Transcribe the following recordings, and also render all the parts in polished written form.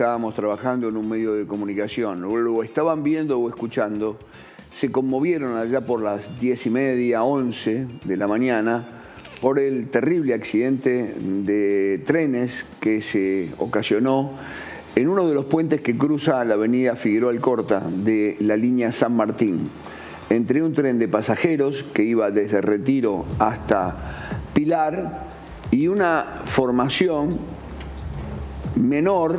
estábamos trabajando en un medio de comunicación, o lo estaban viendo o escuchando, se conmovieron allá por las 10:30, 11 de la mañana, por el terrible accidente de trenes que se ocasionó en uno de los puentes que cruza la avenida Figueroa Alcorta de la línea San Martín, entre un tren de pasajeros que iba desde Retiro hasta Pilar y una formación menor,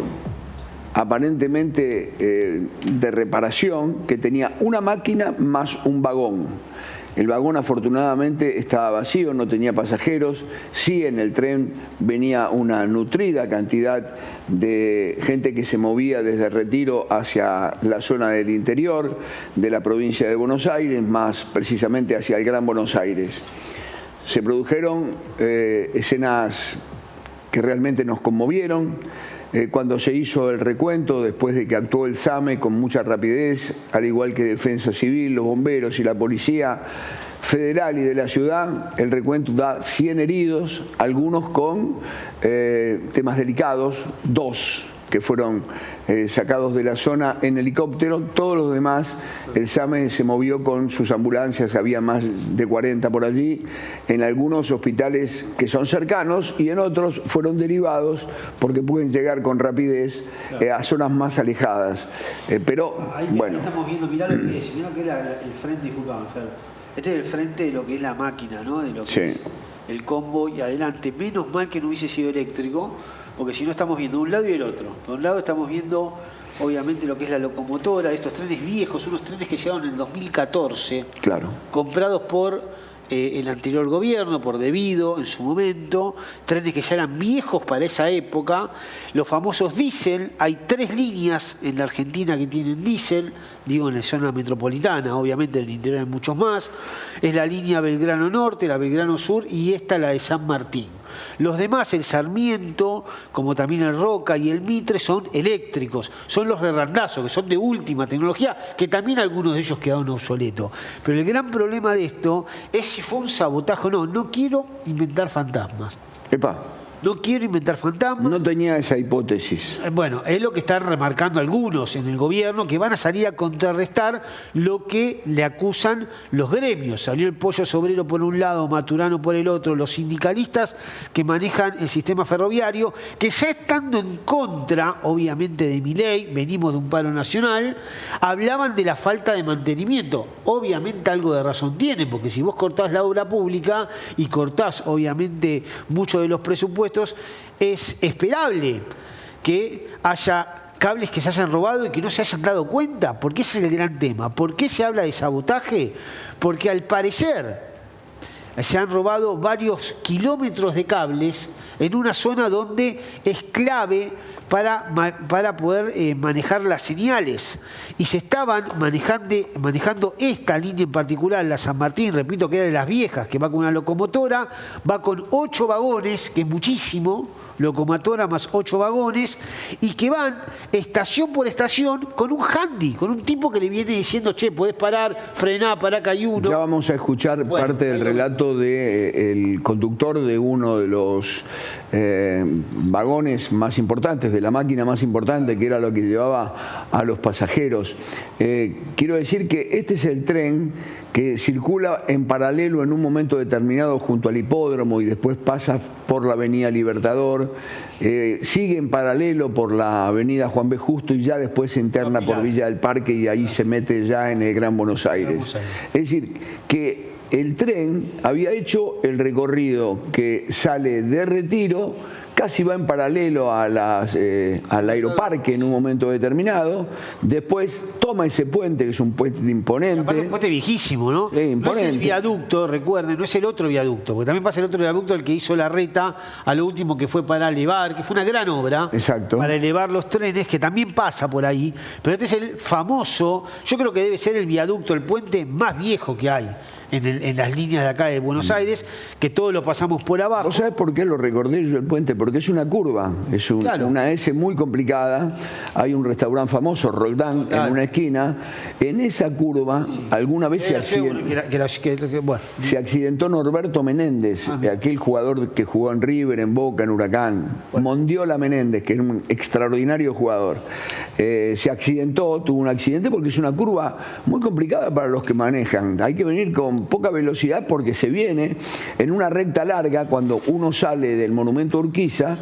aparentemente de reparación, que tenía una máquina más un vagón. El vagón afortunadamente estaba vacío, no tenía pasajeros. Sí, en el tren venía una nutrida cantidad de gente que se movía desde Retiro hacia la zona del interior de la provincia de Buenos Aires, más precisamente hacia el Gran Buenos Aires. Se produjeron escenas que realmente nos conmovieron. Cuando se hizo el recuento, después de que actuó el SAME con mucha rapidez, al igual que Defensa Civil, los bomberos y la Policía Federal y de la ciudad, el recuento da 100 heridos, algunos con temas delicados, 2 que fueron sacados de la zona en helicóptero. Todos los demás, el SAME se movió con sus ambulancias, había más de 40 por allí, en algunos hospitales que son cercanos y en otros fueron derivados porque pueden llegar con rapidez a zonas más alejadas. Pero, ahí bueno. Estamos viendo, mirá lo que es, mirá lo que era el frente, disculpame, Fer. Este es el frente de lo que es la máquina, ¿no? De lo que es el combo y adelante. Menos mal que no hubiese sido eléctrico, porque si no estamos viendo un lado y el otro. De un lado estamos viendo, obviamente, lo que es la locomotora, estos trenes viejos, unos trenes que llegaron en el 2014, comprados por el anterior gobierno, por Devido en su momento, trenes que ya eran viejos para esa época, los famosos diésel. Hay 3 líneas en la Argentina que tienen diésel, digo en la zona metropolitana, obviamente en el interior hay muchos más. Es la línea Belgrano Norte, la Belgrano Sur y esta la de San Martín. Los demás, el Sarmiento, como también el Roca y el Mitre, son eléctricos. Son los de Randazzo, que son de última tecnología, que también algunos de ellos quedaron obsoletos. Pero el gran problema de esto es si fue un sabotaje o no. No quiero inventar fantasmas. No quiero inventar fantasmas. No tenía esa hipótesis. Bueno, es lo que están remarcando algunos en el gobierno, que van a salir a contrarrestar lo que le acusan los gremios. Salió el Pollo Sobrero por un lado, Maturano por el otro, los sindicalistas que manejan el sistema ferroviario, que ya estando en contra, obviamente, de Milei, venimos de un paro nacional, hablaban de la falta de mantenimiento. Obviamente algo de razón tienen, porque si vos cortás la obra pública y cortás, obviamente, muchos de los presupuestos, es esperable que haya cables que se hayan robado y que no se hayan dado cuenta, porque ese es el gran tema. ¿Por qué se habla de sabotaje? Porque al parecer se han robado varios kilómetros de cables en una zona donde es clave para poder manejar las señales. Y se estaban manejando esta línea en particular, la San Martín, repito, que era de las viejas, que va con una locomotora, va con 8 vagones, que es muchísimo, locomotora más 8 vagones, y que van estación por estación con un handy, con un tipo que le viene diciendo, che, podés parar, frená, pará, acá hay uno. Ya vamos a escuchar parte del relato del conductor de uno de los vagones más importantes, de la máquina más importante, que era lo que llevaba a los pasajeros. Quiero decir que este es el tren que circula en paralelo en un momento determinado junto al hipódromo y después pasa por la avenida Libertador, sigue en paralelo por la avenida Juan B. Justo y ya después se interna por Villa del Parque y ahí se mete ya en el Gran Buenos Aires. Es decir, que el tren había hecho el recorrido que sale de Retiro, casi va en paralelo a al Aeroparque en un momento determinado, después toma ese puente, que es un puente imponente. Un puente viejísimo, ¿no? Imponente. No es el viaducto, recuerden, no es el otro viaducto, porque también pasa el otro viaducto, el que hizo Larreta, a lo último que fue para elevar, que fue una gran obra. Exacto. Para elevar los trenes, que también pasa por ahí, pero este es el famoso, yo creo que debe ser el viaducto, el puente más viejo que hay en las líneas de acá de Buenos Aires, que todo lo pasamos por abajo. ¿Vos sabés por qué lo recordé yo el puente? Porque es una curva, es Claro. una S muy complicada. Hay un restaurante famoso, Roldán, Total. en una esquina. En esa curva, alguna vez se accidentó Norberto Menéndez, aquel jugador que jugó en River, en Boca, en Huracán. Mondiola Menéndez, que era un extraordinario jugador. Se accidentó, tuvo un accidente porque es una curva muy complicada para los que manejan. Hay que venir con poca velocidad porque se viene en una recta larga cuando uno sale del Monumento Urquiza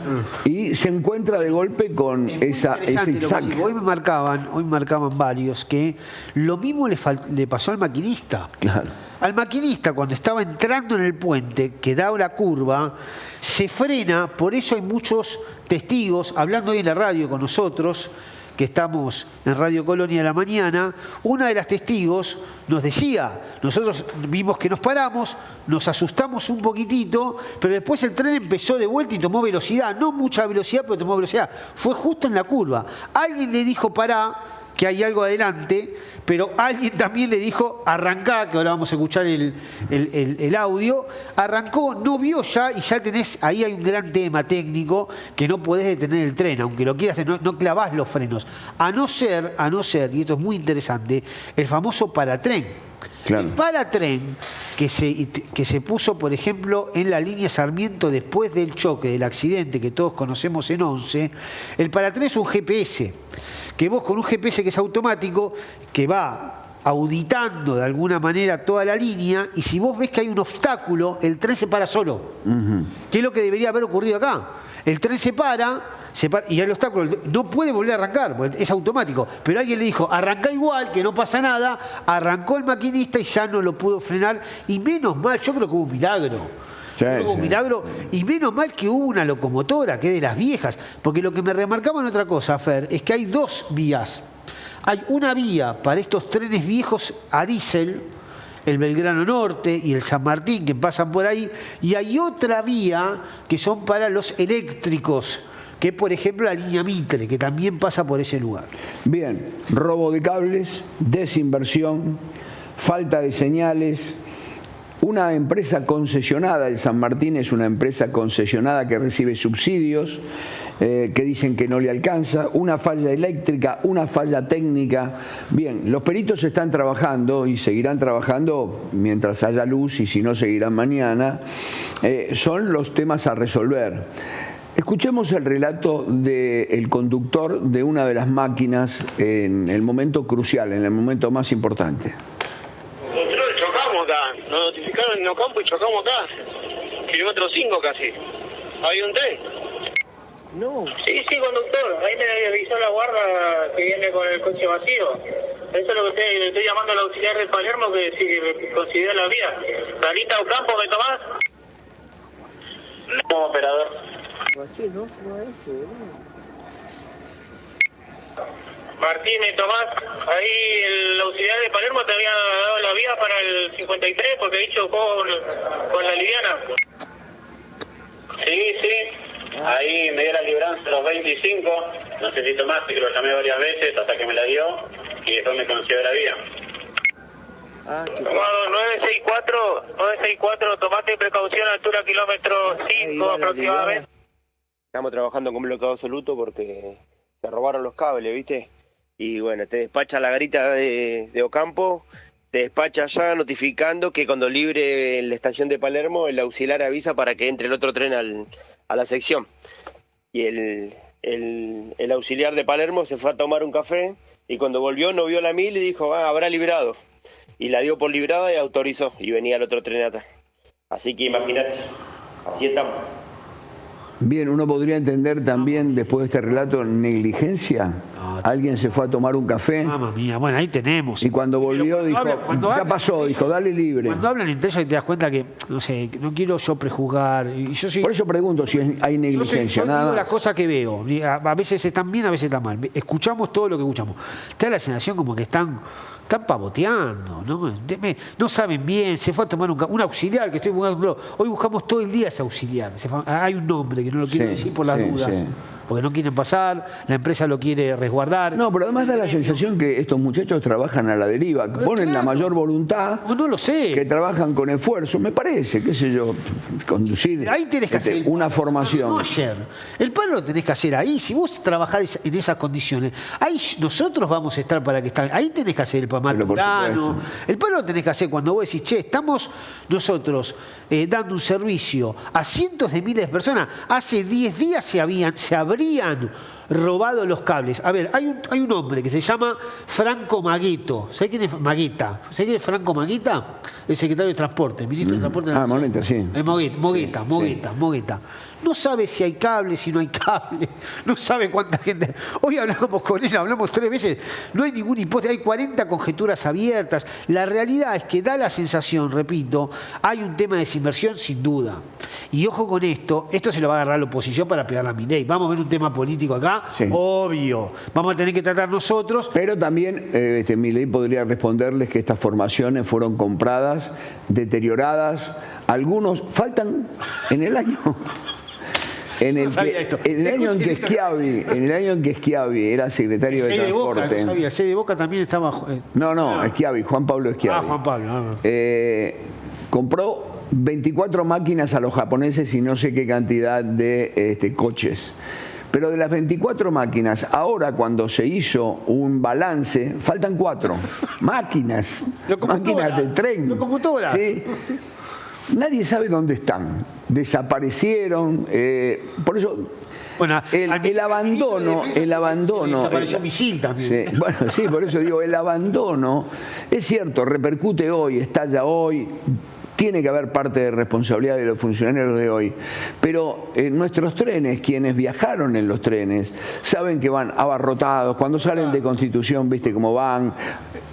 y se encuentra de golpe con ese zigzag. Hoy me marcaban varios que lo mismo le pasó al maquinista. Claro. Al maquinista, cuando estaba entrando en el puente que da la curva, se frena. Por eso hay muchos testigos, hablando hoy en la radio con nosotros, que estamos en Radio Colonia de la mañana, una de las testigos nos decía, nosotros vimos que nos paramos, nos asustamos un poquitito, pero después el tren empezó de vuelta y tomó velocidad, no mucha velocidad, pero tomó velocidad. Fue justo en la curva. Alguien le dijo pará, que hay algo adelante, pero alguien también le dijo arrancá, que ahora vamos a escuchar el audio. Arrancó, no vio ya, y ya tenés, ahí hay un gran tema técnico, que no podés detener el tren, aunque lo quieras, no clavás los frenos. A no ser, y esto es muy interesante, el famoso paratren. Claro. El paratren que se puso, por ejemplo, en la línea Sarmiento después del choque, del accidente que todos conocemos en 11, el paratren es un GPS, que vos con un GPS que es automático, que va auditando de alguna manera toda la línea, y si vos ves que hay un obstáculo, el tren se para solo. ¿Qué es lo que debería haber ocurrido acá? El tren se para y el obstáculo no puede volver a arrancar, porque es automático. Pero alguien le dijo, arranca igual, que no pasa nada. Arrancó el maquinista y ya no lo pudo frenar. Y menos mal, yo creo que hubo un milagro. Hubo un milagro, y menos mal que hubo una locomotora, que es de las viejas. Porque lo que me remarcaban otra cosa, Fer, es que hay dos vías. Hay una vía para estos trenes viejos a diésel, el Belgrano Norte y el San Martín, que pasan por ahí, y hay otra vía que son para los eléctricos, que es, por ejemplo, la línea Mitre, que también pasa por ese lugar. Bien, robo de cables, desinversión, falta de señales. Una empresa concesionada, el San Martín es una empresa concesionada que recibe subsidios, que dicen que no le alcanza, una falla eléctrica, una falla técnica. Bien, los peritos están trabajando y seguirán trabajando mientras haya luz, y si no seguirán mañana. Son los temas a resolver. Escuchemos el relato del conductor de una de las máquinas en el momento crucial, en el momento más importante. Nos notificaron en Ocampo y chocamos acá, kilómetro 5 casi. ¿Hay un tren? No. Sí, conductor. Ahí me avisó la guarda que viene con el coche vacío. Eso es lo que le estoy llamando al auxiliar de Palermo, que sí, que considera la vía. ¿Ranita Ocampo me tomás? No, operador. No es eso, Martín, ¿me tomás? Ahí el auxiliar de Palermo te había dado la vía para el 53 porque ahí chocó con la liviana. Sí. Ahí me dio la libranza a los 25. No sé si tomaste, que lo llamé varias veces hasta que me la dio y después me consiguió la vía. Tomado 964, tomate precaución, altura kilómetro 5 aproximadamente. Estamos trabajando con bloqueo absoluto porque se robaron los cables, ¿viste? Y bueno, te despacha la garita de Ocampo, te despacha allá notificando que cuando libre la estación de Palermo, el auxiliar avisa para que entre el otro tren a la sección. Y el auxiliar de Palermo se fue a tomar un café y cuando volvió no vio la 1000 y dijo, habrá librado. Y la dio por librada y autorizó, y venía el otro tren atrás. Así que imagínate, así estamos. Bien, uno podría entender también, después de este relato, negligencia. Alguien se fue a tomar un café. Mamma mía, bueno, ahí tenemos. Y cuando volvió dijo, ya pasó, dijo, dale libre. Cuando hablan entre ellos te das cuenta que, no sé, no quiero yo prejuzgar. Y yo soy, por eso pregunto si hay negligencia. Yo digo las cosas que veo. A veces están bien, a veces están mal. Escuchamos todo lo que escuchamos. Te da la sensación como que están pavoteando, ¿no? No saben bien, se fue a tomar un auxiliar, que estoy buscando. Hoy buscamos todo el día ese auxiliar. Hay un nombre que no lo quiero decir por las dudas. porque no quieren pasar, la empresa lo quiere resguardar. No, pero además da la sensación que estos muchachos trabajan a la deriva, que ponen la mayor voluntad, No lo sé. que trabajan con esfuerzo, me parece, qué sé yo, conducir Ahí tenés que hacer una formación. No ayer. El paro lo tenés que hacer ahí. Si vos trabajás en esas condiciones, ahí nosotros vamos a estar para que estén. Ahí tenés que hacer el paro Pero por maturano. supuesto. El paro lo tenés que hacer cuando vos decís, che, estamos nosotros dando un servicio a cientos de miles de personas. Hace 10 días se habrían robado los cables. A ver, hay un hombre que se llama Franco Maguito. ¿Sabés quién es Maguita? ¿Sabés quién es Franco Maguita? El secretario de Transporte, ministro de Transporte. Moguita, sí. Moguita. No sabe si hay cable, si no hay cable. No sabe cuánta gente. Hoy hablamos con él, hablamos 3 veces. No hay ninguna hipótesis. Hay 40 conjeturas abiertas. La realidad es que da la sensación, repito, hay un tema de desinversión sin duda. Y ojo con esto se lo va a agarrar la oposición para pegarle a Milei. Vamos a ver un tema político acá, sí. Obvio. Vamos a tener que tratar nosotros. Pero también Milei podría responderles que estas formaciones fueron compradas, deterioradas. Algunos faltan en el año. En el año en que Schiavi era secretario de Transporte. No sabía, de Boca también estaba. Schiavi, Juan Pablo Schiavi. Juan Pablo. Compró 24 máquinas a los japoneses y no sé qué cantidad de coches. Pero de las 24 máquinas, ahora cuando se hizo un balance, faltan 4 máquinas. Máquinas de tren. Locomotora. ¿Sí? Nadie sabe dónde están. Desaparecieron. Por eso bueno, el abandono. Desapareció un misil también. Sí, bueno, sí, por eso digo, el abandono, es cierto, repercute hoy, estalla hoy. Tiene que haber parte de responsabilidad de los funcionarios de hoy. Pero nuestros trenes, quienes viajaron en los trenes, saben que van abarrotados. Cuando salen de Constitución, viste cómo van,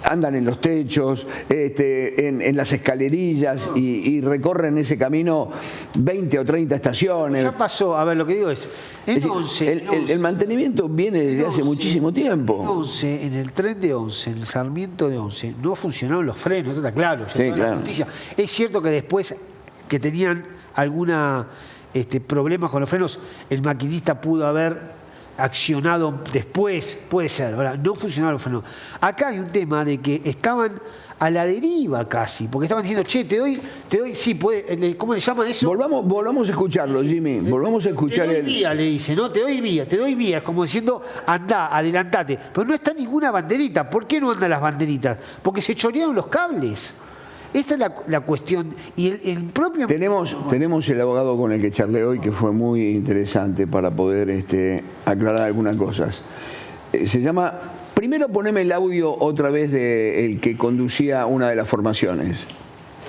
andan en los techos, en las escalerillas y recorren ese camino 20 o 30 estaciones. Ya pasó, a ver, lo que digo es el mantenimiento viene desde hace muchísimo tiempo. En el tren de Once, en el Sarmiento de Once, no funcionaron los frenos, esto está claro. Sí, claro. Es cierto que después que tenían alguna problemas con los frenos, el maquinista pudo haber accionado después, puede ser. Ahora, no funcionaron los frenos. Acá hay un tema de que estaban a la deriva casi, porque estaban diciendo, che, te doy, sí, puede, ¿cómo le llaman eso? Volvamos a escucharlo, Jimmy, volvamos a escuchar. Te doy vía, le dice, ¿no? Te doy vía, es como diciendo, andá, adelantate. Pero no está ninguna banderita. ¿Por qué no andan las banderitas? Porque se chorearon los cables. Esta es la cuestión. Y el propio... Tenemos el abogado con el que charlé hoy, que fue muy interesante para poder aclarar algunas cosas. Se llama... Primero poneme el audio otra vez del que conducía una de las formaciones.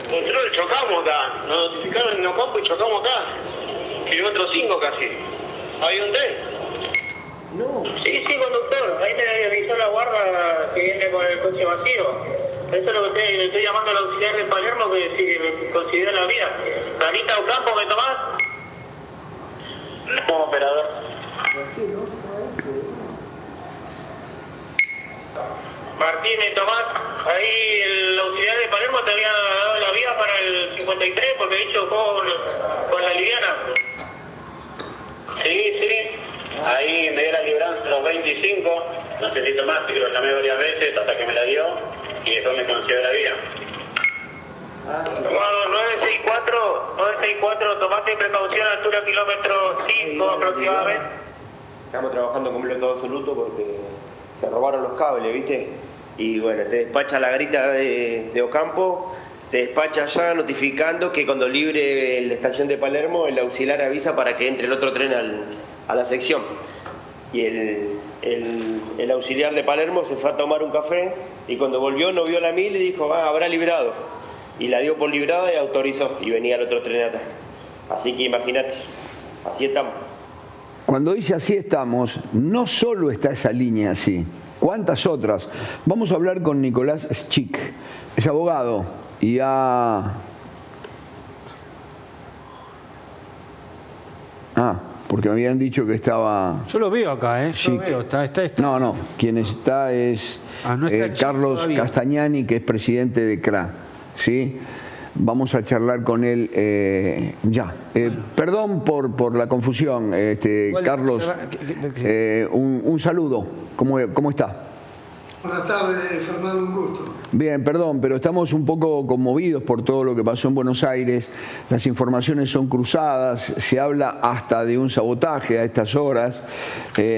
Nosotros chocamos acá, nos notificaron en Ocampo y chocamos acá. Kilómetro 5 casi. ¿Hay un tren? No. Sí, conductor. Ahí me avisó la guarda que viene con el coche vacío. Eso es lo que le estoy llamando al auxiliar de Palermo que sí, que considera la vía. Carita Ocampo, ¿me tomás? Como operador. Martín, ¿me tomás? Ahí el auxiliar de Palermo te había dado la vía para el 53 porque he hecho con la liviana. Sí. Ahí me dio la libranza los 25. No necesito más, que lo llamé varias veces hasta que me la dio y después me consiguió la vía. Tomado 964, tomate precaución, altura kilómetro 5 aproximadamente. Estamos trabajando con bloqueo absoluto porque se robaron los cables, ¿viste? Y bueno, te despacha la garita de Ocampo, te despacha allá notificando que cuando libre la estación de Palermo, el auxiliar avisa para que entre el otro tren a la sección. Y el auxiliar de Palermo se fue a tomar un café y cuando volvió no vio la 1000 y dijo, habrá librado. Y la dio por librada y autorizó y venía el otro tren atrás. Así que imagínate, así estamos. Cuando dice así estamos, no solo está esa línea así, ¿cuántas otras? Vamos a hablar con Nicolás Schick, es abogado y porque me habían dicho que estaba... Yo lo veo acá, yo lo veo, está. No, quien está es no está Carlos todavía. Castagnani, que es presidente de CRA, ¿sí? vamos a charlar con él ya. Perdón por la confusión, Carlos. Un saludo. ¿Cómo está? Buenas tardes, Fernando, un gusto. Bien, perdón, pero estamos un poco conmovidos por todo lo que pasó en Buenos Aires. Las informaciones son cruzadas, se habla hasta de un sabotaje a estas horas.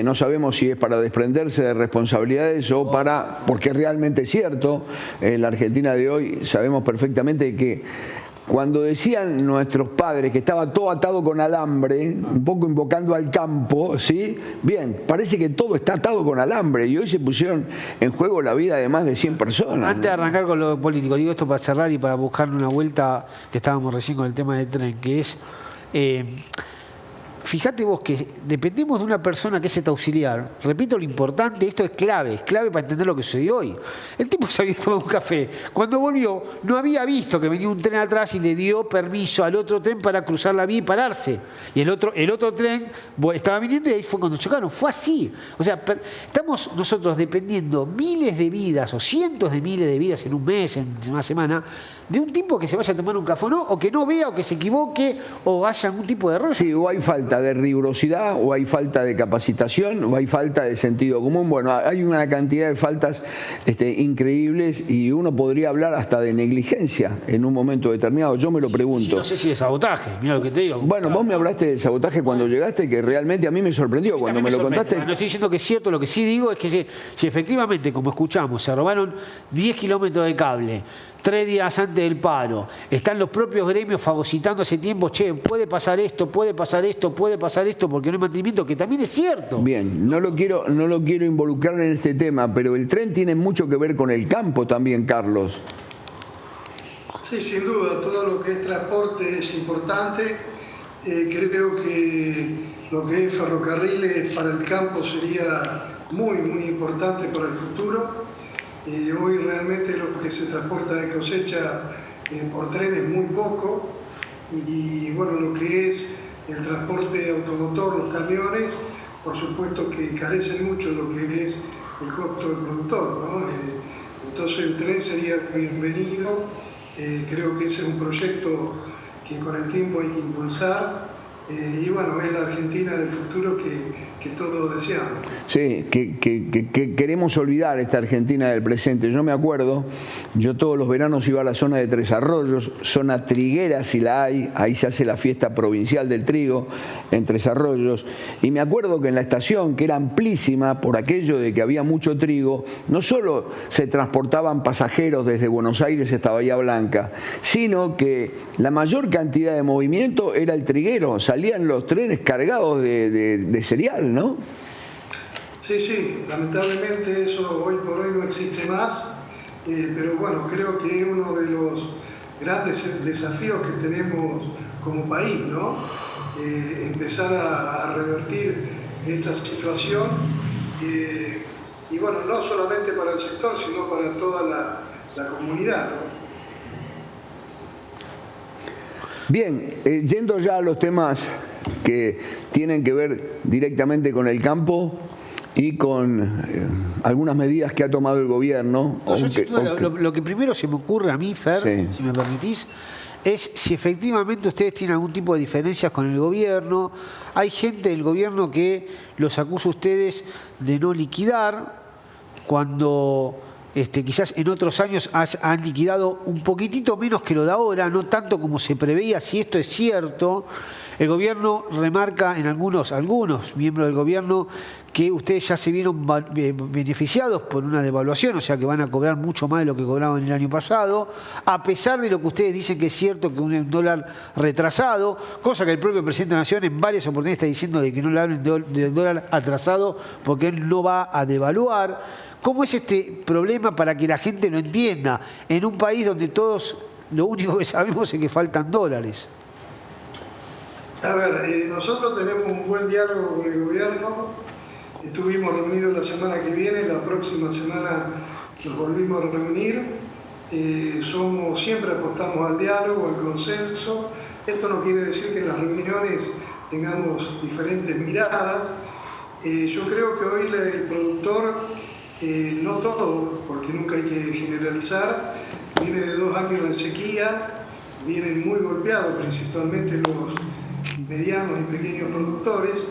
No sabemos si es para desprenderse de responsabilidades o porque realmente es cierto. En la Argentina de hoy sabemos perfectamente que cuando decían nuestros padres que estaba todo atado con alambre, un poco invocando al campo, ¿sí? Bien, parece que todo está atado con alambre y hoy se pusieron en juego la vida de más de 100 personas. Antes de arrancar con lo político, digo esto para cerrar y para buscar una vuelta que estábamos recién con el tema del tren, que es... Fíjate vos que dependemos de una persona que es este auxiliar. Repito lo importante, esto es clave para entender lo que sucedió hoy. El tipo se había tomado un café. Cuando volvió, no había visto que venía un tren atrás y le dio permiso al otro tren para cruzar la vía y pararse. Y el otro tren estaba viniendo y ahí fue cuando chocaron. Fue así. O sea, estamos nosotros dependiendo miles de vidas o cientos de miles de vidas en un mes, en una semana, de un tipo que se vaya a tomar un café o que no vea o que se equivoque o haya algún tipo de error. Sí, o hay falta de rigurosidad, o hay falta de capacitación, o hay falta de sentido común. Bueno, hay una cantidad de faltas increíbles y uno podría hablar hasta de negligencia en un momento determinado. Yo me lo pregunto. Sí, no sé si es sabotaje, mira lo que te digo. Bueno, vos me hablaste del sabotaje cuando llegaste, que realmente a mí me sorprendió cuando me lo contaste. No estoy diciendo que es cierto, lo que sí digo es que si efectivamente, como escuchamos, se robaron 10 kilómetros de cable 3 días antes del paro, están los propios gremios fagocitando hace tiempo, puede pasar esto, porque no hay mantenimiento, que también es cierto. Bien, no lo quiero involucrar en este tema, pero el tren tiene mucho que ver con el campo también, Carlos. Sí, sin duda, todo lo que es transporte es importante. Creo que lo que es ferrocarriles para el campo sería muy, muy importante para el futuro. Hoy realmente lo que se transporta de cosecha por tren es muy poco y bueno, lo que es el transporte automotor, los camiones, por supuesto que carecen mucho de lo que es el costo del productor, ¿no? Entonces el tren sería bienvenido. Creo que ese es un proyecto que con el tiempo hay que impulsar. Y bueno, es la Argentina del futuro que todos deseamos. Sí, que queremos olvidar esta Argentina del presente. Yo me acuerdo, yo todos los veranos iba a la zona de Tres Arroyos, zona triguera si la hay, ahí se hace la fiesta provincial del trigo en Tres Arroyos, y me acuerdo que en la estación, que era amplísima por aquello de que había mucho trigo, no solo se transportaban pasajeros desde Buenos Aires hasta Bahía Blanca, sino que la mayor cantidad de movimiento era el triguero, salían los trenes cargados de cereal, ¿no? Sí, lamentablemente eso hoy por hoy no existe más, pero bueno, creo que es uno de los grandes desafíos que tenemos como país, ¿no? Empezar a revertir esta situación y bueno, no solamente para el sector, sino para toda la comunidad, ¿no? Bien, yendo ya a los temas que tienen que ver directamente con el campo y con algunas medidas que ha tomado el gobierno. Lo que primero se me ocurre a mí, Fer, sí, si me permitís, es si efectivamente ustedes tienen algún tipo de diferencias con el gobierno. Hay gente del gobierno que los acusa a ustedes de no liquidar cuando... quizás en otros años han liquidado un poquitito menos que lo de ahora, no tanto como se preveía. Si esto es cierto, el gobierno remarca en algunos miembros del gobierno que ustedes ya se vieron beneficiados por una devaluación, o sea que van a cobrar mucho más de lo que cobraban el año pasado, a pesar de lo que ustedes dicen que es cierto, que un dólar retrasado, cosa que el propio presidente de la Nación en varias oportunidades está diciendo de que no le hablen del dólar atrasado porque él no va a devaluar. ¿Cómo es este problema para que la gente lo entienda? En un país donde todos lo único que sabemos es que faltan dólares. A ver, nosotros tenemos un buen diálogo con el gobierno. Estuvimos reunidos la semana que viene, la próxima semana nos volvimos a reunir. Siempre apostamos al diálogo, al consenso. Esto no quiere decir que en las reuniones tengamos diferentes miradas. Yo creo que hoy el productor... no todo, porque nunca hay que generalizar, viene de 2 años de sequía, vienen muy golpeados, principalmente los medianos y pequeños productores,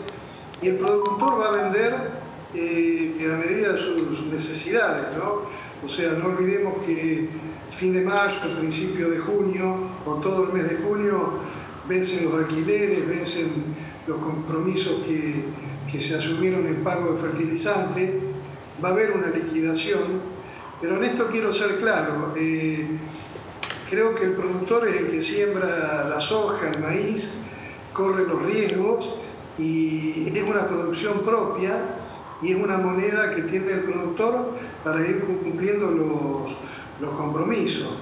y el productor va a vender a medida de sus necesidades, ¿no? O sea, no olvidemos que fin de mayo, principio de junio o todo el mes de junio vencen los alquileres, vencen los compromisos que se asumieron en pago de fertilizante, va a haber una liquidación, pero en esto quiero ser claro, creo que el productor es el que siembra la soja, el maíz, corre los riesgos y es una producción propia y es una moneda que tiene el productor para ir cumpliendo los compromisos.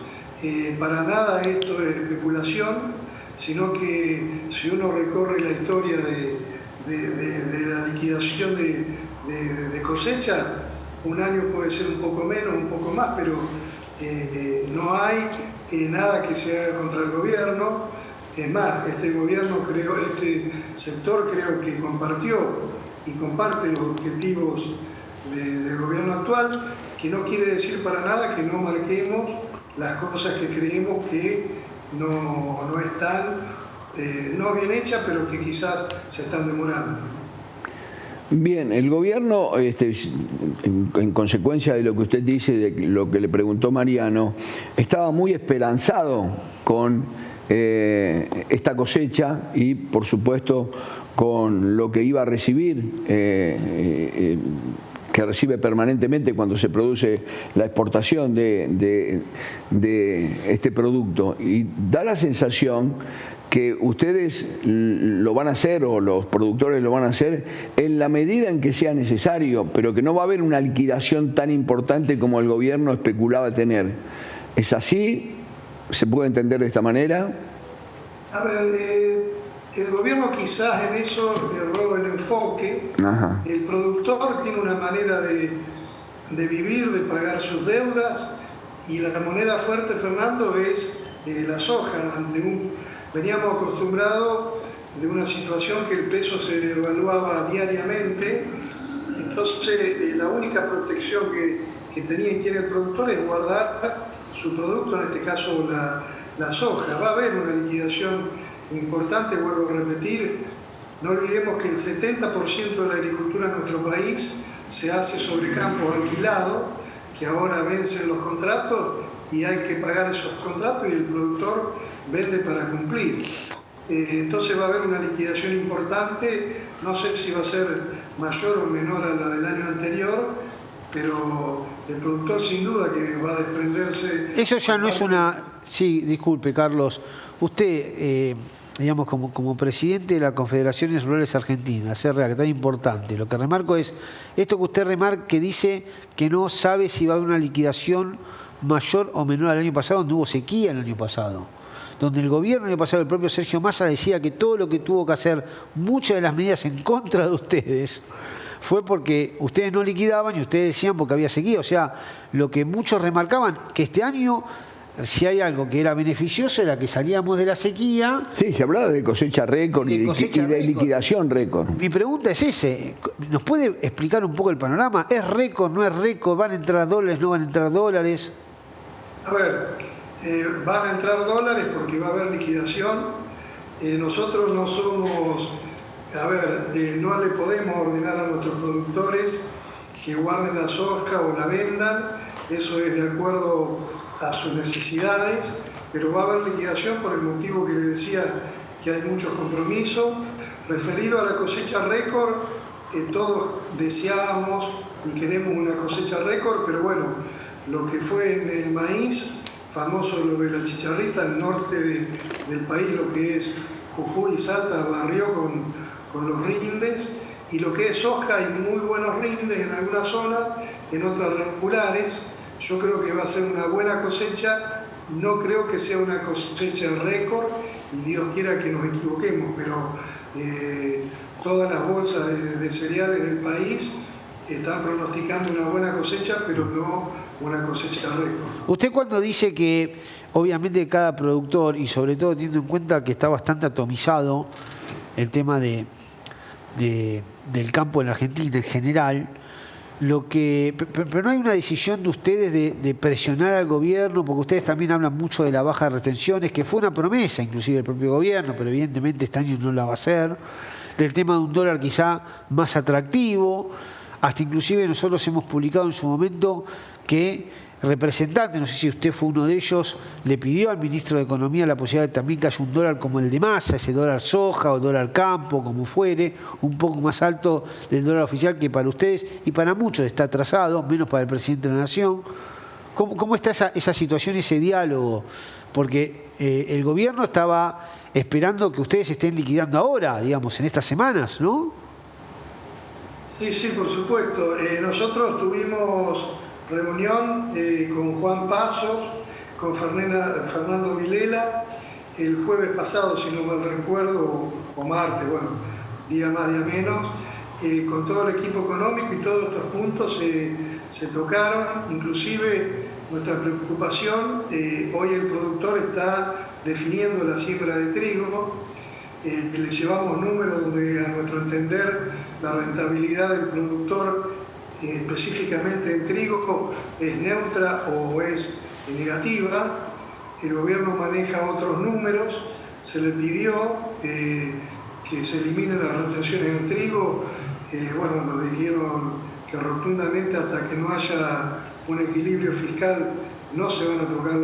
Para nada esto es especulación, sino que si uno recorre la historia de la liquidación de cosecha, un año puede ser un poco menos, un poco más, pero no hay nada que se haga contra el gobierno. Es más, este sector creo que compartió y comparte los objetivos del gobierno actual, que no quiere decir para nada que no marquemos las cosas que creemos que no están, no bien hechas, pero que quizás se están demorando. Bien, el gobierno, en consecuencia de lo que usted dice, de lo que le preguntó Mariano, estaba muy esperanzado con esta cosecha y, por supuesto, con lo que iba a recibir, que recibe permanentemente cuando se produce la exportación de este producto. Y da la sensación que ustedes lo van a hacer, o los productores lo van a hacer, en la medida en que sea necesario, pero que no va a haber una liquidación tan importante como el gobierno especulaba tener. ¿Es así? ¿Se puede entender de esta manera? A ver, el gobierno quizás en eso erró el enfoque. Ajá. El productor tiene una manera de vivir, de pagar sus deudas, y la moneda fuerte, Fernando, es la soja. Veníamos acostumbrados de una situación que el peso se devaluaba diariamente, entonces la única protección que tenía y tiene el productor es guardar su producto, en este caso la soja. Va a haber una liquidación importante, vuelvo a repetir, no olvidemos que el 70% de la agricultura en nuestro país se hace sobre campos alquilados, que ahora vencen los contratos y hay que pagar esos contratos y el productor vende para cumplir. Entonces va a haber una liquidación importante, no sé si va a ser mayor o menor a la del año anterior, pero el productor sin duda que va a desprenderse. Eso ya no es una... Sí, disculpe, Carlos. Usted, digamos, como presidente de la Confederaciones Rurales Argentinas, CRA, que es tan importante, lo que remarco es esto que usted remarca, que dice que no sabe si va a haber una liquidación mayor o menor al año pasado, donde hubo sequía el año pasado, donde el gobierno el año pasado, el propio Sergio Massa, decía que todo lo que tuvo que hacer, muchas de las medidas en contra de ustedes, fue porque ustedes no liquidaban y ustedes decían porque había sequía. O sea, lo que muchos remarcaban, que este año, si hay algo que era beneficioso, era que salíamos de la sequía. Sí, se hablaba de cosecha récord y de liquidación récord. Mi pregunta es ese, ¿nos puede explicar un poco el panorama? ¿Es récord, no es récord? ¿Van a entrar dólares, no van a entrar dólares? A ver, van a entrar dólares porque va a haber liquidación. Nosotros no somos... A ver, no le podemos ordenar a nuestros productores que guarden la soja o la vendan, eso es de acuerdo a sus necesidades, pero va a haber liquidación por el motivo que le decía, que hay muchos compromisos. Referido a la cosecha récord, todos deseábamos y queremos una cosecha récord, pero bueno, lo que fue en el maíz, famoso lo de la chicharrita, el norte del país, lo que es Jujuy y Salta, barrió con los rindes, y lo que es soja, hay muy buenos rindes en algunas zonas, en otras regulares. Yo creo que va a ser una buena cosecha, no creo que sea una cosecha récord, y Dios quiera que nos equivoquemos, pero todas las bolsas de cereales del país están pronosticando una buena cosecha, pero no una cosecha récord. Usted cuando dice que obviamente cada productor, y sobre todo teniendo en cuenta que está bastante atomizado el tema del campo en Argentina en general, Pero no hay una decisión de ustedes de presionar al gobierno, porque ustedes también hablan mucho de la baja de retenciones, que fue una promesa inclusive del propio gobierno, pero evidentemente este año no la va a hacer, del tema de un dólar quizá más atractivo, hasta inclusive nosotros hemos publicado en su momento que representante, no sé si usted fue uno de ellos, le pidió al ministro de Economía la posibilidad de también que haya un dólar como el de Massa, ese dólar soja o dólar campo, como fuere, un poco más alto del dólar oficial, que para ustedes y para muchos está atrasado, menos para el presidente de la Nación. ¿Cómo está esa situación, ese diálogo? Porque el gobierno estaba esperando que ustedes estén liquidando ahora, digamos, en estas semanas, ¿no? Sí, por supuesto. Nosotros tuvimos reunión con Juan Pasos, con Fernando Vilela, el jueves pasado, si no mal recuerdo, o martes, bueno, día más, día menos, con todo el equipo económico, y todos estos puntos se tocaron, inclusive nuestra preocupación, hoy el productor está definiendo la siembra de trigo, le llevamos números donde a nuestro entender la rentabilidad del productor específicamente en trigo es neutra o es negativa. El gobierno maneja otros números, se le pidió que se eliminen las retenciones en trigo, bueno, lo dijeron que rotundamente hasta que no haya un equilibrio fiscal no se van a tocar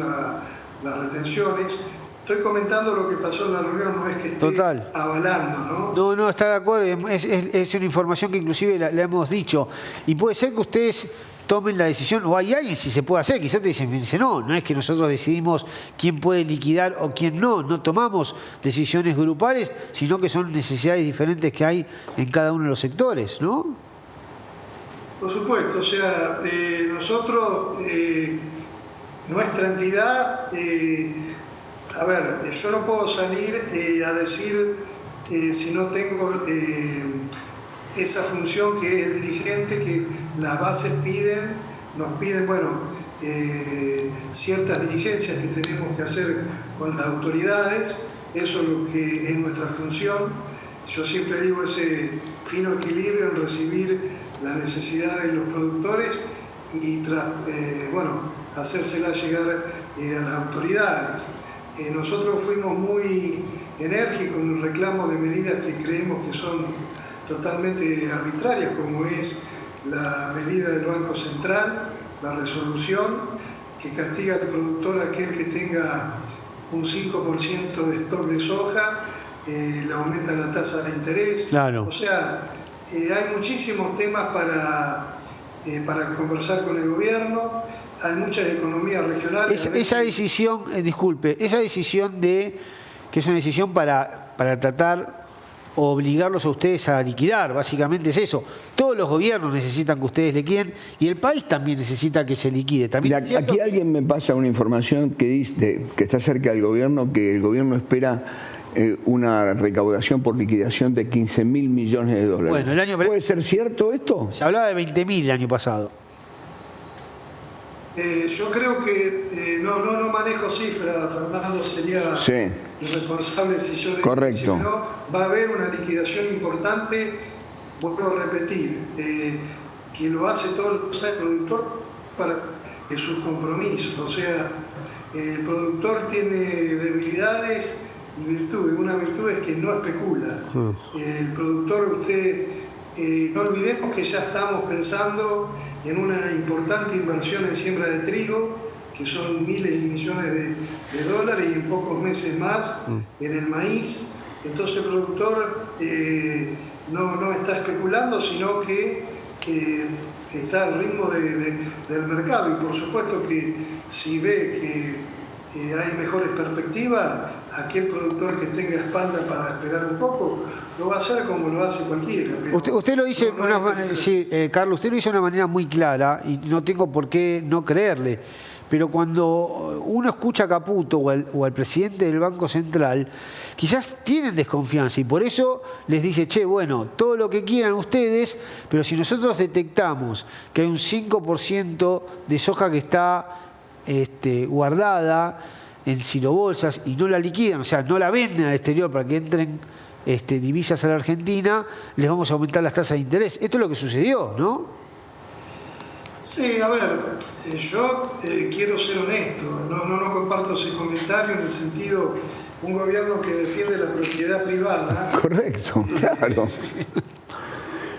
las retenciones. Estoy comentando lo que pasó en la reunión, no es que esté avalando, ¿no? No, está de acuerdo, es una información que inclusive la hemos dicho. Y puede ser que ustedes tomen la decisión, o hay alguien si se puede hacer, quizás te dicen, no es que nosotros decidimos quién puede liquidar o quién no tomamos decisiones grupales, sino que son necesidades diferentes que hay en cada uno de los sectores, ¿no? Por supuesto, o sea, nosotros, nuestra entidad... a ver, yo no puedo salir a decir si no tengo esa función que es el dirigente, que las bases nos piden, bueno, ciertas diligencias que tenemos que hacer con las autoridades, eso es lo que es nuestra función. Yo siempre digo ese fino equilibrio en recibir las necesidades de los productores y, bueno, hacérselas llegar a las autoridades. Nosotros fuimos muy enérgicos en el reclamo de medidas que creemos que son totalmente arbitrarias, como es la medida del Banco Central, la resolución que castiga al productor aquel que tenga un 5% de stock de soja, le aumenta la tasa de interés. Claro. O sea, hay muchísimos temas para conversar con el gobierno. Hay muchas economías regionales. Esa decisión, disculpe, esa decisión que es una decisión para tratar o obligarlos a ustedes a liquidar, básicamente es eso. Todos los gobiernos necesitan que ustedes liquiden y el país también necesita que se liquide. ¿También Mira, aquí alguien me pasa una información que dice que está cerca del gobierno, que el gobierno espera una recaudación por liquidación de 15.000 millones de dólares. Bueno, ¿Puede ser cierto esto? Se hablaba de 20.000 el año pasado. Yo creo que no manejo cifras, Fernando, sería irresponsable si yo le Correcto. digo, no, va a haber una liquidación importante, vuelvo a repetir, que lo hace todo el productor para sus compromisos, o sea, el productor tiene debilidades y virtudes. Una virtud es que no especula. El productor, no olvidemos que ya estamos pensando en una importante inversión en siembra de trigo, que son miles y millones de dólares, y en pocos meses más en el maíz. Entonces el productor no está especulando, sino que está al ritmo del mercado. Y por supuesto que si ve que hay mejores perspectivas, aquel productor que tenga espalda para esperar un poco, lo va a hacer como lo hace cualquiera. Usted lo dice, Carlos, usted lo dice de una manera muy clara y no tengo por qué no creerle. Pero cuando uno escucha a Caputo o al presidente del Banco Central, quizás tienen desconfianza y por eso les dice, bueno, todo lo que quieran ustedes, pero si nosotros detectamos que hay un 5% de soja que está guardada en silobolsas y no la liquidan, o sea, no la venden al exterior para que entren divisas a la Argentina, les vamos a aumentar las tasas de interés. Esto es lo que sucedió, ¿no? Sí, a ver, yo quiero ser honesto, no comparto ese comentario en el sentido, un gobierno que defiende la propiedad privada. Correcto, claro.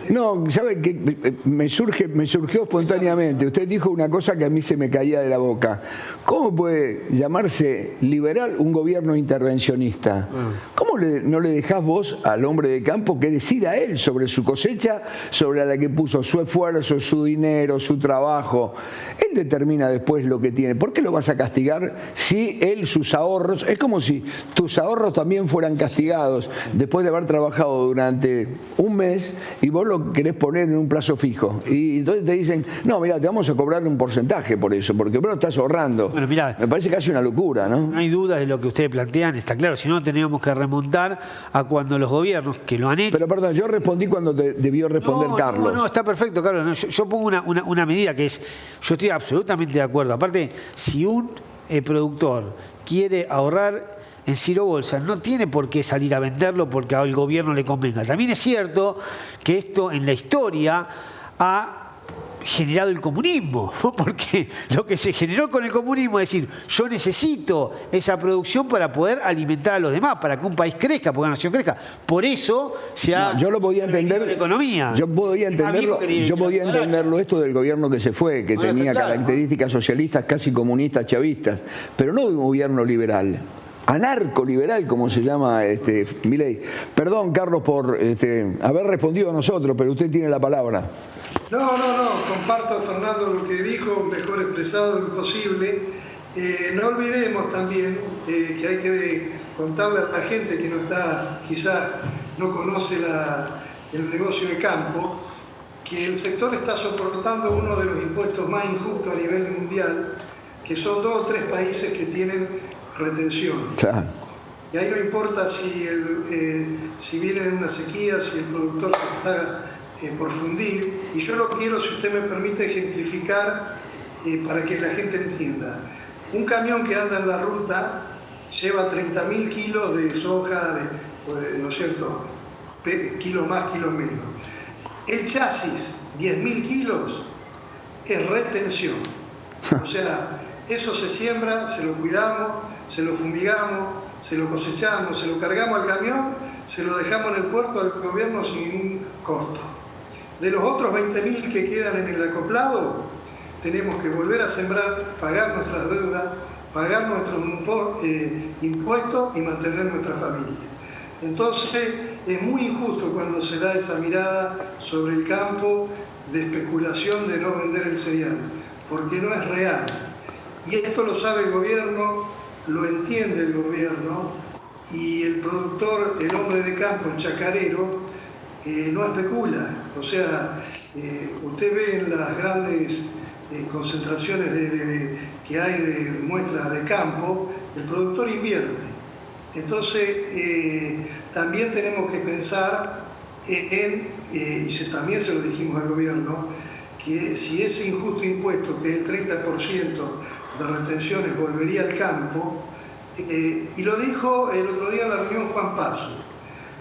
No, ¿sabe qué? Me surgió espontáneamente. Usted dijo una cosa que a mí se me caía de la boca. ¿Cómo puede llamarse liberal un gobierno intervencionista? ¿Cómo no le dejás vos al hombre de campo que decida él sobre su cosecha, sobre la que puso su esfuerzo, su dinero, su trabajo? Él determina después lo que tiene. ¿Por qué lo vas a castigar si él, sus ahorros, es como si tus ahorros también fueran castigados después de haber trabajado durante un mes y vos lo querés poner en un plazo fijo? Y entonces te dicen, no, mira, te vamos a cobrar un porcentaje por eso, porque vos lo estás ahorrando. Bueno, mirá, me parece casi una locura, ¿no? No hay duda de lo que ustedes plantean, está claro, si no teníamos que remontar a cuando los gobiernos que lo han hecho... Pero perdón, yo respondí cuando debió responder Carlos. No, está perfecto, Carlos. No, yo pongo una medida que es, yo estoy absolutamente de acuerdo. Aparte, si un productor quiere ahorrar en Ciro Bolsa, no tiene por qué salir a venderlo porque al gobierno le convenga. También es cierto que esto en la historia ha generado el comunismo, porque lo que se generó con el comunismo es decir, yo necesito esa producción para poder alimentar a los demás, para que un país crezca, porque una nación crezca. Por eso se ha... yo lo podía entender, la economía. Yo podía entenderlo esto del gobierno que se fue, que tenía características socialistas, casi comunistas, chavistas, pero no de un gobierno liberal. Anarcoliberal, como se llama Milei. Perdón, Carlos, por haber respondido a nosotros, pero usted tiene la palabra. No, comparto, Fernando, lo que dijo, mejor expresado imposible. No olvidemos también que hay que contarle a la gente que no está, quizás no conoce el negocio de campo, que el sector está soportando uno de los impuestos más injustos a nivel mundial, que son 2 o 3 países que tienen retención. Claro. Y ahí no importa si viene una sequía, si el productor se está por fundir. Y yo lo quiero, si usted me permite, ejemplificar para que la gente entienda. Un camión que anda en la ruta lleva 30.000 kilos de soja, ¿no es cierto? Kilos más, kilos menos. El chasis, 10.000 kilos, es retención. O sea, eso se siembra, se lo cuidamos, se lo fumigamos, se lo cosechamos, se lo cargamos al camión, se lo dejamos en el puerto al gobierno sin ningún costo. De los otros 20.000 que quedan en el acoplado, tenemos que volver a sembrar, pagar nuestras deudas, pagar nuestros impuestos y mantener nuestra familia. Entonces, es muy injusto cuando se da esa mirada sobre el campo de especulación de no vender el cereal, porque no es real. Y esto lo sabe el gobierno, lo entiende el gobierno, y el productor, el hombre de campo, el chacarero, no especula. O sea, usted ve en las grandes concentraciones que hay de muestras de campo, el productor invierte. Entonces, también tenemos que pensar y también se lo dijimos al gobierno, que si ese injusto impuesto, que es el 30% de retenciones, volvería al campo, y lo dijo el otro día en la reunión Juan Paso,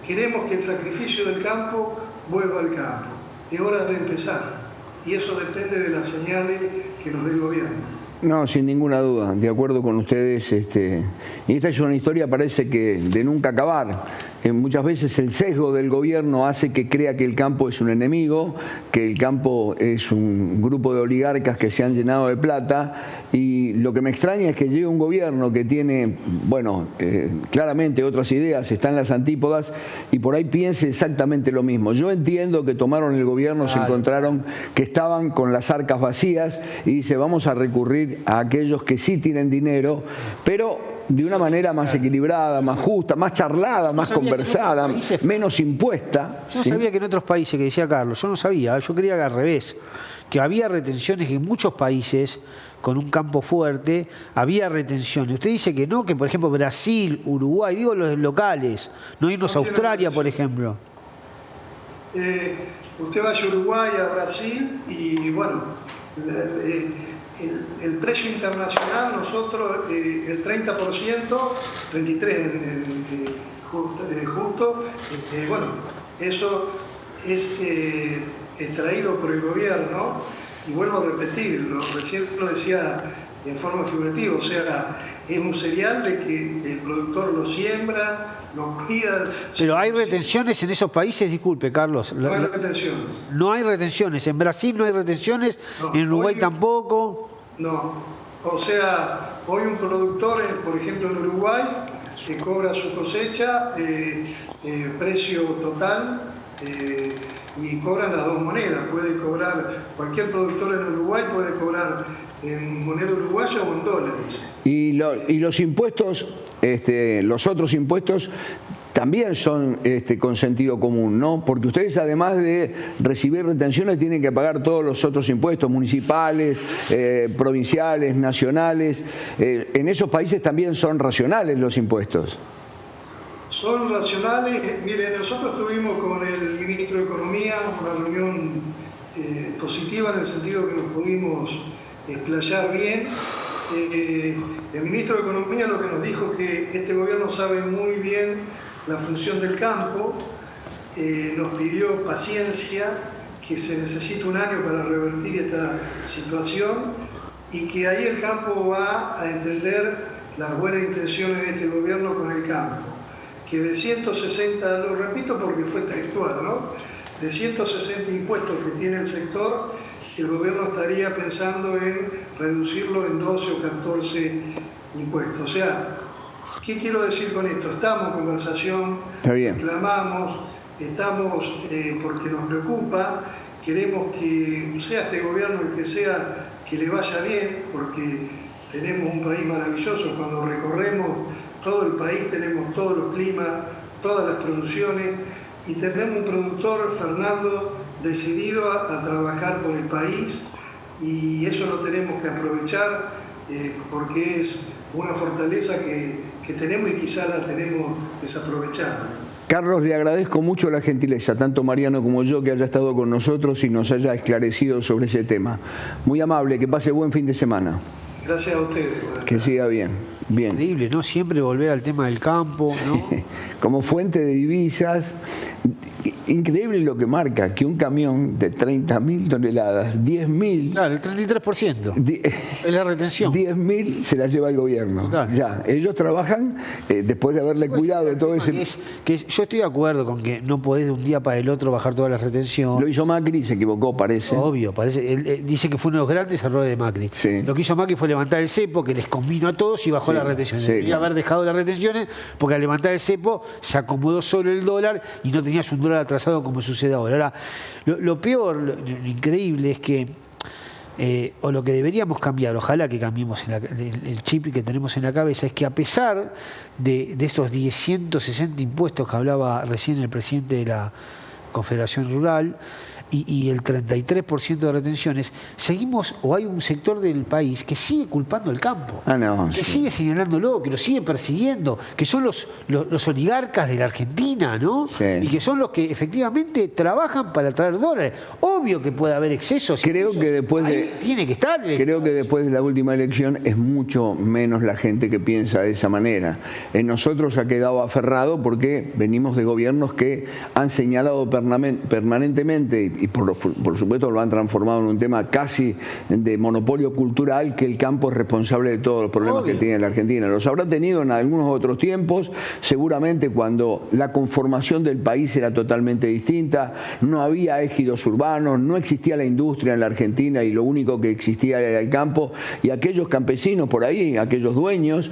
queremos que el sacrificio del campo vuelva al campo. Es hora de empezar, y eso depende de las señales que nos dé el gobierno. No, sin ninguna duda, de acuerdo con ustedes. Y esta es una historia, parece que de nunca acabar. Muchas veces el sesgo del gobierno hace que crea que el campo es un enemigo, que el campo es un grupo de oligarcas que se han llenado de plata, y lo que me extraña es que llegue un gobierno que tiene, bueno, claramente otras ideas, está en las antípodas, y por ahí piense exactamente lo mismo. Yo entiendo que tomaron el gobierno, se encontraron que estaban con las arcas vacías y dice, vamos a recurrir a aquellos que sí tienen dinero, pero de una manera más equilibrada, más justa, más charlada, más conversada, menos impuesta. Yo no sabía que en otros países, que decía Carlos, yo no sabía, yo creía que al revés, que había retenciones en muchos países con un campo fuerte, había retenciones. Usted dice que no, que por ejemplo Brasil, Uruguay, digo los locales, no irnos a Australia, por ejemplo. Usted vaya a Uruguay, a Brasil, y bueno, el precio internacional, nosotros el 30%, 33% justo, bueno, eso es extraído por el gobierno, y vuelvo a repetir, recién lo decía en forma figurativa, o sea, es un cereal de que el productor lo siembra, lo cuida. Pero hay retenciones en esos países, disculpe, Carlos. No hay retenciones. No hay retenciones. En Brasil no hay retenciones, no, en Uruguay tampoco. No. O sea, hoy un productor, por ejemplo en Uruguay, que cobra su cosecha, precio total, y cobran las dos monedas. Puede cobrar, cualquier productor en Uruguay puede cobrar en moneda uruguaya o en dólares. Y los impuestos, los otros impuestos también son con sentido común, ¿no? Porque ustedes, además de recibir retenciones, tienen que pagar todos los otros impuestos municipales, provinciales, nacionales. En esos países también son racionales los impuestos. Son racionales. Miren, nosotros tuvimos con el ministro de Economía una reunión positiva en el sentido que nos pudimos explayar bien. El ministro de Economía lo que nos dijo es que este gobierno sabe muy bien la función del campo, nos pidió paciencia, que se necesita un año para revertir esta situación y que ahí el campo va a entender las buenas intenciones de este gobierno con el campo. Que de 160, lo repito porque fue textual, ¿no? De 160 impuestos que tiene el sector, el gobierno estaría pensando en reducirlo en 12 o 14 impuestos. O sea, ¿qué quiero decir con esto? Estamos en conversación, reclamamos, estamos porque nos preocupa, queremos que sea este gobierno el que sea, que le vaya bien, porque tenemos un país maravilloso. Cuando recorremos todo el país tenemos todos los climas, todas las producciones, y tenemos un productor, Fernando, decidido a trabajar por el país, y eso lo tenemos que aprovechar porque es una fortaleza que tenemos y quizá la tenemos desaprovechada. Carlos, le agradezco mucho la gentileza, tanto Mariano como yo, que haya estado con nosotros y nos haya esclarecido sobre ese tema. Muy amable, que pase buen fin de semana. Gracias a ustedes. Que siga bien. Bien. Increíble, ¿no? Siempre volver al tema del campo, ¿no? Como fuente de divisas. Increíble lo que marca, que un camión de 30.000 toneladas, 10.000... Claro, el 33%. Es la retención. 10.000 se la lleva el gobierno. Claro. Ya, ellos trabajan después de haberle cuidado de todo ese... Yo estoy de acuerdo con que no podés de un día para el otro bajar toda la retención. Lo hizo Macri, se equivocó, parece. Obvio, parece. Él dice que fue uno de los grandes errores de Macri. Sí. Lo que hizo Macri fue levantar el cepo, que les convino a todos y bajó las retenciones. Debería haber dejado las retenciones, porque al levantar el cepo se acomodó solo el dólar y no tenías un dólar atrasado como sucede ahora. Ahora, lo peor, lo increíble es que, o lo que deberíamos cambiar, ojalá que cambiemos el chip que tenemos en la cabeza, es que a pesar de esos 160 impuestos que hablaba recién el presidente de la Confederación Rural, y el 33% de retenciones, seguimos, o hay un sector del país que sigue culpando al campo, que sigue señalándolo, que lo sigue persiguiendo, que son los oligarcas de la Argentina, ¿no? Sí. Y que son los que efectivamente trabajan para traer dólares. Obvio que puede haber excesos. Creo que después tiene que estar. Creo que después de la última elección es mucho menos la gente que piensa de esa manera. En nosotros ha quedado aferrado porque venimos de gobiernos que han señalado permanentemente y por supuesto lo han transformado en un tema casi de monopolio cultural, que el campo es responsable de todos los problemas que tiene la Argentina. Los habrá tenido en algunos otros tiempos, seguramente cuando la conformación del país era totalmente distinta, no había ejidos urbanos, no existía la industria en la Argentina y lo único que existía era el campo, y aquellos campesinos por ahí, aquellos dueños,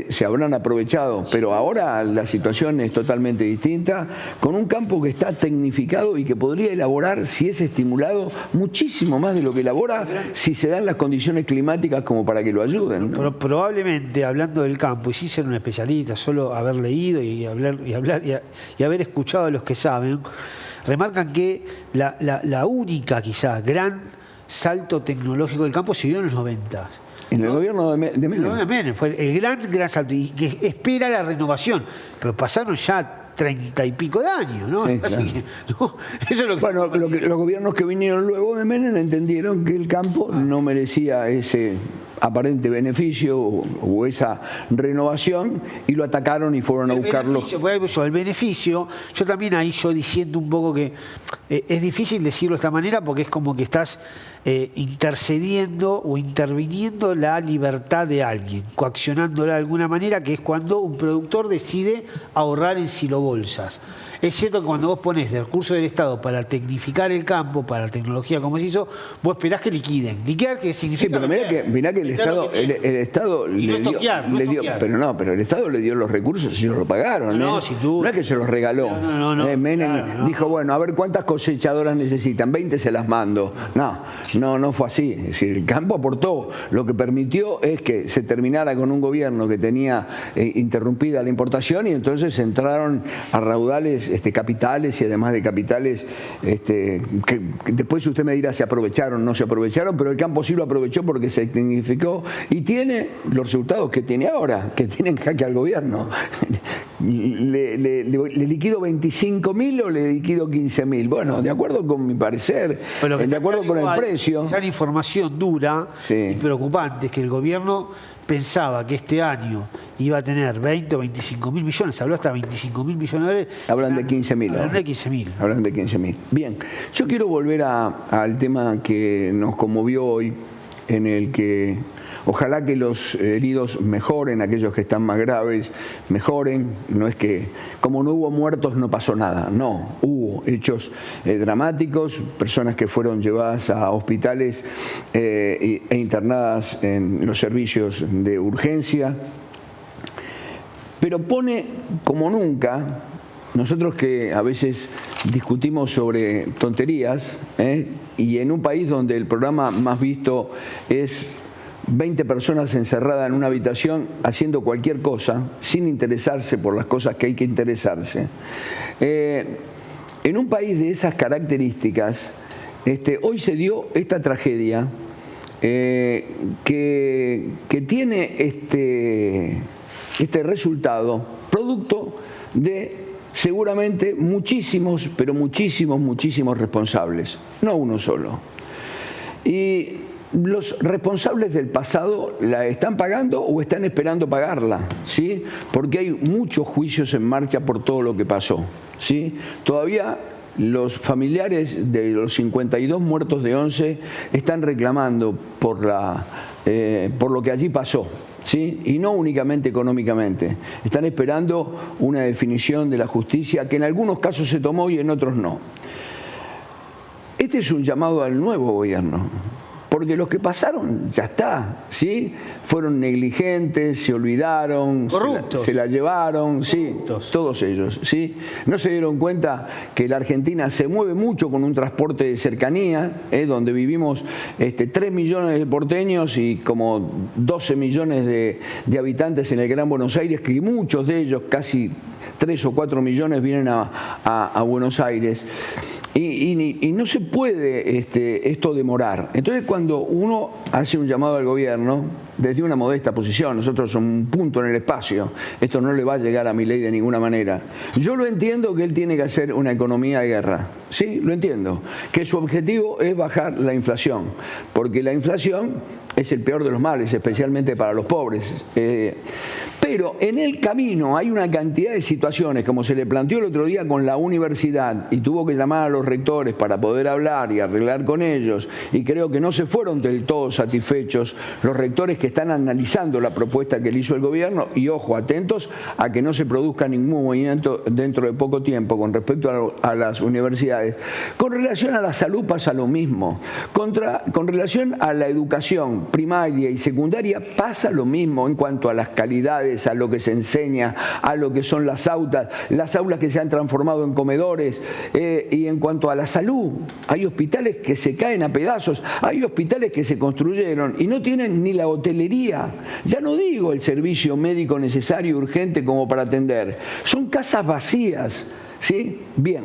se habrán aprovechado. Pero ahora la situación es totalmente distinta, con un campo que está tecnificado y que podría elaborar, si es estimulado, muchísimo más de lo que elabora si se dan las condiciones climáticas como para que lo ayuden, ¿no? Probablemente, hablando del campo, y sin ser un especialista, solo haber leído y haber escuchado a los que saben, remarcan que la única, quizás, gran salto tecnológico del campo se dio en los 90. En el gobierno de Menem. Fue el gran salto, y que espera la renovación, pero pasaron ya 30 y pico de años, ¿no? Sí, Así que, no, eso es lo que... Bueno, los gobiernos que vinieron luego de Menem entendieron que el campo no merecía ese aparente beneficio o esa renovación y lo atacaron y fueron a buscarlo. El beneficio, yo también ahí diciendo un poco que es difícil decirlo de esta manera porque es como que estás intercediendo o interviniendo la libertad de alguien, coaccionándola de alguna manera, que es cuando un productor decide ahorrar en silobolsas. Es cierto que cuando vos ponés del recurso del Estado para tecnificar el campo, para la tecnología como se hizo, vos esperás que liquiden. ¿Liquidar qué significa? Sí, pero mirá que el Estado le dio, pero el Estado le dio los recursos y ellos lo pagaron. No, sin duda. No es que se los regaló. Menem dijo, bueno, a ver cuántas cosechadoras necesitan, 20 se las mando. No fue así. Es decir, el campo aportó. Lo que permitió es que se terminara con un gobierno que tenía interrumpida la importación y entonces entraron a raudales capitales y además de capitales que después usted me dirá si aprovecharon o no se aprovecharon, pero el campo sí lo aprovechó porque se tecnificó y tiene los resultados que tiene ahora, que tienen jaque al gobierno. ¿Le liquido 25.000 o le liquido 15.000? Bueno, de acuerdo con mi parecer, de acuerdo con el precio. Esa información dura y preocupante es que el gobierno pensaba que este año iba a tener 20 o 25.000 millones, habló hasta 25.000 millones de dólares. Hablan de 15.000. Hablan de 15.000. Hablan de 15.000. Bien, yo quiero volver al tema que nos conmovió hoy, en el que ojalá que los heridos mejoren, aquellos que están más graves mejoren. No es que como no hubo muertos no pasó nada, no, hubo hechos dramáticos, personas que fueron llevadas a hospitales e internadas en los servicios de urgencia, pero pone como nunca, nosotros que a veces discutimos sobre tonterías, y en un país donde el programa más visto es 20 personas encerradas en una habitación haciendo cualquier cosa, sin interesarse por las cosas que hay que interesarse. En un país de esas características, hoy se dio esta tragedia que tiene este resultado, producto de seguramente muchísimos, pero muchísimos responsables, no uno solo. Y los responsables del pasado la están pagando o están esperando pagarla, ¿sí? Porque hay muchos juicios en marcha por todo lo que pasó, ¿sí? Todavía los familiares de los 52 muertos de Once están reclamando por lo que allí pasó, ¿sí? Y no únicamente económicamente. Están esperando una definición de la justicia que en algunos casos se tomó y en otros no. Este es un llamado al nuevo gobierno, porque los que pasaron ya está, ¿sí? Fueron negligentes, se olvidaron, se la llevaron, sí, todos ellos, ¿sí? No se dieron cuenta que la Argentina se mueve mucho con un transporte de cercanía, donde vivimos 3 millones de porteños y como 12 millones de habitantes en el Gran Buenos Aires, que muchos de ellos, casi 3 o 4 millones, vienen a Buenos Aires. Y no se puede esto demorar. Entonces, cuando uno hace un llamado al gobierno, desde una modesta posición, nosotros somos un punto en el espacio, esto no le va a llegar a Milei de ninguna manera. Yo lo entiendo que él tiene que hacer una economía de guerra, sí, lo entiendo, que su objetivo es bajar la inflación, porque la inflación es el peor de los males, especialmente para los pobres. Pero en el camino hay una cantidad de situaciones, como se le planteó el otro día con la universidad, y tuvo que llamar a los rectores para poder hablar y arreglar con ellos, y creo que no se fueron del todo satisfechos los rectores que están analizando la propuesta que le hizo el gobierno, y ojo, atentos a que no se produzca ningún movimiento dentro de poco tiempo con respecto a las universidades. Con relación a la salud pasa lo mismo, con relación a la educación primaria y secundaria pasa lo mismo en cuanto a las calidades, a lo que se enseña, a lo que son las aulas que se han transformado en comedores, y en cuanto a la salud, hay hospitales que se caen a pedazos, hay hospitales que se construyeron y no tienen ni la hotelería, ya no digo el servicio médico necesario y urgente como para atender, son casas vacías, ¿sí? Bien,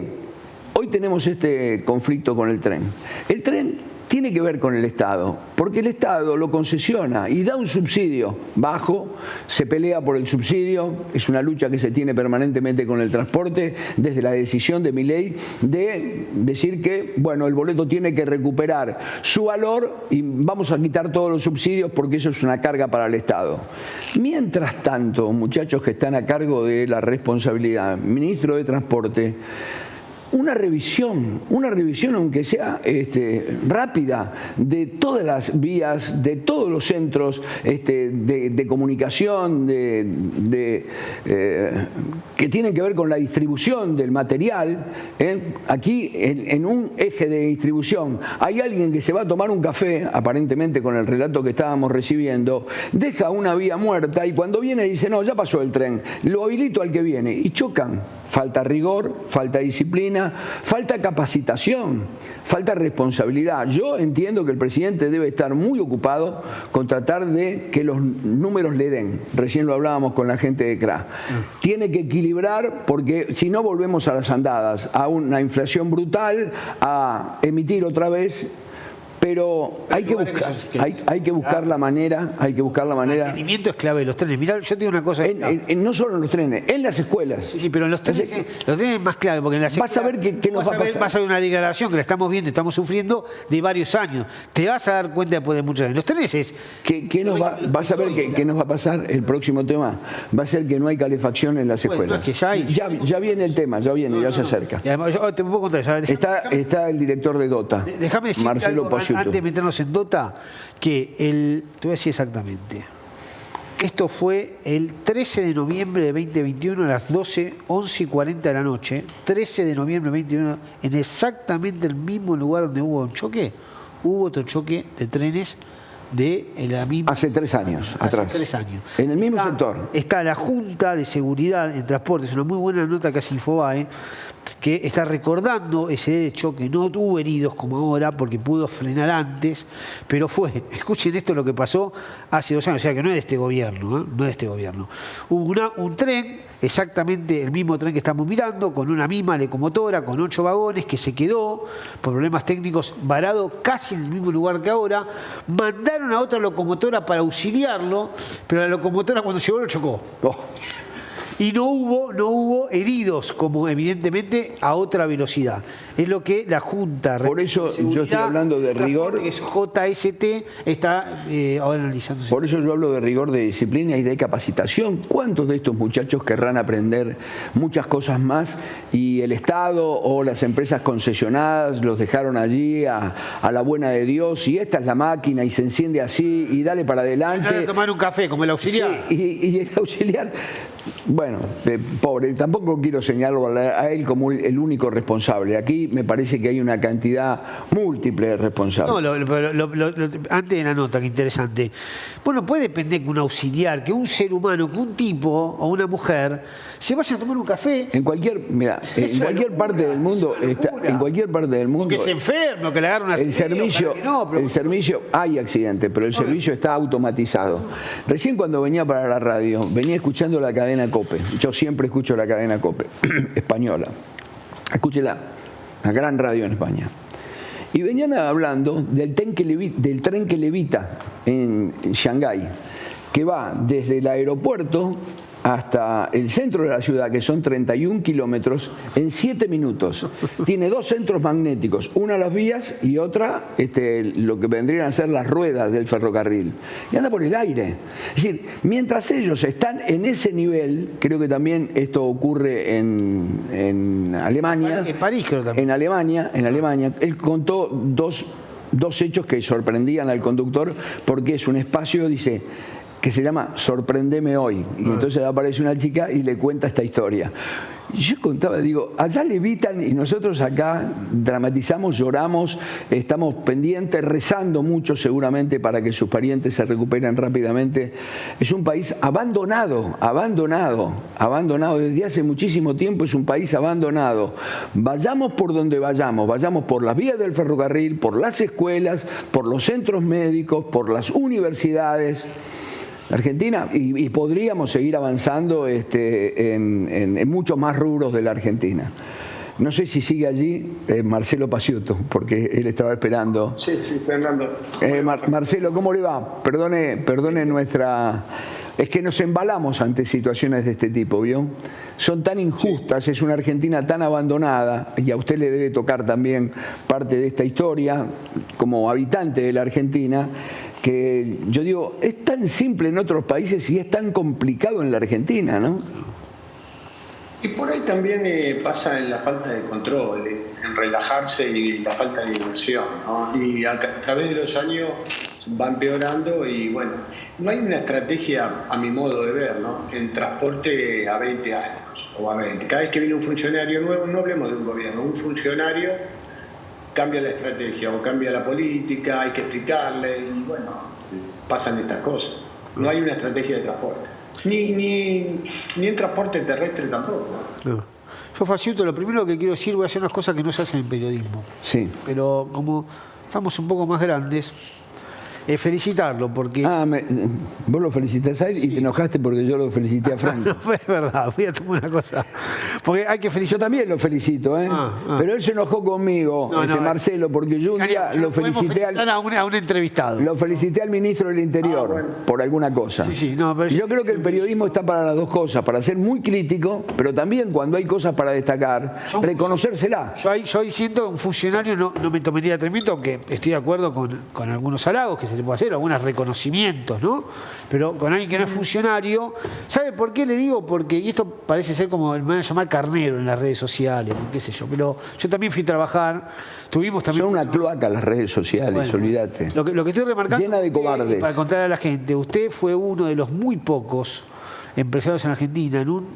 hoy tenemos este conflicto con el tren. El tren tiene que ver con el Estado, porque el Estado lo concesiona y da un subsidio bajo, se pelea por el subsidio, es una lucha que se tiene permanentemente con el transporte, desde la decisión de Milei de decir que, bueno, el boleto tiene que recuperar su valor y vamos a quitar todos los subsidios porque eso es una carga para el Estado. Mientras tanto, muchachos que están a cargo de la responsabilidad, ministro de Transporte, una revisión aunque sea rápida de todas las vías, de todos los centros de comunicación que tienen que ver con la distribución del material. Aquí en un eje de distribución hay alguien que se va a tomar un café, aparentemente con el relato que estábamos recibiendo, deja una vía muerta y cuando viene dice, no, ya pasó el tren, lo habilito al que viene, y chocan. Falta rigor, falta disciplina, falta capacitación, falta responsabilidad. Yo entiendo que el presidente debe estar muy ocupado con tratar de que los números le den. Recién lo hablábamos con la gente de CRA. Tiene que equilibrar porque si no volvemos a las andadas, a una inflación brutal, a emitir otra vez. Pero hay que buscar la manera, El mantenimiento es clave de los trenes. Mirá, yo te digo una cosa. No solo en los trenes, en las escuelas. Sí, pero en los trenes es más clave, porque en las escuelas vas a ver qué nos va a pasar. Vas a ver una degradación que la estamos viendo, estamos sufriendo de varios años. Te vas a dar cuenta después de muchos años. Los trenes es... Vas a ver qué nos va a pasar. El próximo tema va a ser que no hay calefacción en las escuelas. No, es que ya hay. Ya viene el tema, ya se acerca. Y además, yo te puedo contar. Está el director de DOTA, déjame decir Marcelo Pociuto. Antes de meternos en DOTA, que te voy a decir exactamente. Esto fue el 13 de noviembre de 2021 a las 11:40 de la noche. 13 de noviembre de 2021, en exactamente el mismo lugar donde hubo un choque, hubo otro choque de trenes de la misma... Hace 3 años atrás. Hace 3 años. En el mismo sector. Está la Junta de Seguridad en Transporte, es una muy buena nota que hace Infobae, que está recordando ese hecho, que no tuvo heridos como ahora porque pudo frenar antes, pero escuchen esto lo que pasó hace 2 años, o sea que no es de este gobierno, no es de este gobierno. Hubo un tren, exactamente el mismo tren que estamos mirando, con una misma locomotora, con 8 vagones, que se quedó por problemas técnicos varado casi en el mismo lugar que ahora. Mandaron a otra locomotora para auxiliarlo, pero la locomotora cuando llegó lo chocó. Y no hubo heridos, como evidentemente a otra velocidad. Es lo que la Junta... Por eso yo estoy hablando de rigor. Que es JST, está ahora analizando. Por eso yo hablo de rigor, de disciplina y de capacitación. ¿Cuántos de estos muchachos querrán aprender muchas cosas más y el Estado o las empresas concesionadas los dejaron allí a la buena de Dios y esta es la máquina y se enciende así y dale para adelante? Van a tomar un café como el auxiliar. Sí, y el auxiliar... Bueno, pobre, tampoco quiero señalarlo a él como el único responsable. Aquí me parece que hay una cantidad múltiple de responsables. No, antes de la nota, que interesante. Bueno, puede depender que un auxiliar, que un ser humano, que un tipo o una mujer se vaya a tomar un café. En cualquier parte del mundo, que se enferme o que le agarre una el servicio, hay accidentes, pero el servicio está automatizado. Recién cuando venía para la radio, venía escuchando la cadena COPE. Yo siempre escucho la cadena COPE española. Escúchela, una gran radio en España. Y venían hablando del tren que levita en Shanghái, que va desde el aeropuerto hasta el centro de la ciudad, que son 31 kilómetros, en 7 minutos. Tiene 2 centros magnéticos, una las vías y otra lo que vendrían a ser las ruedas del ferrocarril. Y anda por el aire. Es decir, mientras ellos están en ese nivel, creo que también esto ocurre en Alemania. En París creo también. En Alemania. Él contó dos hechos que sorprendían al conductor, porque es un espacio, dice, que se llama Sorprendeme Hoy. Y entonces aparece una chica y le cuenta esta historia. Y yo contaba, digo, allá levitan y nosotros acá dramatizamos, lloramos, estamos pendientes, rezando mucho seguramente para que sus parientes se recuperen rápidamente. Es un país abandonado desde hace muchísimo tiempo, es un país abandonado. Vayamos por donde vayamos por las vías del ferrocarril, por las escuelas, por los centros médicos, por las universidades. Argentina, y podríamos seguir avanzando en muchos más rubros de la Argentina. No sé si sigue allí Marcelo Pasiotto, porque él estaba esperando. Sí, Fernando. Marcelo, ¿cómo le va? Perdone nuestra... Es que nos embalamos ante situaciones de este tipo, ¿vio? Son tan injustas, es una Argentina tan abandonada, y a usted le debe tocar también parte de esta historia, como habitante de la Argentina, que yo digo, es tan simple en otros países y es tan complicado en la Argentina, ¿no? Y por ahí también pasa en la falta de control, en relajarse y la falta de inversión, ¿no? Y a través de los años va empeorando y bueno, no hay una estrategia, a mi modo de ver, ¿no? En transporte a 20 años o a 20. Cada vez que viene un funcionario nuevo, no hablemos de un gobierno, un funcionario cambia la estrategia o cambia la política, hay que explicarle y bueno, pasan estas cosas. No hay una estrategia de transporte. Ni en transporte terrestre tampoco. No. Yo, Pasiotto, lo primero que quiero decir, voy a hacer unas cosas que no se hacen en periodismo. Sí. Pero como estamos un poco más grandes, felicitarlo porque... Vos lo felicitás a él y te enojaste porque yo lo felicité a Franco. No, es verdad, voy a tomar una cosa. Porque hay que felicitar. Yo también lo felicito, ¿eh? Pero él se enojó conmigo, Marcelo, porque yo un día lo felicité a un entrevistado. Lo felicité al ministro del Interior por alguna cosa. Pero yo creo que el periodismo está para las dos cosas, para ser muy crítico, pero también cuando hay cosas para destacar, reconocérsela. Yo ahí siento que un funcionario no me tomaría atrevimiento, aunque estoy de acuerdo con algunos halagos que se le puede hacer, algunos reconocimientos, ¿no? Pero con alguien que no es funcionario, ¿sabe por qué le digo? Porque, y esto parece ser como me van a llamar carnero en las redes sociales, qué sé yo, pero yo también fui a trabajar, tuvimos también... Son una cloaca las redes sociales, olvídate. Lo que estoy remarcando... Llena de cobardes. Para contarle a la gente, usted fue uno de los muy pocos empresarios en Argentina en un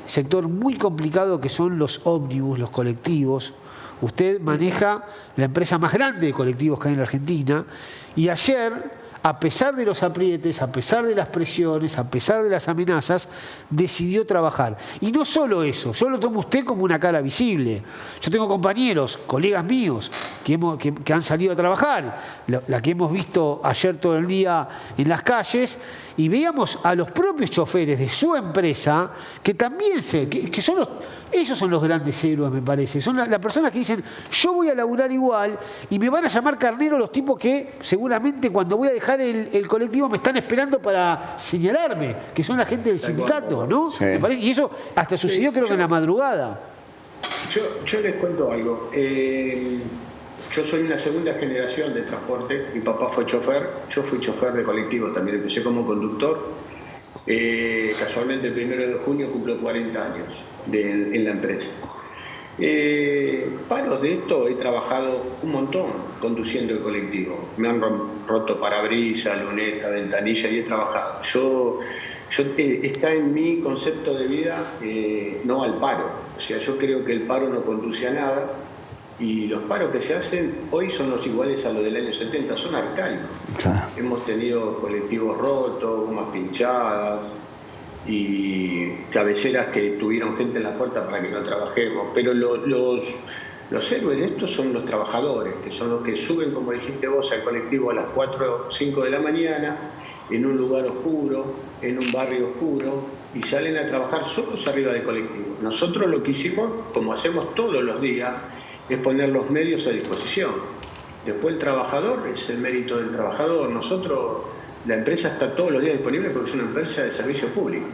sector muy complicado que son los ómnibus, los colectivos. Usted maneja la empresa más grande de colectivos que hay en la Argentina y ayer, a pesar de los aprietes, a pesar de las presiones, a pesar de las amenazas, decidió trabajar. Y no solo eso, yo lo tomo a usted como una cara visible. Yo tengo compañeros, colegas míos, que han salido a trabajar, la que hemos visto ayer todo el día en las calles, y veíamos a los propios choferes de su empresa, que también que son ellos son los grandes héroes, me parece. Son las personas que dicen, yo voy a laburar igual y me van a llamar carnero los tipos que seguramente cuando voy a dejar el colectivo me están esperando para señalarme, que son la gente del sindicato, ¿no? Sí. Me parece, y eso hasta sucedió creo que en la madrugada. Yo les cuento algo. Yo soy una segunda generación de transporte, mi papá fue chofer, yo fui chofer de colectivo también, empecé como conductor. Casualmente el 1 de junio cumplo 40 años en la empresa. Paros de esto he trabajado un montón conduciendo el colectivo. Me han roto parabrisas, luneta, ventanilla y he trabajado. Está en mi concepto de vida no al paro. O sea, yo creo que el paro no conduce a nada y los paros que se hacen hoy son los iguales a los del año 70, son arcaicos. Claro. Hemos tenido colectivos rotos, gomas pinchadas y cabeceras que tuvieron gente en la puerta para que no trabajemos. Pero los héroes de esto son los trabajadores, que son los que suben, como dijiste vos, al colectivo a las 4 o 5 de la mañana, en un lugar oscuro, en un barrio oscuro, y salen a trabajar solos arriba del colectivo. Nosotros lo que hicimos, como hacemos todos los días, es poner los medios a disposición. Después el trabajador es el mérito del trabajador. Nosotros, la empresa está todos los días disponible porque es una empresa de servicio público.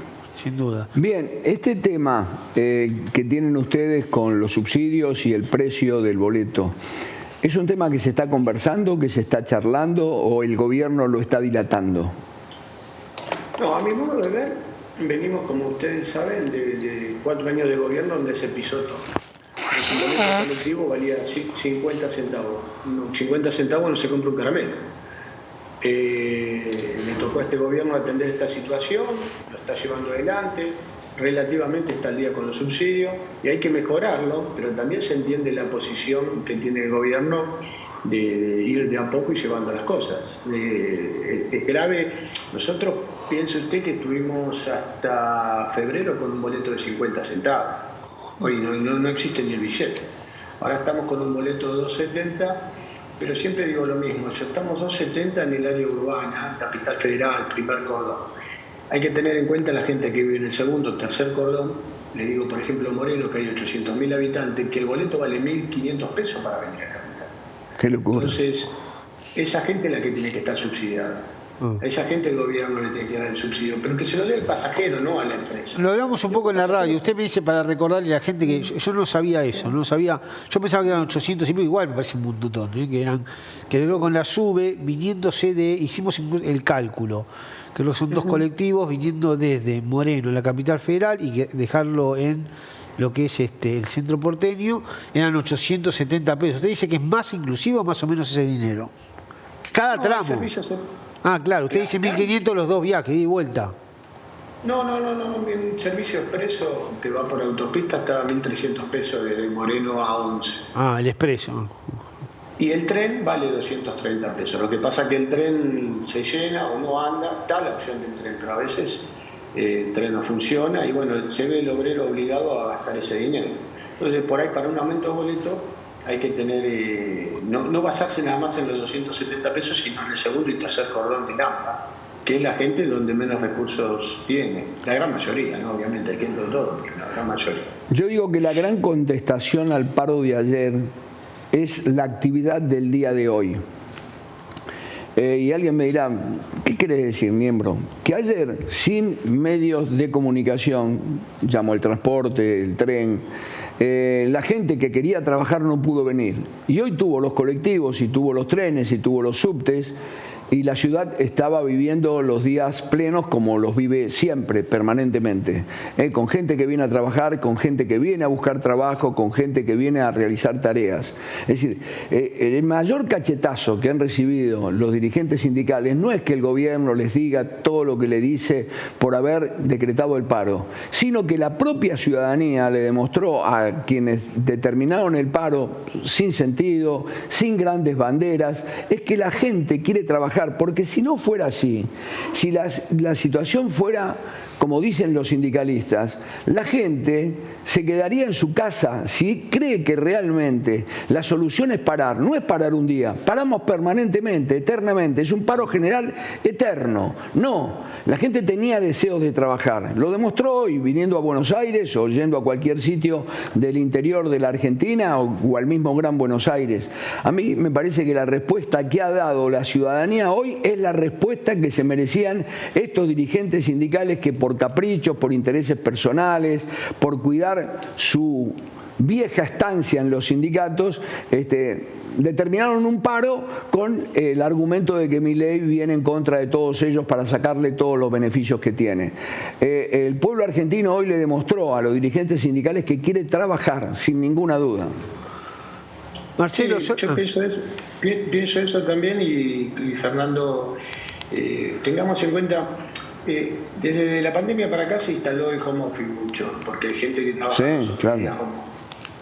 Sin duda. Bien, este tema que tienen ustedes con los subsidios y el precio del boleto, ¿es un tema que se está conversando, que se está charlando o el gobierno lo está dilatando? No, a mi modo de ver, venimos, como ustedes saben, de 4 años de gobierno donde se pisó todo. El boleto colectivo valía 50 centavos. 50 centavos no se compra un caramelo. Le tocó a este gobierno atender esta situación, lo está llevando adelante, relativamente está al día con los subsidios y hay que mejorarlo, pero también se entiende la posición que tiene el gobierno de ir de a poco y llevando las cosas. Es grave. Nosotros, piense usted que estuvimos hasta febrero con un boleto de 50 centavos. Hoy no existe ni el billete. Ahora estamos con un boleto de 2.70, pero siempre digo lo mismo, ya estamos 2.70 en el área urbana, Capital Federal, primer cordón. Hay que tener en cuenta la gente que vive en el segundo o tercer cordón, le digo, por ejemplo, Moreno, que hay 800.000 habitantes, que el boleto vale 1.500 pesos para venir a Capital. Qué locura. Entonces, esa gente es la que tiene que estar subsidiada. A esa gente el gobierno le tiene que dar el subsidio, pero que se lo dé el pasajero, no a la empresa. Lo hablamos un poco en la radio. Usted me dice para recordarle a la gente que yo no sabía eso, no sabía. Yo pensaba que eran 800 y pico, igual me parece un montón, que luego con la SUBE viniéndose hicimos el cálculo, que son dos colectivos viniendo desde Moreno, la capital federal, y que dejarlo en lo que es el centro porteño, eran 870 pesos. Usted dice que es más inclusivo, más o menos ese dinero. Cada tramo. Ah, claro, usted dice 1.500 los dos viajes, ida y vuelta. No, un servicio expreso que va por autopista está a 1.300 pesos desde Moreno a 11. Ah, el expreso. Y el tren vale 230 pesos. Lo que pasa es que el tren se llena o no anda, está la opción del tren, pero a veces el tren no funciona y bueno, se ve el obrero obligado a gastar ese dinero. Entonces, por ahí para un aumento de boleto hay que tener, no basarse nada más en los 270 pesos, sino en el segundo y tercer cordón de Lampa, que es la gente donde menos recursos tiene. La gran mayoría, ¿no? Obviamente hay que ir todo, pero la gran mayoría. Yo digo que la gran contestación al paro de ayer es la actividad del día de hoy. Y alguien me dirá, ¿qué quiere decir, miembro? Que ayer, sin medios de comunicación, llamo el transporte, el tren, la gente que quería trabajar no pudo venir. Y hoy tuvo los colectivos, y tuvo los trenes, y tuvo los subtes, y la ciudad estaba viviendo los días plenos como los vive siempre, permanentemente, con gente que viene a trabajar, con gente que viene a buscar trabajo, con gente que viene a realizar tareas. Es decir, el mayor cachetazo que han recibido los dirigentes sindicales no es que el gobierno les diga todo lo que le dice por haber decretado el paro, sino que la propia ciudadanía le demostró a quienes determinaron el paro sin sentido, sin grandes banderas, es que la gente quiere trabajar. Porque si no fuera así, si la situación fuera como dicen los sindicalistas, la gente se quedaría en su casa si cree que realmente la solución es parar. No es parar un día, paramos permanentemente, eternamente, es un paro general eterno. No, la gente tenía deseos de trabajar, lo demostró hoy viniendo a Buenos Aires o yendo a cualquier sitio del interior de la Argentina o al mismo Gran Buenos Aires. A mí me parece que la respuesta que ha dado la ciudadanía hoy es la respuesta que se merecían estos dirigentes sindicales que por caprichos, por intereses personales, por cuidar su vieja estancia en los sindicatos, determinaron un paro con el argumento de que Milei viene en contra de todos ellos para sacarle todos los beneficios que tiene. El pueblo argentino hoy le demostró a los dirigentes sindicales que quiere trabajar, sin ninguna duda. Marcelo, sí, yo pienso eso también y Fernando, tengamos en cuenta, desde la pandemia para acá se instaló el home office mucho, porque hay gente que trabaja. Sí, claro.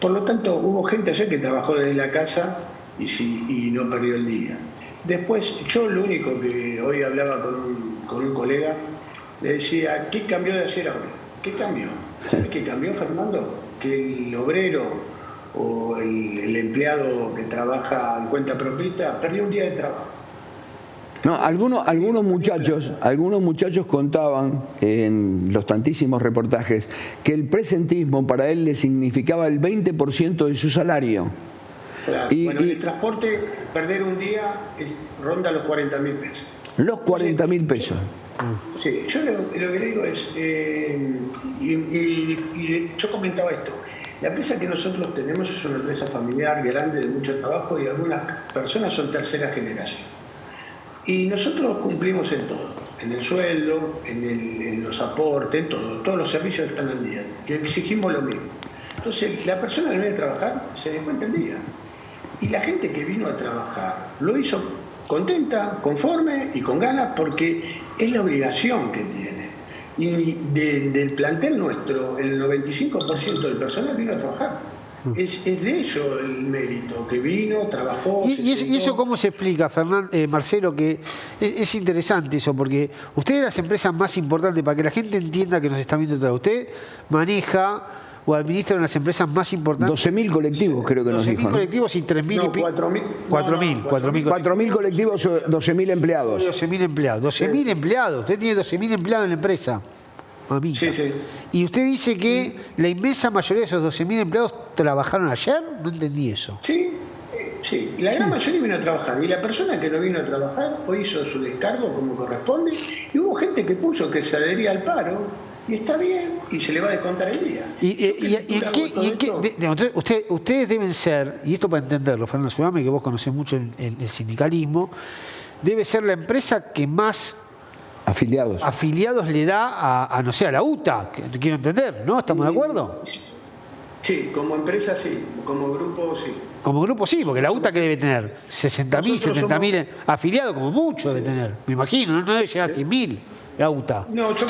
Por lo tanto, hubo gente ayer que trabajó desde la casa y no perdió el día. Después, yo lo único que hoy hablaba con un colega, le decía, ¿qué cambió de ayer a hoy? ¿Qué cambió? ¿Sabes qué cambió, Fernando? Que el obrero o el empleado que trabaja en cuenta propia perdió un día de trabajo. No, algunos muchachos contaban en los tantísimos reportajes que el presentismo para él le significaba el 20% de su salario. Claro. Bueno, el transporte, perder un día ronda los 40.000 pesos. Los 40.000 pesos. Sí, yo lo que le digo es, y yo comentaba esto, la empresa que nosotros tenemos es una empresa familiar, grande, de mucho trabajo, y algunas personas son tercera generación. Y nosotros cumplimos en todo, en el sueldo, en los aportes, en todo, todos los servicios están al día, que exigimos lo mismo. Entonces, la persona que viene a trabajar se descuenta el día. Y la gente que vino a trabajar lo hizo contenta, conforme y con ganas, porque es la obligación que tiene. Y del plantel nuestro, el 95% del personal vino a trabajar. Es de ello el mérito, que vino, trabajó. ¿Y eso cómo se explica, Marcelo? Que es interesante eso, porque usted es de las empresas más importantes, para que la gente entienda que nos está viendo atrás. Usted maneja o administra una de las empresas más importantes. 12.000 colectivos, creo que nos dijo. 12.000 colectivos y 3.000 no, y pico. 4.000 colectivos, 12.000 empleados. 12.000 empleados. 12.000 empleados. Usted tiene 12.000 empleados en la empresa. Mamita. Sí, sí. Y usted dice que la inmensa mayoría de esos 12.000 empleados trabajaron ayer. No entendí eso. Sí, sí. La gran mayoría vino a trabajar. Y la persona que no vino a trabajar hoy hizo su descargo como corresponde. Y hubo gente que puso que se adhería al paro. Y está bien, y se le va a descontar el día. Ustedes deben ser, y esto para entenderlo, Fernando Subame, que vos conocés mucho el sindicalismo, debe ser la empresa que más afiliados le da a no sé, a la UTA, que quiero entender, ¿no? ¿Estamos de acuerdo? Sí, como empresa sí, como grupo sí. Como grupo sí, porque la UTA que debe tener 60.000, 70.000 afiliados, como mucho debe tener, me imagino, no debe llegar a 100.000. La UTA. No, yo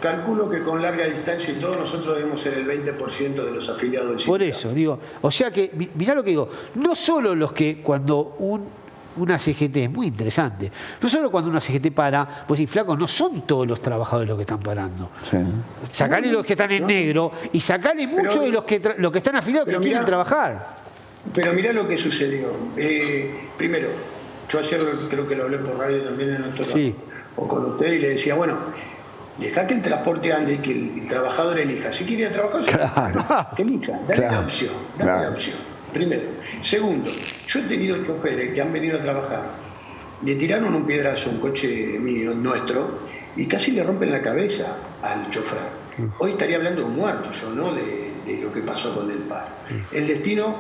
calculo que con larga distancia y todo nosotros debemos ser el 20% de los afiliados del sindicato. Por eso, digo, o sea que, mirá lo que digo, no solo los que cuando una CGT, es muy interesante, no solo cuando una CGT para, vos decís, flaco, no son todos los trabajadores los que están parando. Sí. Sacale los que están en negro y sacale muchos de los que están afiliados que quieren trabajar. Pero mirá lo que sucedió. Primero, yo ayer creo que lo hablé por radio también en otro lado, o con usted, y le decía, bueno, dejá que el transporte ande y que el trabajador elija. Si quiere ir a trabajar, que elija, dale la opción, la opción. Primero. Segundo, yo he tenido choferes que han venido a trabajar, le tiraron un piedrazo a un coche mío, nuestro, y casi le rompen la cabeza al chofer. Hoy estaría hablando de un muerto, yo no de lo que pasó con el paro. El destino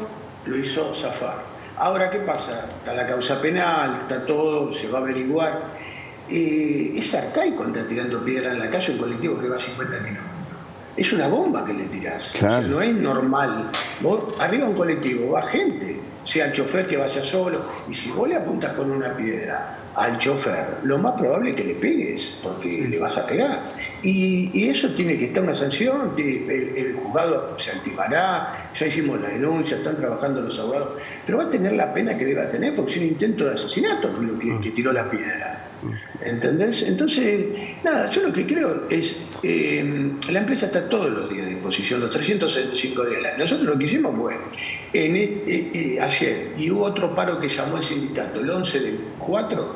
lo hizo zafar. Ahora, ¿qué pasa? Está la causa penal, está todo, se va a averiguar. Es arcaico andar tirando piedra en la calle un colectivo que va a 50 kilómetros. Es una bomba que le tirás. Claro. O sea, no es normal. Vos, arriba de un colectivo va gente, sea el chofer que vaya solo, y si vos le apuntas con una piedra al chofer, lo más probable es que le pegues, porque le vas a pegar. Y eso tiene que estar una sanción, el juzgado se activará, ya hicimos la denuncia, están trabajando los abogados, pero va a tener la pena que deba tener, porque es un intento de asesinato lo que tiró la piedra. ¿Entendés? Entonces, nada, yo lo que creo es, la empresa está todos los días a disposición, los 365 días. Nosotros lo que hicimos fue, ayer, y hubo otro paro que llamó el sindicato, el 11/4,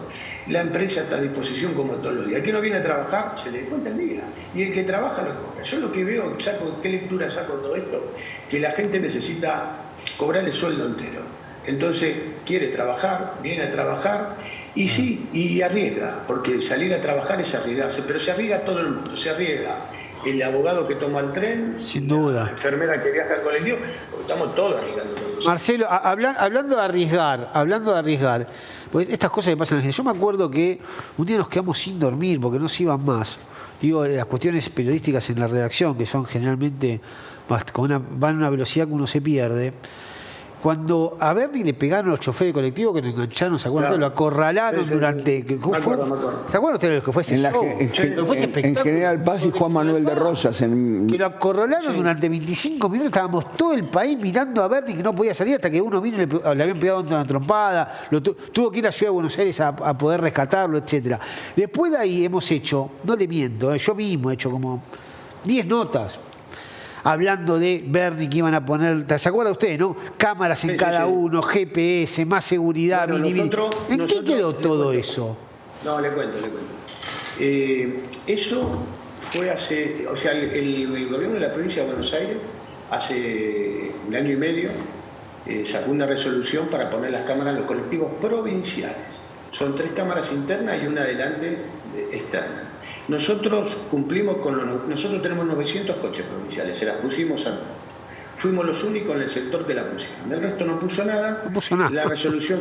la empresa está a disposición como todos los días. El que no viene a trabajar, se le descuenta el día. Y el que trabaja, lo cobra. Yo lo que veo, ¿qué lectura saco de todo esto? Que la gente necesita cobrar el sueldo entero. Entonces, quiere trabajar, viene a trabajar, y sí, y arriesga, porque salir a trabajar es arriesgarse, pero se arriesga todo el mundo, se arriesga el abogado que toma el tren, sin duda, la enfermera que viaja en colectivo, estamos todos arriesgando. Marcelo, hablando de arriesgar, pues estas cosas que pasan en la gente. Yo me acuerdo que un día nos quedamos sin dormir porque no se iban más. Digo, las cuestiones periodísticas en la redacción, que son generalmente van a una velocidad que uno se pierde. Cuando a Berni le pegaron los choferes de colectivo que lo engancharon, ¿se acuerdan? Claro. Lo acorralaron durante... Me acuerdo. ¿Se acuerdan ustedes lo que fue ese show? En General Paz y Juan Manuel de Rosas. Que lo acorralaron durante 25 minutos. Estábamos todo el país mirando a Berni que no podía salir hasta que uno vino y le habían pegado una trompada. Tuvo que ir a Ciudad de Buenos Aires a poder rescatarlo, etcétera. Después de ahí hemos hecho, no le miento, yo mismo he hecho como 10 notas hablando de Berni que iban a poner, ¿se acuerda usted, no? Cámaras en cada uno, GPS, más seguridad, ¿En qué quedó todo eso? No, le cuento. Eso fue hace, o sea, el gobierno de la provincia de Buenos Aires hace un año y medio sacó una resolución para poner las cámaras en los colectivos provinciales. Son 3 cámaras internas y una adelante externa. Nosotros cumplimos nosotros tenemos 900 coches provinciales, se las pusimos a todos. Fuimos los únicos en el sector que la pusieron. El resto no puso nada. La resolución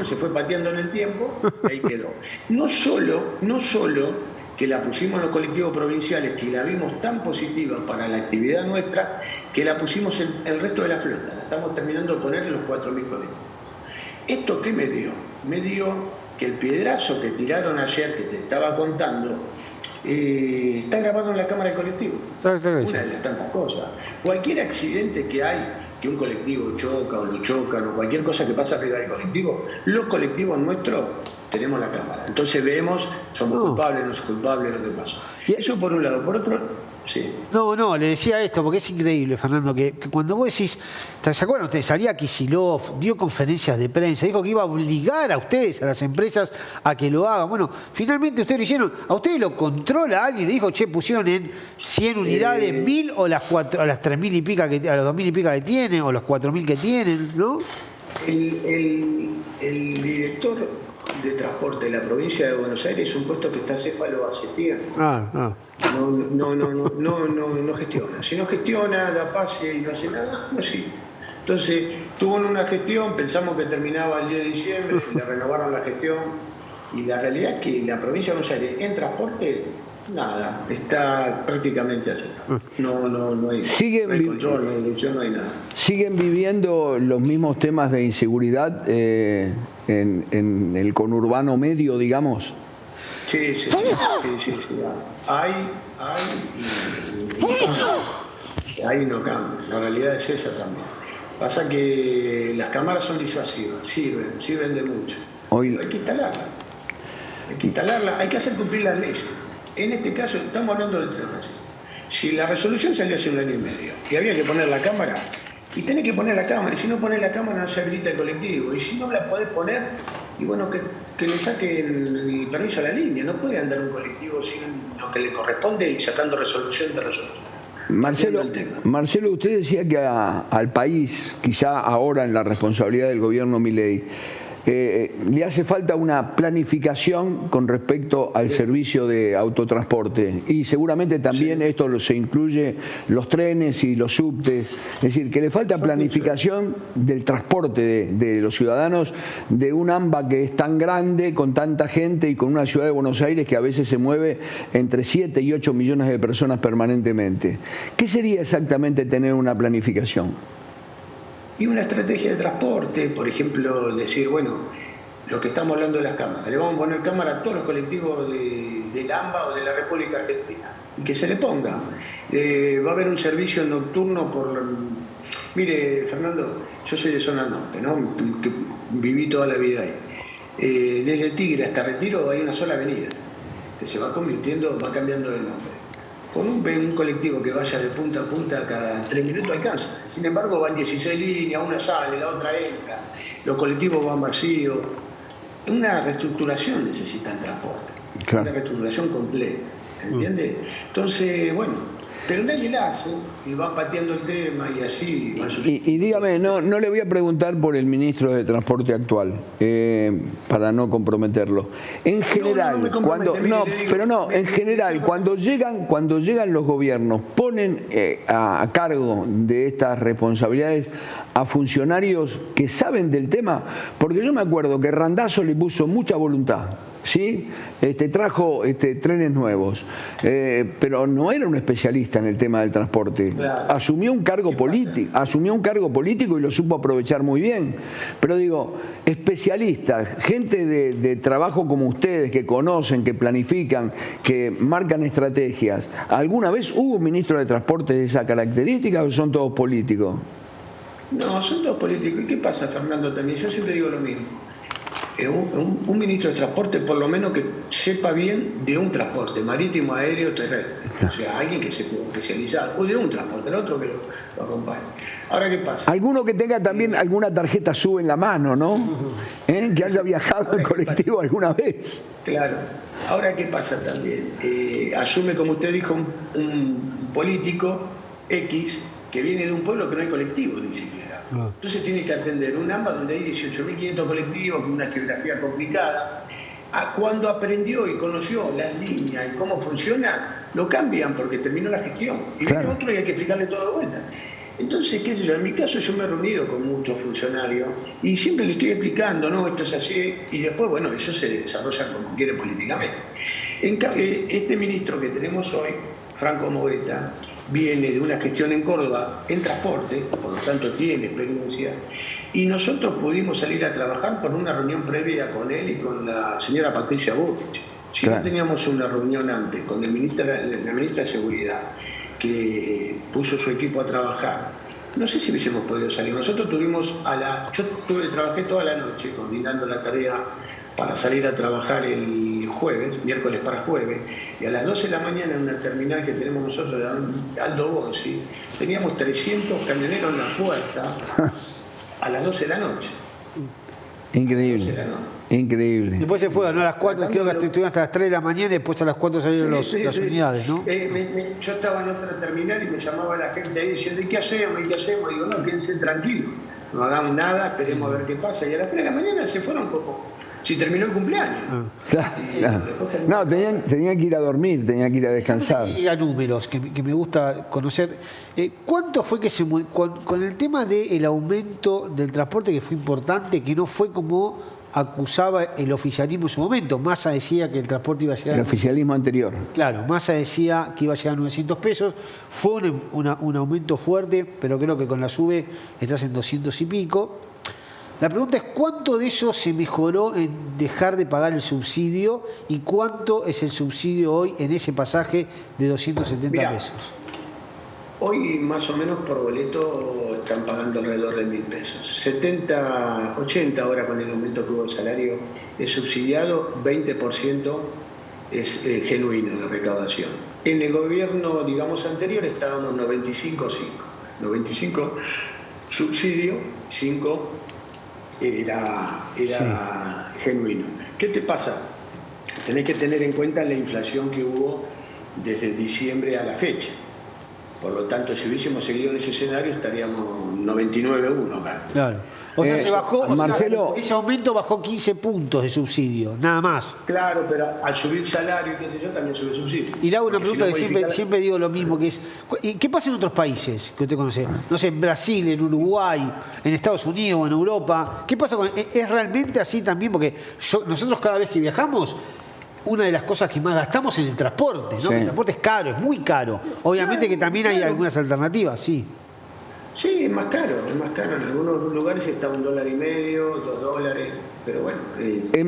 se fue pateando en el tiempo y ahí quedó. No solo que la pusimos en los colectivos provinciales, que la vimos tan positiva para la actividad nuestra, que la pusimos en el resto de la flota. La estamos terminando de poner en los 4.000 colectivos. ¿Esto qué me dio? Me dio que el piedrazo que tiraron ayer, que te estaba contando, está grabado en la cámara del colectivo. Una de las tantas cosas. Cualquier accidente que hay, que un colectivo choca o lo chocan, o cualquier cosa que pasa arriba del colectivo, los colectivos nuestros tenemos la cámara. Entonces vemos, somos culpables, no es culpable, lo que pasó. Eso por un lado. Por otro, Sí. No, le decía esto porque es increíble, Fernando, que cuando vos decís, ¿se acuerdan ustedes? Salía Kicillof, dio conferencias de prensa, dijo que iba a obligar a ustedes, a las empresas, a que lo hagan. Bueno, finalmente ustedes lo hicieron. ¿A ustedes lo controla alguien? Le dijo, che, pusieron en 100 unidades 1000 o las 3000 y pica, a los 2000 y pica que tienen, o los 4000 que tienen, ¿no? El director de transporte de la provincia de Buenos Aires es un puesto que está céfalo hace tiempo. No gestiona. Si no gestiona, da pase y no hace nada, no sí. Entonces, tuvo una gestión, pensamos que terminaba el 10 de diciembre, le renovaron la gestión, y la realidad es que la provincia de Buenos Aires en transporte, nada, está prácticamente así. No hay control, no hay dirección, no hay nada. ¿Siguen viviendo los mismos temas de inseguridad en el conurbano medio, digamos? Sí. Hay no cambia. La realidad es esa también. Pasa que las cámaras son disuasivas, sirven de mucho. Hay que instalarla, hay que hacer cumplir las leyes. En este caso, estamos hablando del tren. Si la resolución salió hace 1 año y medio y había que poner la cámara, y tenés que poner la cámara, y si no pones la cámara no se habilita el colectivo, y si no la podés poner, y bueno, que le saquen el permiso a la línea, no puede andar un colectivo sin lo que le corresponde y sacando resolución de resolución. Marcelo, usted decía que al país, quizá ahora en la responsabilidad del gobierno Milei, le hace falta una planificación con respecto al servicio de autotransporte, y seguramente también esto se incluye los trenes y los subtes, es decir, que le falta planificación del transporte de los ciudadanos de un AMBA que es tan grande, con tanta gente y con una ciudad de Buenos Aires que a veces se mueve entre 7 y 8 millones de personas permanentemente. ¿Qué sería exactamente tener una planificación? Y una estrategia de transporte, por ejemplo, decir, bueno, lo que estamos hablando de las cámaras, le vamos a poner cámara a todos los colectivos del AMBA o de la República Argentina, y que se le ponga. Va a haber un servicio nocturno Mire, Fernando, yo soy de zona norte, ¿no? Que viví toda la vida ahí. Desde Tigre hasta Retiro hay una sola avenida, que se va convirtiendo, va cambiando de nombre. Con un colectivo que vaya de punta a punta cada 3 minutos alcanza. Sin embargo, van 16 líneas, una sale, la otra entra, los colectivos van vacíos. Una reestructuración necesita el transporte, una reestructuración completa, ¿entiendes? Entonces, bueno, pero nadie la hace y va pateando el tema y así va sucediendo. Y dígame, no le voy a preguntar por el ministro de Transporte actual, para no comprometerlo. En general, cuando llegan los gobiernos, ponen a cargo de estas responsabilidades a funcionarios que saben del tema, porque yo me acuerdo que Randazzo le puso mucha voluntad, ¿sí? Trajo trenes nuevos, pero no era un especialista en el tema del transporte. Claro. Asumió un cargo político y lo supo aprovechar muy bien. Pero digo, especialistas, gente de trabajo como ustedes, que conocen, que planifican, que marcan estrategias. ¿Alguna vez hubo un ministro de Transporte de esa característica o son todos políticos? No, son todos políticos. ¿Y qué pasa, Fernando, también? Yo siempre digo lo mismo. Un ministro de transporte, por lo menos que sepa bien de un transporte marítimo, aéreo, terrestre. O sea, alguien que se pueda especializar, o de un transporte, el otro que lo acompañe. Ahora, ¿qué pasa? Alguno que tenga también alguna tarjeta SUBE en la mano, ¿no? Que haya viajado en colectivo alguna vez. Claro. Ahora, ¿qué pasa también? Asume, como usted dijo, un político X que viene de un pueblo que no hay colectivo ni siquiera. Entonces tiene que atender un AMBA donde hay 18.500 colectivos, con una geografía complicada. Cuando aprendió y conoció las líneas y cómo funciona, lo cambian porque terminó la gestión. Y viene otro y hay que explicarle todo de vuelta. Entonces, qué sé yo, en mi caso yo me he reunido con muchos funcionarios y siempre les estoy explicando, no, esto es así, y después, bueno, ellos se desarrollan como quieren políticamente. Este ministro que tenemos hoy, Franco Movetta, viene de una gestión en Córdoba en transporte, por lo tanto tiene experiencia, y nosotros pudimos salir a trabajar por una reunión previa con él y con la señora Patricia Bullrich. Si no teníamos una reunión antes con la ministra de Seguridad, que puso su equipo a trabajar, no sé si hubiésemos podido salir. Nosotros trabajé toda la noche coordinando la tarea para salir a trabajar el jueves, miércoles para jueves, y a las 12 de la mañana en una terminal que tenemos nosotros, de Aldo Bonzi, teníamos 300 camioneros en la puerta a las 12 de la noche. Increíble, increíble. Después se fueron, ¿no? A las 4, creo que estuvieron hasta las 3 de la mañana y después a las 4 salieron las unidades, ¿no? Yo estaba en otra terminal y me llamaba la gente ahí diciendo, ¿y qué hacemos? ¿Y qué hacemos? Digo, no, quédense tranquilos, no hagamos nada, esperemos a ver qué pasa. Y a las 3 de la mañana se fueron como si terminó el cumpleaños. Claro. No, tenían que ir a dormir, tenían que ir a descansar. Y a números, que me gusta conocer. ¿Cuánto fue que con el tema del aumento del transporte, que fue importante, que no fue como acusaba el oficialismo en su momento? Massa decía que el transporte iba a llegar... El oficialismo anterior. Claro, Massa decía que iba a llegar a 900 pesos. Fue un aumento fuerte, pero creo que con la SUBE estás en 200 y pico. La pregunta es, ¿cuánto de eso se mejoró en dejar de pagar el subsidio y cuánto es el subsidio hoy en ese pasaje de 270 pesos? Hoy más o menos por boleto están pagando alrededor de 1.000 pesos. 70, 80 ahora con el aumento que hubo el salario es subsidiado, 20% es genuino de recaudación. En el gobierno, digamos, anterior estábamos 95 subsidio, 5 era genuino. ¿Qué te pasa? Tenés que tener en cuenta la inflación que hubo desde diciembre a la fecha. Por lo tanto, si hubiésemos seguido en ese escenario, estaríamos 99-1 acá. Claro. O sea, se bajó, Marcelo, ese aumento bajó 15 puntos de subsidio, nada más. Claro, pero al subir salario, qué sé yo, también sube subsidio. Y le hago una Porque pregunta si no que siempre digo lo mismo, que es, ¿qué pasa en otros países que usted conoce? No sé, en Brasil, en Uruguay, en Estados Unidos o en Europa. ¿Qué pasa es realmente así también? Porque nosotros cada vez que viajamos, una de las cosas que más gastamos es en el transporte, ¿no? Sí. El transporte es caro, es muy caro. Obviamente que también hay algunas alternativas, sí. Sí, es más caro. En algunos lugares está $1,50, $2, pero bueno. En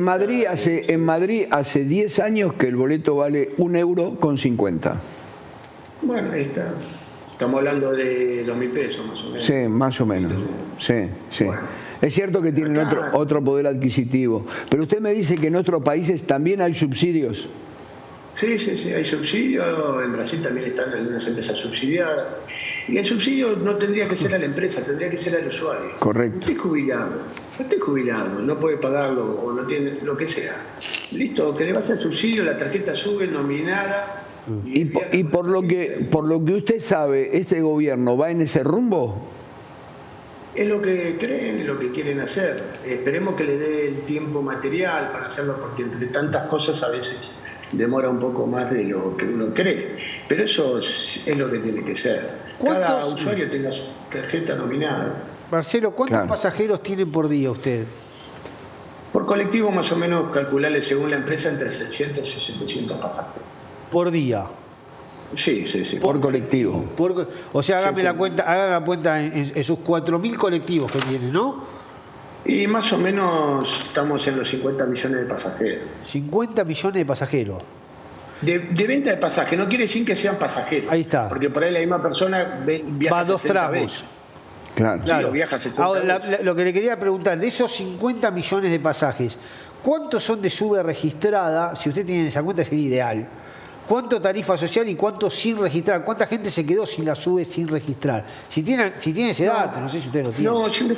Madrid hace 10 años que el boleto vale €1,50. Bueno, ahí está. Estamos hablando de 2.000 pesos más o menos. Sí, más o menos. Sí. Bueno. Es cierto que tienen otro poder adquisitivo, pero usted me dice que en otros países también hay subsidios. Sí, hay subsidios. En Brasil también están algunas empresas subsidiadas. Y el subsidio no tendría que ser a la empresa, tendría que ser al usuario. Correcto. Usted es jubilado, no puede pagarlo o no tiene lo que sea. Listo, que le va a hacer subsidio, la tarjeta sube nominada. Y por lo que usted sabe, ¿este gobierno va en ese rumbo? Es lo que creen, es lo que quieren hacer. Esperemos que le dé el tiempo material para hacerlo, porque entre tantas cosas a veces demora un poco más de lo que uno cree. Pero eso es lo que tiene que ser. Cada usuario tenga su tarjeta nominada. Marcelo, ¿cuántos pasajeros tienen por día usted? Por colectivo más o menos calcularle según la empresa entre 600 y 700 pasajeros. ¿Por día? Sí. Por colectivo. O sea, haga la cuenta en sus 4.000 colectivos que tiene, ¿no? Y más o menos estamos en los 50 millones de pasajeros. 50 millones de pasajeros. De venta de pasajes, no quiere decir que sean pasajeros. Ahí está. Porque por ahí la misma persona viaja va a 2 tramos. veces. Claro. Sí, o viaja 60 Ahora, veces. lo que le quería preguntar, de esos 50 millones de pasajes, ¿cuántos son de SUBE registrada? Si usted tiene esa cuenta sería ideal. ¿Cuánto tarifa social y cuánto sin registrar? ¿Cuánta gente se quedó sin la SUBE sin registrar? Si tiene ese dato, no sé si usted lo tiene. No, sin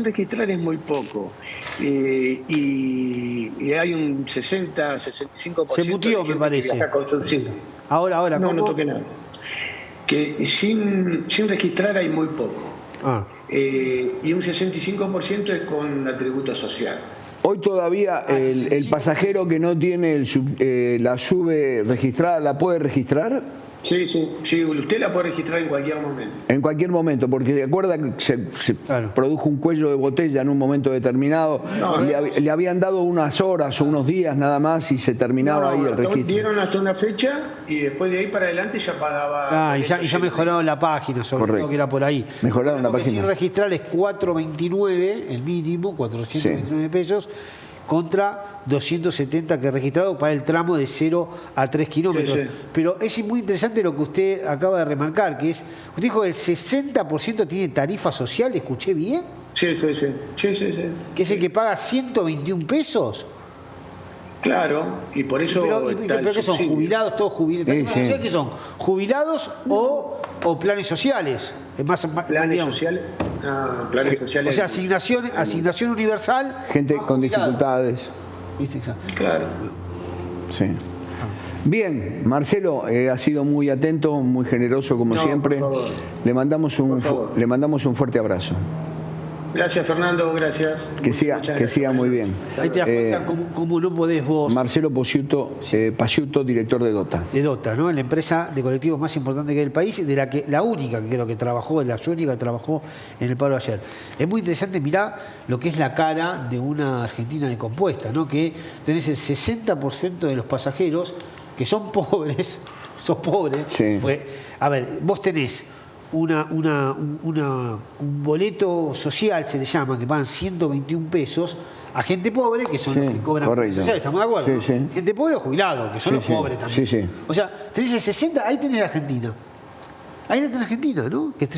registrar es muy poco. Y hay un 60-65%. Se mutió, me parece. Que viaja con subsidio. Ahora, no, ¿cómo? no toque nada. Que sin registrar hay muy poco. Y un 65% es con atributo social. Hoy todavía el pasajero que no tiene la SUBE registrada, ¿la puede registrar? Sí, usted la puede registrar en cualquier momento. En cualquier momento, porque recuerda que se produjo un cuello de botella en un momento determinado. Le habían dado unas horas o unos días nada más y se terminaba ahí el registro. Dieron hasta una fecha y después de ahí para adelante ya pagaba. Y ya mejoraron la página, sobre todo que era por ahí. Mejoraron la página. Sin registrar es 429, el mínimo, 429 pesos. Contra 270 que he registrado para el tramo de 0 a 3 kilómetros. Sí. Pero es muy interesante lo que usted acaba de remarcar, que es, usted dijo que el 60% tiene tarifa social, ¿escuché bien? Sí. ¿Que es el que paga 121 pesos? Claro, y por eso... ¿Pero qué son? ¿Jubilados? ¿Todos jubilados? Sí. ¿Qué son? ¿Jubilados o planes sociales? Planes sociales. Planes sociales. O sea, asignación universal. Gente a con jubilados. dificultades. ¿Viste? Claro. Sí. Bien, Marcelo, ha sido muy atento, muy generoso como siempre. Por favor. Le mandamos un fuerte abrazo. Gracias, Fernando, gracias. Que siga muy bien. Ahí te das cuenta cómo no podés vos. Marcelo Pasiuto, director de DOTA. De DOTA, ¿no? La empresa de colectivos más importante que hay en el país, de la única que creo que trabajó, la única que trabajó en el paro ayer. Es muy interesante mirar lo que es la cara de una Argentina decompuesta, ¿no? Que tenés el 60% de los pasajeros que son pobres, Sí. Porque, a ver, vos tenés un boleto social, se le llama, que pagan 121 pesos a gente pobre, que son los que cobran social, ¿estamos de acuerdo? Sí, sí. Gente pobre o jubilados, que son los pobres también. Sí. O sea, tenés el 60, ahí tenés Argentina. Ahí tenés Argentina, ¿no? Que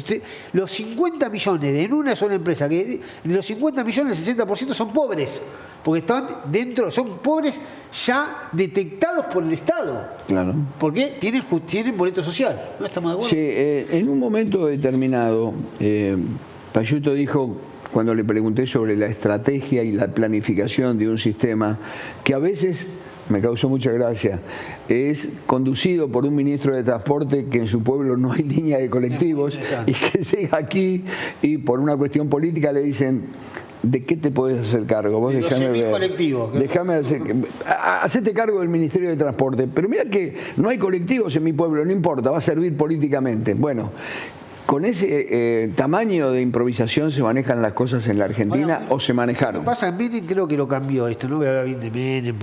los 50 millones en una sola empresa, que de los 50 millones el 60% son pobres, porque están dentro, son pobres ya detectados por el Estado. Claro. Porque tienen boleto social. ¿No estamos de acuerdo? Sí, en un momento determinado, Pasiuto dijo, cuando le pregunté sobre la estrategia y la planificación de un sistema, que a veces, me causó mucha gracia, es conducido por un ministro de Transporte que en su pueblo no hay línea de colectivos y que llega aquí y por una cuestión política le dicen: ¿de qué te podés hacer cargo? Vos dejame ver. Colectivos. Hacete cargo del Ministerio de Transporte. Pero mira que no hay colectivos en mi pueblo, no importa, va a servir políticamente. Bueno, con ese tamaño de improvisación se manejan las cosas en la Argentina o se manejaron. Pasa, Menem creo que lo cambió esto, no voy a hablar bien de Menem,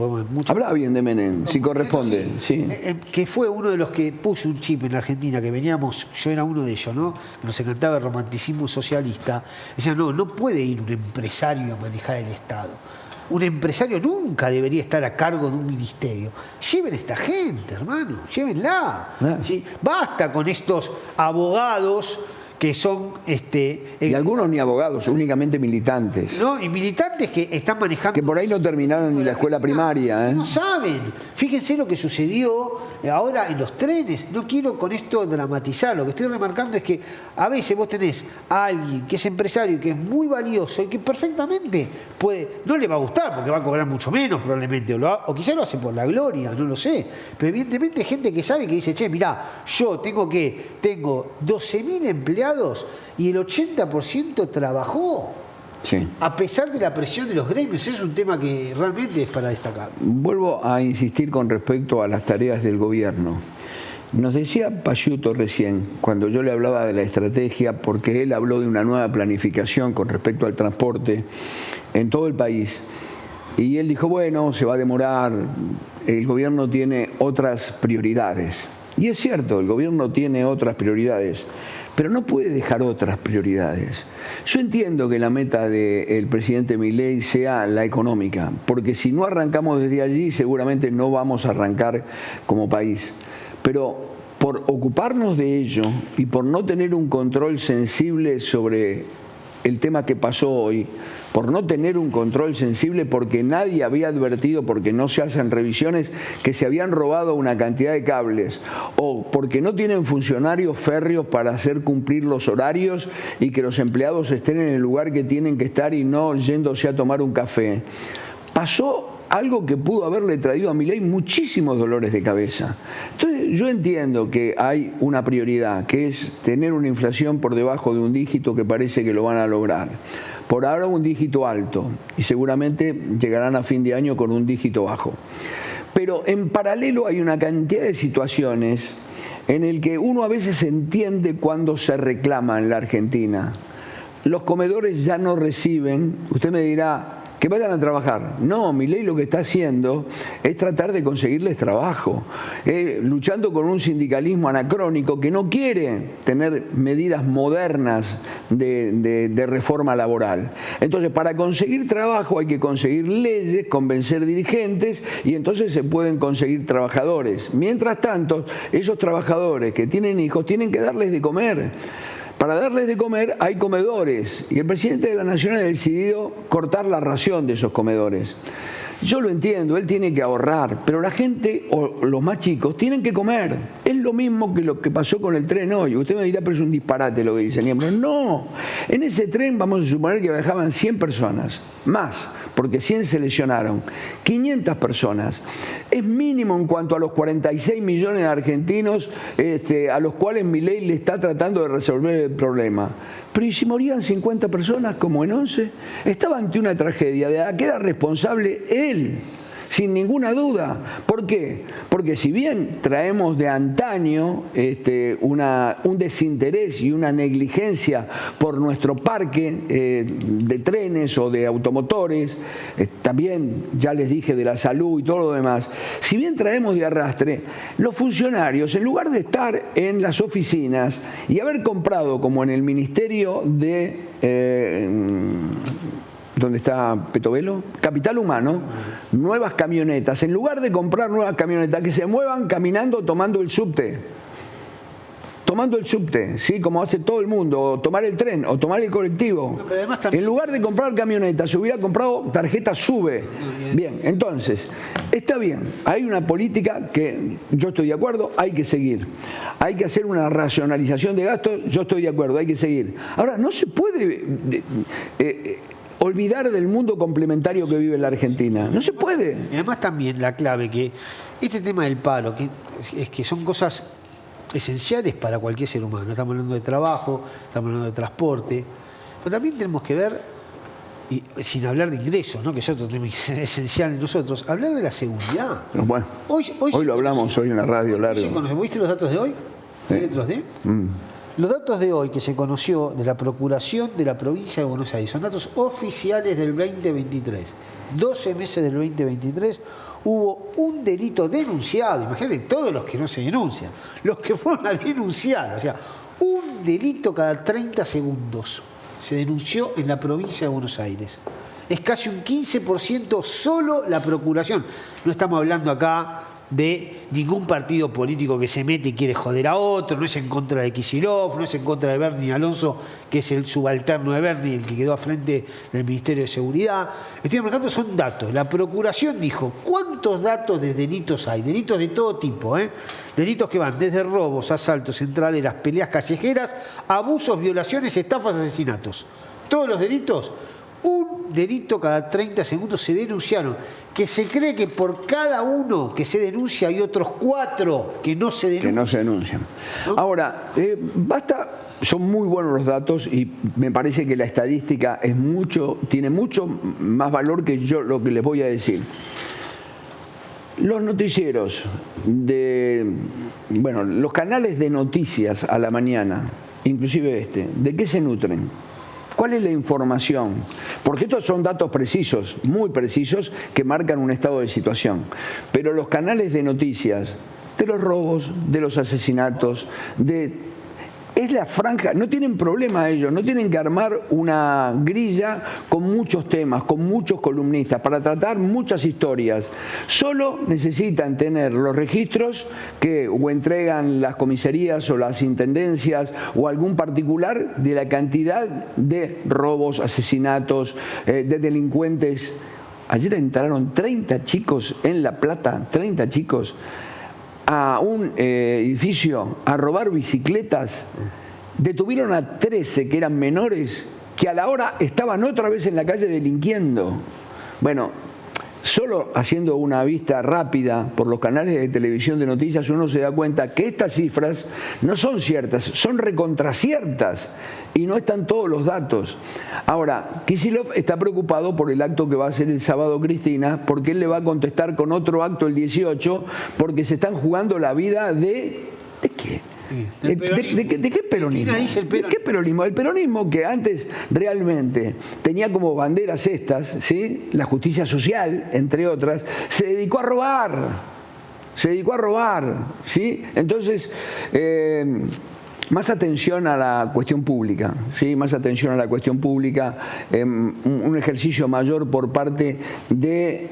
Habla bien de Menem, si corresponde. Sí. Que fue uno de los que puso un chip en la Argentina, que veníamos, yo era uno de ellos, ¿no? Que nos encantaba el romanticismo socialista. Decía, no puede ir un empresario a manejar el Estado. Un empresario nunca debería estar a cargo de un ministerio. Lleven a esta gente, hermano, llévenla. ¿Sí? Basta con estos abogados que son... y algunos ni abogados, únicamente militantes. ¿No? Y militantes que están manejando... Que por ahí no terminaron ni la escuela primaria. No saben. Fíjense lo que sucedió ahora en los trenes. No quiero con esto dramatizar. Lo que estoy remarcando es que a veces vos tenés a alguien que es empresario y que es muy valioso y que perfectamente puede... No le va a gustar porque va a cobrar mucho menos probablemente. O quizás lo hace por la gloria, no lo sé. Pero evidentemente hay gente que sabe que dice, che, mirá, yo tengo 12.000 empleados y el 80% trabajó. Sí. A pesar de la presión de los gremios. Es un tema que realmente es para destacar. Vuelvo a insistir con respecto a las tareas del gobierno. Nos decía Pasiuto recién, cuando yo le hablaba de la estrategia, porque él habló de una nueva planificación con respecto al transporte en todo el país. Y él dijo, bueno, se va a demorar, el gobierno tiene otras prioridades. Y es cierto, el gobierno tiene otras prioridades, pero no puede dejar otras prioridades. Yo entiendo que la meta del presidente Milei sea la económica, porque si no arrancamos desde allí, seguramente no vamos a arrancar como país. Pero por ocuparnos de ello y por no tener un control sensible sobre el tema que pasó hoy, por no tener un control sensible porque nadie había advertido, porque no se hacen revisiones, que se habían robado una cantidad de cables, o porque no tienen funcionarios férreos para hacer cumplir los horarios y que los empleados estén en el lugar que tienen que estar y no yéndose a tomar un café. Pasó algo que pudo haberle traído a Milei muchísimos dolores de cabeza. Entonces yo entiendo que hay una prioridad, que es tener una inflación por debajo de un dígito, que parece que lo van a lograr. Por ahora un dígito alto y seguramente llegarán a fin de año con un dígito bajo. Pero en paralelo hay una cantidad de situaciones en el que uno a veces entiende cuando se reclama en la Argentina. Los comedores ya no reciben, usted me dirá, que vayan a trabajar. No, Milei lo que está haciendo es tratar de conseguirles trabajo, luchando con un sindicalismo anacrónico que no quiere tener medidas modernas de reforma laboral. Entonces, para conseguir trabajo hay que conseguir leyes, convencer dirigentes y entonces se pueden conseguir trabajadores. Mientras tanto, esos trabajadores que tienen hijos tienen que darles de comer. Para darles de comer hay comedores y el presidente de la Nación ha decidido cortar la ración de esos comedores. Yo lo entiendo, él tiene que ahorrar, pero la gente o los más chicos tienen que comer. Es lo mismo que lo que pasó con el tren hoy. Usted me dirá, pero es un disparate lo que dice Niembro. No, en ese tren vamos a suponer que viajaban 100 personas, más, porque 100 se lesionaron, 500 personas. Es mínimo en cuanto a los 46 millones de argentinos a los cuales Milei le está tratando de resolver el problema. Pero ¿y si morían 50 personas como en 11? Estaba ante una tragedia de la que era responsable él, sin ninguna duda. ¿Por qué? Porque si bien traemos de antaño un desinterés y una negligencia por nuestro parque de trenes o de automotores, también ya les dije de la salud y todo lo demás, si bien traemos de arrastre, los funcionarios, en lugar de estar en las oficinas y haber comprado, como en el Ministerio de... ¿dónde está Petovelo? Capital Humano, nuevas camionetas. En lugar de comprar nuevas camionetas, que se muevan caminando tomando el subte. Tomando el subte, ¿sí? Como hace todo el mundo, o tomar el tren, o tomar el colectivo. Pero además también... En lugar de comprar camionetas, se hubiera comprado tarjeta SUBE. Bien, entonces, está bien. Hay una política que yo estoy de acuerdo, hay que seguir. Hay que hacer una racionalización de gastos, yo estoy de acuerdo, hay que seguir. Ahora, no se puede... olvidar del mundo complementario que vive la Argentina. No se puede. Y además también la clave que este tema del paro, es que son cosas esenciales para cualquier ser humano. Estamos hablando de trabajo, estamos hablando de transporte, pero también tenemos que ver, y sin hablar de ingresos, ¿no? Que es otro tema esencial de nosotros, hablar de la seguridad. Bueno, hoy lo hablamos hoy en la radio largo. ¿Viste los datos de hoy? ¿Los de? Los datos de hoy que se conoció de la Procuración de la Provincia de Buenos Aires son datos oficiales del 2023. 12 meses del 2023 hubo un delito denunciado. Imagínate todos los que no se denuncian, los que fueron a denunciar. O sea, un delito cada 30 segundos se denunció en la provincia de Buenos Aires. Es casi un 15% solo la Procuración. No estamos hablando acá de ningún partido político que se mete y quiere joder a otro, no es en contra de Kicillof, no es en contra de Bernie Alonso, que es el subalterno de Bernie, el que quedó a frente del Ministerio de Seguridad. Estoy marcando, son datos. La Procuración dijo, ¿cuántos datos de delitos hay? Delitos de todo tipo, delitos que van desde robos, asaltos, entraderas, peleas callejeras, abusos, violaciones, estafas, asesinatos. Todos los delitos. Un delito cada 30 segundos se denunciaron, que se cree que por cada uno que se denuncia hay otros 4 que no se denuncian. Que no se denuncian. ¿No? Ahora, basta, son muy buenos los datos y me parece que la estadística tiene mucho más valor que yo lo que les voy a decir. Los noticieros los canales de noticias a la mañana, inclusive ¿de qué se nutren? ¿Cuál es la información? Porque estos son datos precisos, muy precisos, que marcan un estado de situación. Pero los canales de noticias, de los robos, de los asesinatos, es la franja, no tienen problema ellos, no tienen que armar una grilla con muchos temas, con muchos columnistas, para tratar muchas historias. Solo necesitan tener los registros que o entregan las comisarías o las intendencias o algún particular de la cantidad de robos, asesinatos, de delincuentes. Ayer entraron 30 chicos en La Plata, 30 chicos, a un edificio a robar bicicletas. Detuvieron a 13 que eran menores, que a la hora estaban otra vez en la calle delinquiendo. Bueno, solo haciendo una vista rápida por los canales de televisión de noticias uno se da cuenta que estas cifras no son ciertas, son recontraciertas y no están todos los datos. Ahora, Kicillof está preocupado por el acto que va a hacer el sábado Cristina, porque él le va a contestar con otro acto el 18, porque se están jugando la vida ¿de qué? ¿De qué peronismo? ¿De qué peronismo? El peronismo que antes realmente tenía como banderas estas, ¿sí? La justicia social, entre otras, se dedicó a robar. ¿Sí? Entonces, más atención a la cuestión pública, ¿sí? Más atención a la cuestión pública, un ejercicio mayor por parte de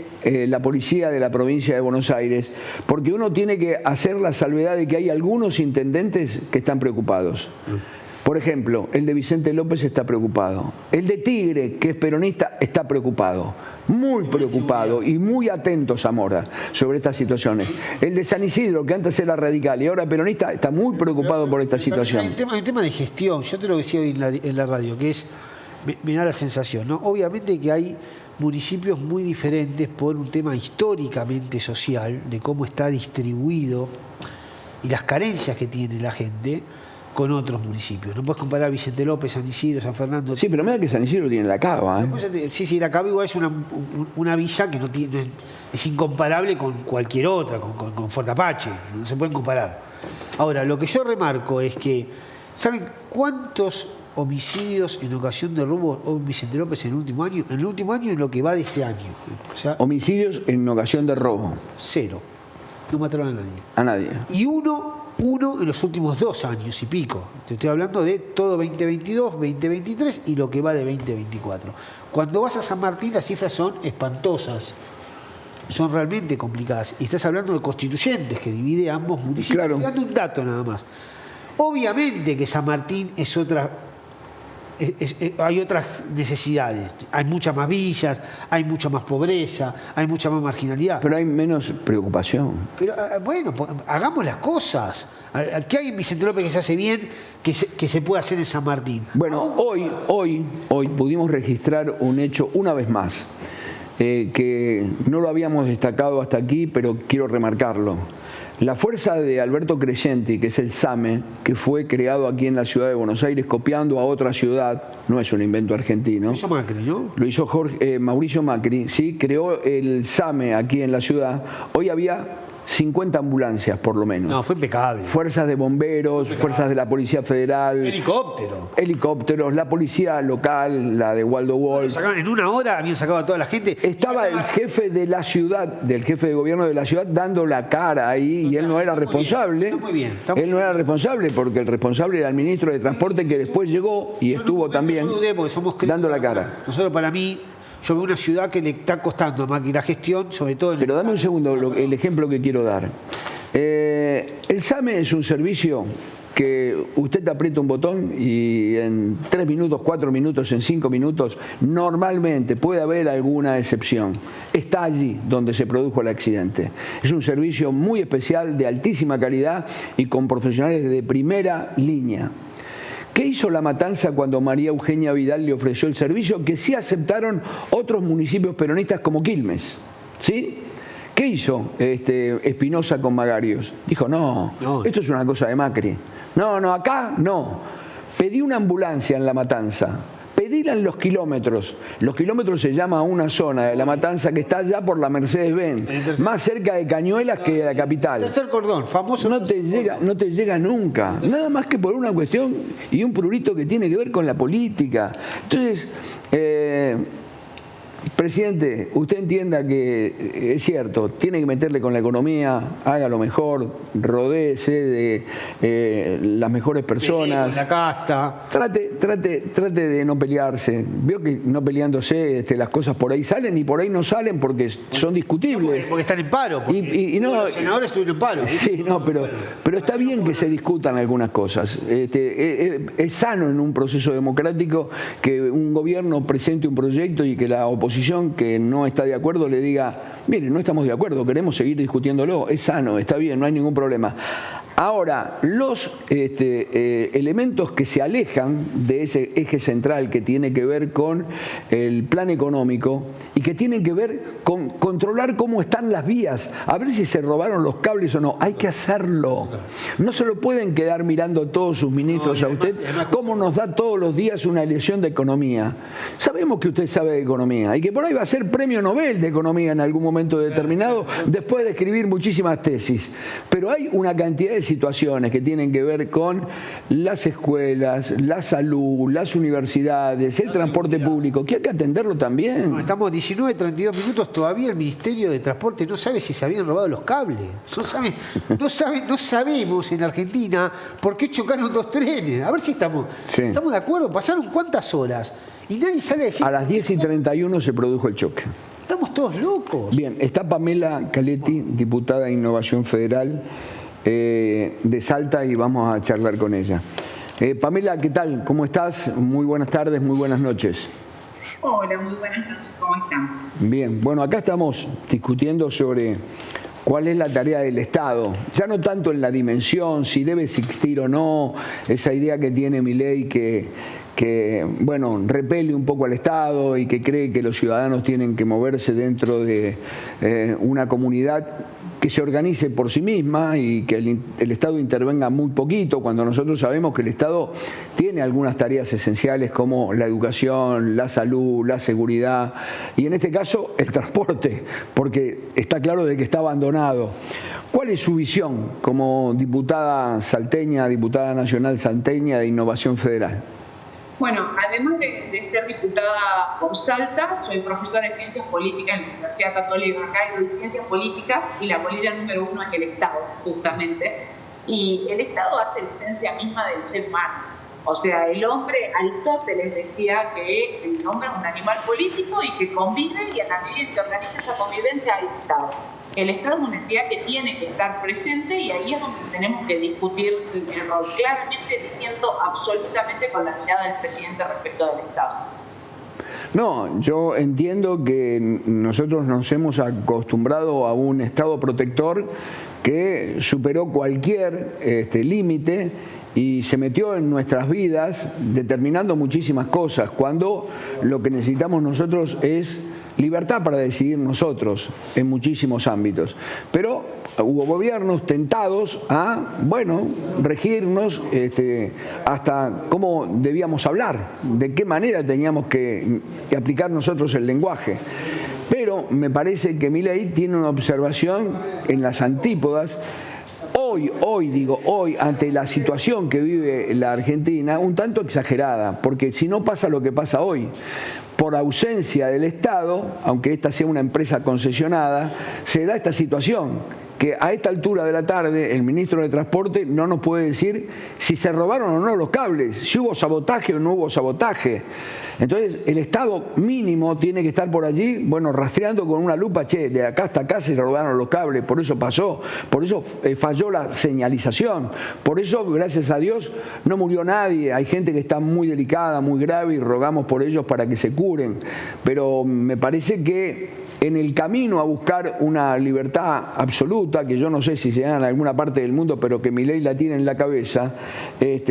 la policía de la provincia de Buenos Aires, porque uno tiene que hacer la salvedad de que hay algunos intendentes que están preocupados. Por ejemplo, el de Vicente López está preocupado. El de Tigre, que es peronista, está preocupado. Muy preocupado y muy atento Zamora sobre estas situaciones. El de San Isidro, que antes era radical y ahora peronista, está muy preocupado por esta situación. Hay un tema de gestión. Yo te lo decía hoy en la radio, que es, me da la sensación, ¿no? Obviamente que hay municipios muy diferentes por un tema históricamente social, de cómo está distribuido y las carencias que tiene la gente con otros municipios. No puedes comparar Vicente López, San Isidro, San Fernando. Sí, pero mira que San Isidro tiene la Cava. Sí, la Cava igual es una villa que es incomparable con cualquier otra, con Fuerte Apache. No se pueden comparar. Ahora, lo que yo remarco es que, ¿saben cuántos homicidios en ocasión de robo hubo en Vicente López en el último año? En el último año y lo que va de este año. O sea, homicidios en ocasión de robo. 0. No mataron a nadie. A nadie. Y uno en los últimos 2 años y pico. Te estoy hablando de todo 2022, 2023 y lo que va de 2024. Cuando vas a San Martín las cifras son espantosas. Son realmente complicadas. Y estás hablando de Constituyentes, que divide ambos municipios. Claro. Estoy dando un dato nada más. Obviamente que San Martín es otra... hay otras necesidades. Hay muchas más villas, hay mucha más pobreza, hay mucha más marginalidad. Pero hay menos preocupación. Pero bueno, hagamos las cosas. ¿Qué hay en Vicente López que se hace bien que se puede hacer en San Martín? Bueno, hoy pudimos registrar un hecho una vez más, que no lo habíamos destacado hasta aquí, pero quiero remarcarlo. La fuerza de Alberto Crescenti, que es el SAME, que fue creado aquí en la ciudad de Buenos Aires copiando a otra ciudad, no es un invento argentino. Lo hizo Macri, ¿no? Lo hizo Mauricio Macri, sí, creó el SAME aquí en la ciudad. Hoy había 50 ambulancias, por lo menos. No, fue impecable. Fuerzas de bomberos, fuerzas de la Policía Federal. Helicópteros, la policía local, la de Waldo Wolf. En una hora habían sacado a toda la gente. Estaba el jefe de la ciudad, del jefe de gobierno de la ciudad, dando la cara ahí, y él no era responsable. Está muy bien. Él no era responsable, porque el responsable era el ministro de Transporte, que después llegó y estuvo también dando la cara. Nosotros, para mí, yo veo una ciudad que le está costando a Macri la gestión, sobre todo... Pero dame un segundo el ejemplo que quiero dar. El SAME es un servicio que usted te aprieta un botón y en 3 minutos, 4 minutos, en 5 minutos, normalmente puede haber alguna excepción. Está allí donde se produjo el accidente. Es un servicio muy especial, de altísima calidad y con profesionales de primera línea. ¿Qué hizo La Matanza cuando María Eugenia Vidal le ofreció el servicio que sí aceptaron otros municipios peronistas como Quilmes? ¿Sí? ¿Qué hizo Espinosa con Magarios? Dijo, no, esto es una cosa de Macri. No, acá no. Pedí una ambulancia en La Matanza. Pedíla en Los Kilómetros. Los Kilómetros se llama una zona de La Matanza que está allá por la Mercedes-Benz, más cerca de Cañuelas que de la capital. Tercer cordón, famoso. No te llega nunca. Nada más que por una cuestión y un prurito que tiene que ver con la política. Entonces, presidente, usted entienda que es cierto, tiene que meterle con la economía, hágalo mejor, rodéese de las mejores personas. Con la casta. Trate de no pelearse. Veo que no peleándose las cosas por ahí salen y por ahí no salen porque son discutibles. Porque están en paro. Y no, los senadores estuvieron en paro. Sí, no, pero está bien que se discutan algunas cosas. Es sano en un proceso democrático que un gobierno presente un proyecto y que la oposición que no está de acuerdo le diga, mire, no estamos de acuerdo, queremos seguir discutiéndolo. Es sano, está bien, no hay ningún problema. Ahora, los elementos que se alejan de ese eje central que tiene que ver con el plan económico y que tienen que ver con controlar cómo están las vías, a ver si se robaron los cables o no, hay que hacerlo. No se lo pueden quedar mirando todos sus ministros a usted, cómo nos da todos los días una lección de economía. Sabemos que usted sabe de economía y que por ahí va a ser premio Nobel de economía en algún momento determinado, después de escribir muchísimas tesis. Pero hay una cantidad de situaciones que tienen que ver con las escuelas, la salud, las universidades, el transporte público, que hay que atenderlo también. No, estamos 19:32 minutos, todavía el Ministerio de Transporte no sabe si se habían robado los cables. No sabemos en Argentina por qué chocaron 2 trenes. A ver si estamos de acuerdo. Pasaron cuántas horas y nadie sale a decir... A las 10:31 se produjo el choque. Estamos todos locos. Bien, está Pamela Caletti, diputada de Innovación Federal de Salta, y vamos a charlar con ella. Pamela, ¿qué tal? ¿Cómo estás? Muy buenas tardes, muy buenas noches. Hola, muy buenas noches, ¿cómo están? Bien, bueno, acá estamos discutiendo sobre cuál es la tarea del Estado, ya no tanto en la dimensión, si debe existir o no, esa idea que tiene Milei que bueno, repele un poco al Estado y que cree que los ciudadanos tienen que moverse dentro de una comunidad que se organice por sí misma y que el Estado intervenga muy poquito, cuando nosotros sabemos que el Estado tiene algunas tareas esenciales como la educación, la salud, la seguridad y en este caso el transporte, porque está claro de que está abandonado. ¿Cuál es su visión como diputada salteña, diputada nacional salteña de Innovación Federal? Bueno, además de ser diputada por Salta, soy profesora de Ciencias Políticas en la Universidad Católica acá y de Ciencias Políticas, y la política número 1 es el Estado, justamente. Y el Estado hace la esencia misma del ser humano. O sea, el hombre, Aristóteles decía que el hombre es un animal político y que convive, y a la medida que organiza esa convivencia hay Estado. El Estado es una entidad que tiene que estar presente y ahí es donde tenemos que discutir el rol, claramente diciendo absolutamente con la mirada del presidente respecto del Estado. No, yo entiendo que nosotros nos hemos acostumbrado a un Estado protector que superó cualquier límite y se metió en nuestras vidas determinando muchísimas cosas, cuando lo que necesitamos nosotros es libertad para decidir nosotros en muchísimos ámbitos. Pero hubo gobiernos tentados a, bueno, regirnos hasta cómo debíamos hablar, de qué manera teníamos que aplicar nosotros el lenguaje. Pero me parece que Milei tiene una observación en las antípodas. Hoy, ante la situación que vive la Argentina, un tanto exagerada, porque si no pasa lo que pasa hoy, por ausencia del Estado, aunque esta sea una empresa concesionada, se da esta situación, que a esta altura de la tarde el ministro de Transporte no nos puede decir si se robaron o no los cables, si hubo sabotaje o no hubo sabotaje. Entonces el Estado mínimo tiene que estar por allí, bueno, rastreando con una lupa, che, de acá hasta acá se robaron los cables, por eso pasó, por eso falló la señalización, por eso, gracias a Dios, no murió nadie. Hay gente que está muy delicada, muy grave y rogamos por ellos para que se curen, pero me parece que en el camino a buscar una libertad absoluta, que yo no sé si se da en alguna parte del mundo, pero que Milei la tiene en la cabeza,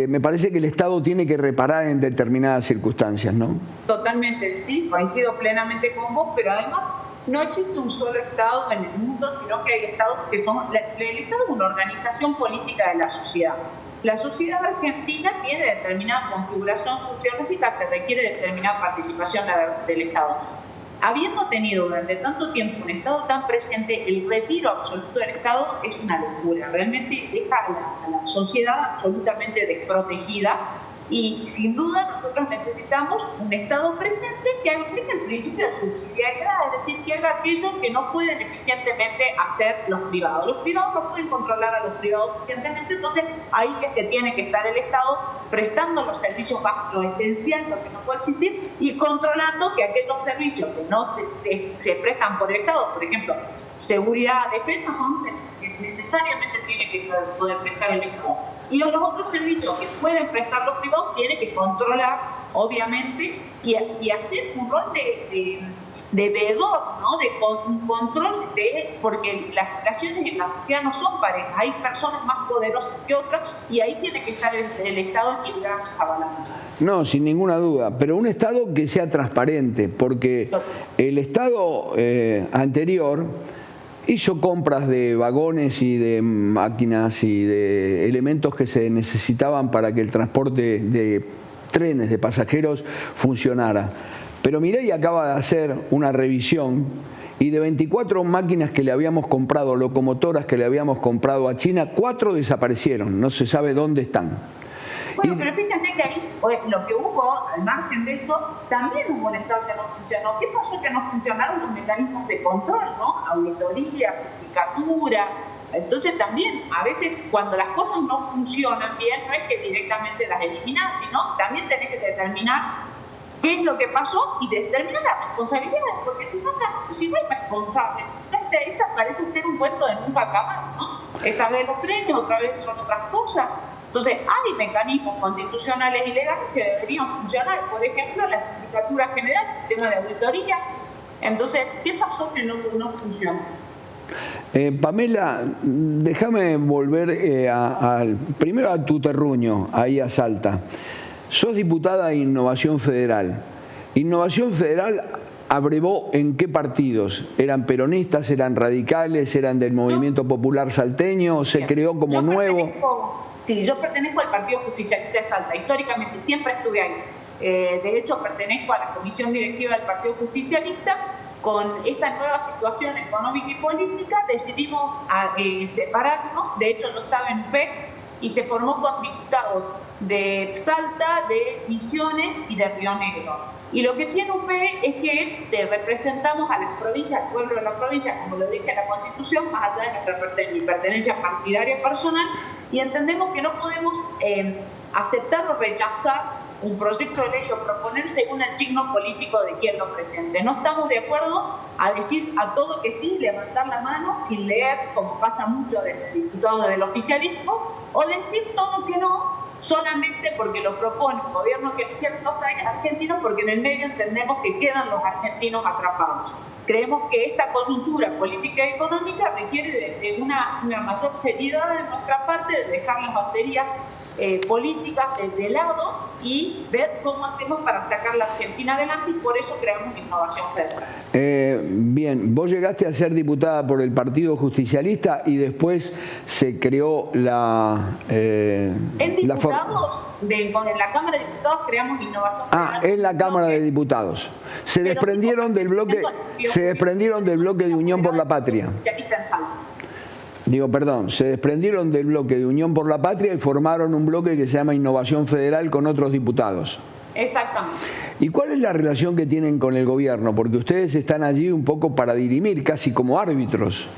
me parece que el Estado tiene que reparar en determinadas circunstancias, ¿no? Totalmente, sí, coincido plenamente con vos, pero además no existe un solo Estado en el mundo, sino que hay Estados que son... El Estado es una organización política de la sociedad. La sociedad argentina tiene determinada configuración sociológica que requiere determinada participación del Estado. Habiendo tenido durante tanto tiempo un Estado tan presente, el retiro absoluto del Estado es una locura. Realmente deja a la sociedad absolutamente desprotegida y sin duda nosotros necesitamos un Estado presente que aplique el principio de subsidiariedad, es decir, que haga aquello que no pueden eficientemente hacer los privados. Los privados no pueden controlar a los privados eficientemente, entonces ahí es que tiene que estar el Estado prestando los servicios básicos, lo esencial, lo que no puede existir, y controlando que aquellos servicios que no se prestan por el Estado, por ejemplo, seguridad, defensa, son que necesariamente tiene que poder prestar el Estado. Y los otros servicios que pueden prestar los privados tiene que controlar, obviamente, y hacer un rol de veedor, ¿no? De control, porque las relaciones en la sociedad no son parejas, hay personas más poderosas que otras y ahí tiene que estar el Estado equilibrando esa balanza. No, sin ninguna duda, pero un Estado que sea transparente, porque el Estado anterior hizo compras de vagones y de máquinas y de elementos que se necesitaban para que el transporte de trenes de pasajeros funcionara. Pero Milei acaba de hacer una revisión y de 24 máquinas que le habíamos comprado, locomotoras que le habíamos comprado a China, 4 desaparecieron, no se sabe dónde están. Bueno, pero fíjense que ahí lo que hubo, al margen de eso, también hubo un Estado que no funcionó. ¿Qué pasó? Que no funcionaron los mecanismos de control, ¿no? Auditoría, judicatura. Entonces también, a veces, cuando las cosas no funcionan bien, no es que directamente las eliminás, sino también tenés que determinar qué es lo que pasó y determinar las responsabilidades, porque si no hay responsables, esta parece ser un cuento de nunca acabar, ¿no? Esta vez los trenes, otra vez son otras cosas. Entonces, hay mecanismos constitucionales y legales que deberían funcionar. Por ejemplo, la Sindicatura General, el sistema de auditoría. Entonces, ¿qué pasó que no funciona? Pamela, déjame volver primero a tu terruño, ahí a Salta. Sos diputada de Innovación Federal. Innovación Federal abrevó en qué partidos. ¿Eran peronistas, eran radicales, eran del Movimiento Popular Salteño o se creó como nuevo? Sí, yo pertenezco al Partido Justicialista de Salta. Históricamente siempre estuve ahí. De hecho, pertenezco a la comisión directiva del Partido Justicialista. Con esta nueva situación económica y política decidimos separarnos. De hecho, yo estaba en PEC y se formó con diputados de Salta, de Misiones y de Río Negro. Y lo que tiene UP es que representamos a las provincias, al pueblo de la provincia, como lo dice la Constitución, más allá de nuestra pertenencia partidaria personal, y entendemos que no podemos aceptar o rechazar un proyecto de ley o proponer según el signo político de quien lo presente. No estamos de acuerdo a decir a todo que sí, levantar la mano sin leer, como pasa mucho de diputados del oficialismo, o decir todo que no, solamente porque lo propone un gobierno que eligieron los argentinos, porque en el medio entendemos que quedan los argentinos atrapados. Creemos que esta coyuntura política y económica requiere de una mayor seriedad de nuestra parte, de dejar las baterías políticas de lado y ver cómo hacemos para sacar la Argentina adelante, y por eso creamos Innovación Federal. Bien, vos llegaste a ser diputada por el Partido Justicialista y después se creó la... en diputados, en la Cámara de Diputados creamos Innovación Federal. En la Cámara de Diputados. Se desprendieron del bloque de Unión por la Patria. Se desprendieron del bloque de Unión por la Patria y formaron un bloque que se llama Innovación Federal con otros diputados. Exactamente. ¿Y cuál es la relación que tienen con el gobierno? Porque ustedes están allí un poco para dirimir, casi como árbitros.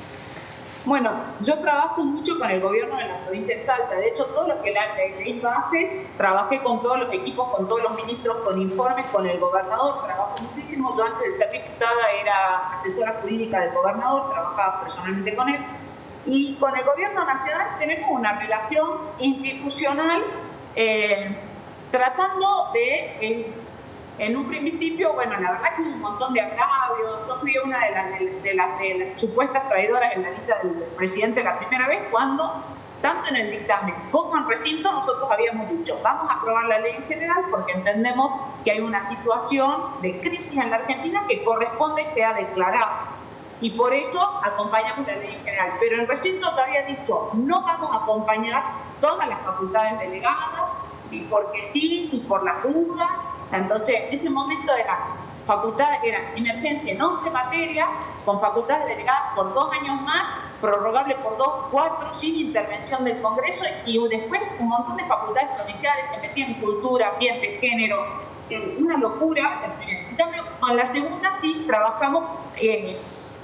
Bueno, yo trabajo mucho con el gobierno de la provincia de Salta. De hecho, todo lo que la ley bases, trabajé con todos los equipos, con todos los ministros, con informes, con el gobernador. Trabajo muchísimo. Yo antes de ser diputada era asesora jurídica del gobernador, trabajaba personalmente con él. Y con el gobierno nacional tenemos una relación institucional tratando de, en un principio, bueno, la verdad que hubo un montón de agravios. Yo fui una de las supuestas traidoras en la lista del presidente la primera vez, cuando, tanto en el dictamen como en recinto, nosotros habíamos dicho, vamos a aprobar la ley en general porque entendemos que hay una situación de crisis en la Argentina que corresponde y sea declarada. Y por eso acompañamos la ley en general. Pero en recinto yo había dicho, no vamos a acompañar todas las facultades delegadas, ni porque sí, ni por las dudas. Entonces, en ese momento eran emergencia en 11 materias, con facultades delegadas por 2 años más, prorrogable por 4, sin intervención del Congreso, y después un montón de facultades provinciales se metían en cultura, ambiente, género, una locura. En cambio, con la segunda sí trabajamos...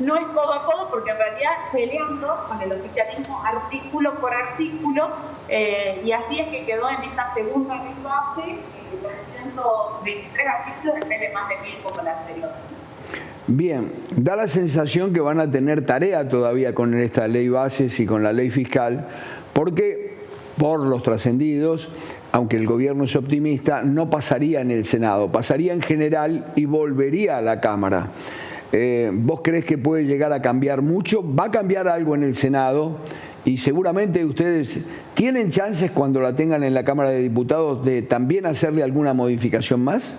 no es codo a codo, porque en realidad peleando con el oficialismo artículo por artículo, y así es que quedó en esta segunda ley base con 123 artículos en vez de más de 1000 como la anterior. Bien, da la sensación que van a tener tarea todavía con esta ley bases y con la ley fiscal, porque por los trascendidos, aunque el gobierno es optimista, no pasaría en el Senado, pasaría en general y volvería a la Cámara. ¿Vos crees que puede llegar a cambiar mucho? ¿Va a cambiar algo en el Senado? Y seguramente ustedes tienen chances cuando la tengan en la Cámara de Diputados de también hacerle alguna modificación más.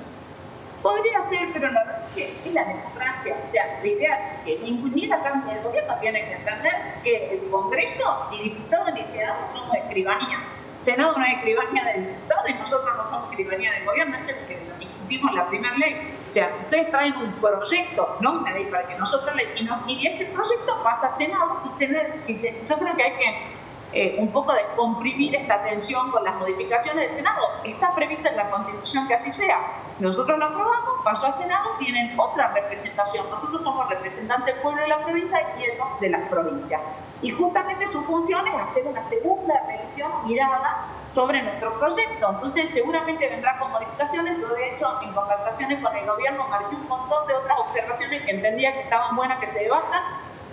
Podría ser, pero la verdad es que es la democracia. O sea, la idea es que ni la Cámara del Gobierno tiene que entender que el Congreso, ni diputados ni senadores somos escribanía. Senado no es escribanía del diputado y nosotros no somos escribanía del gobierno. Eso es lo que discutimos en la primera ley. O sea, ustedes traen un proyecto, no una ley, para que nosotros le... Y este proyecto pasa a Senado. Yo creo que hay que un poco descomprimir esta tensión con las modificaciones del Senado. Está prevista en la Constitución que así sea. Nosotros lo aprobamos, pasó a Senado, tienen otra representación. Nosotros somos representantes del pueblo de la provincia y ellos de las provincias. Y justamente su función es hacer una segunda revisión mirada sobre nuestro proyecto. Entonces seguramente vendrá con modificaciones. Yo de hecho en conversaciones con el gobierno marqué un montón de otras observaciones que entendía que estaban buenas que se debatan.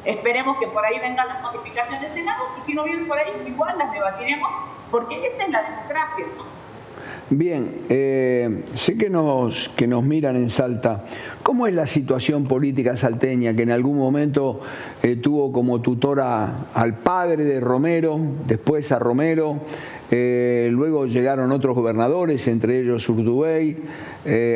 Esperemos que por ahí vengan las modificaciones del Senado y si no vienen por ahí, igual las debatiremos, porque esa es la democracia, ¿no? Bien, sé que nos miran en Salta. ¿Cómo es la situación política salteña, que en algún momento tuvo como tutora al padre de Romero, después a Romero, luego llegaron otros gobernadores, entre ellos Urtubey,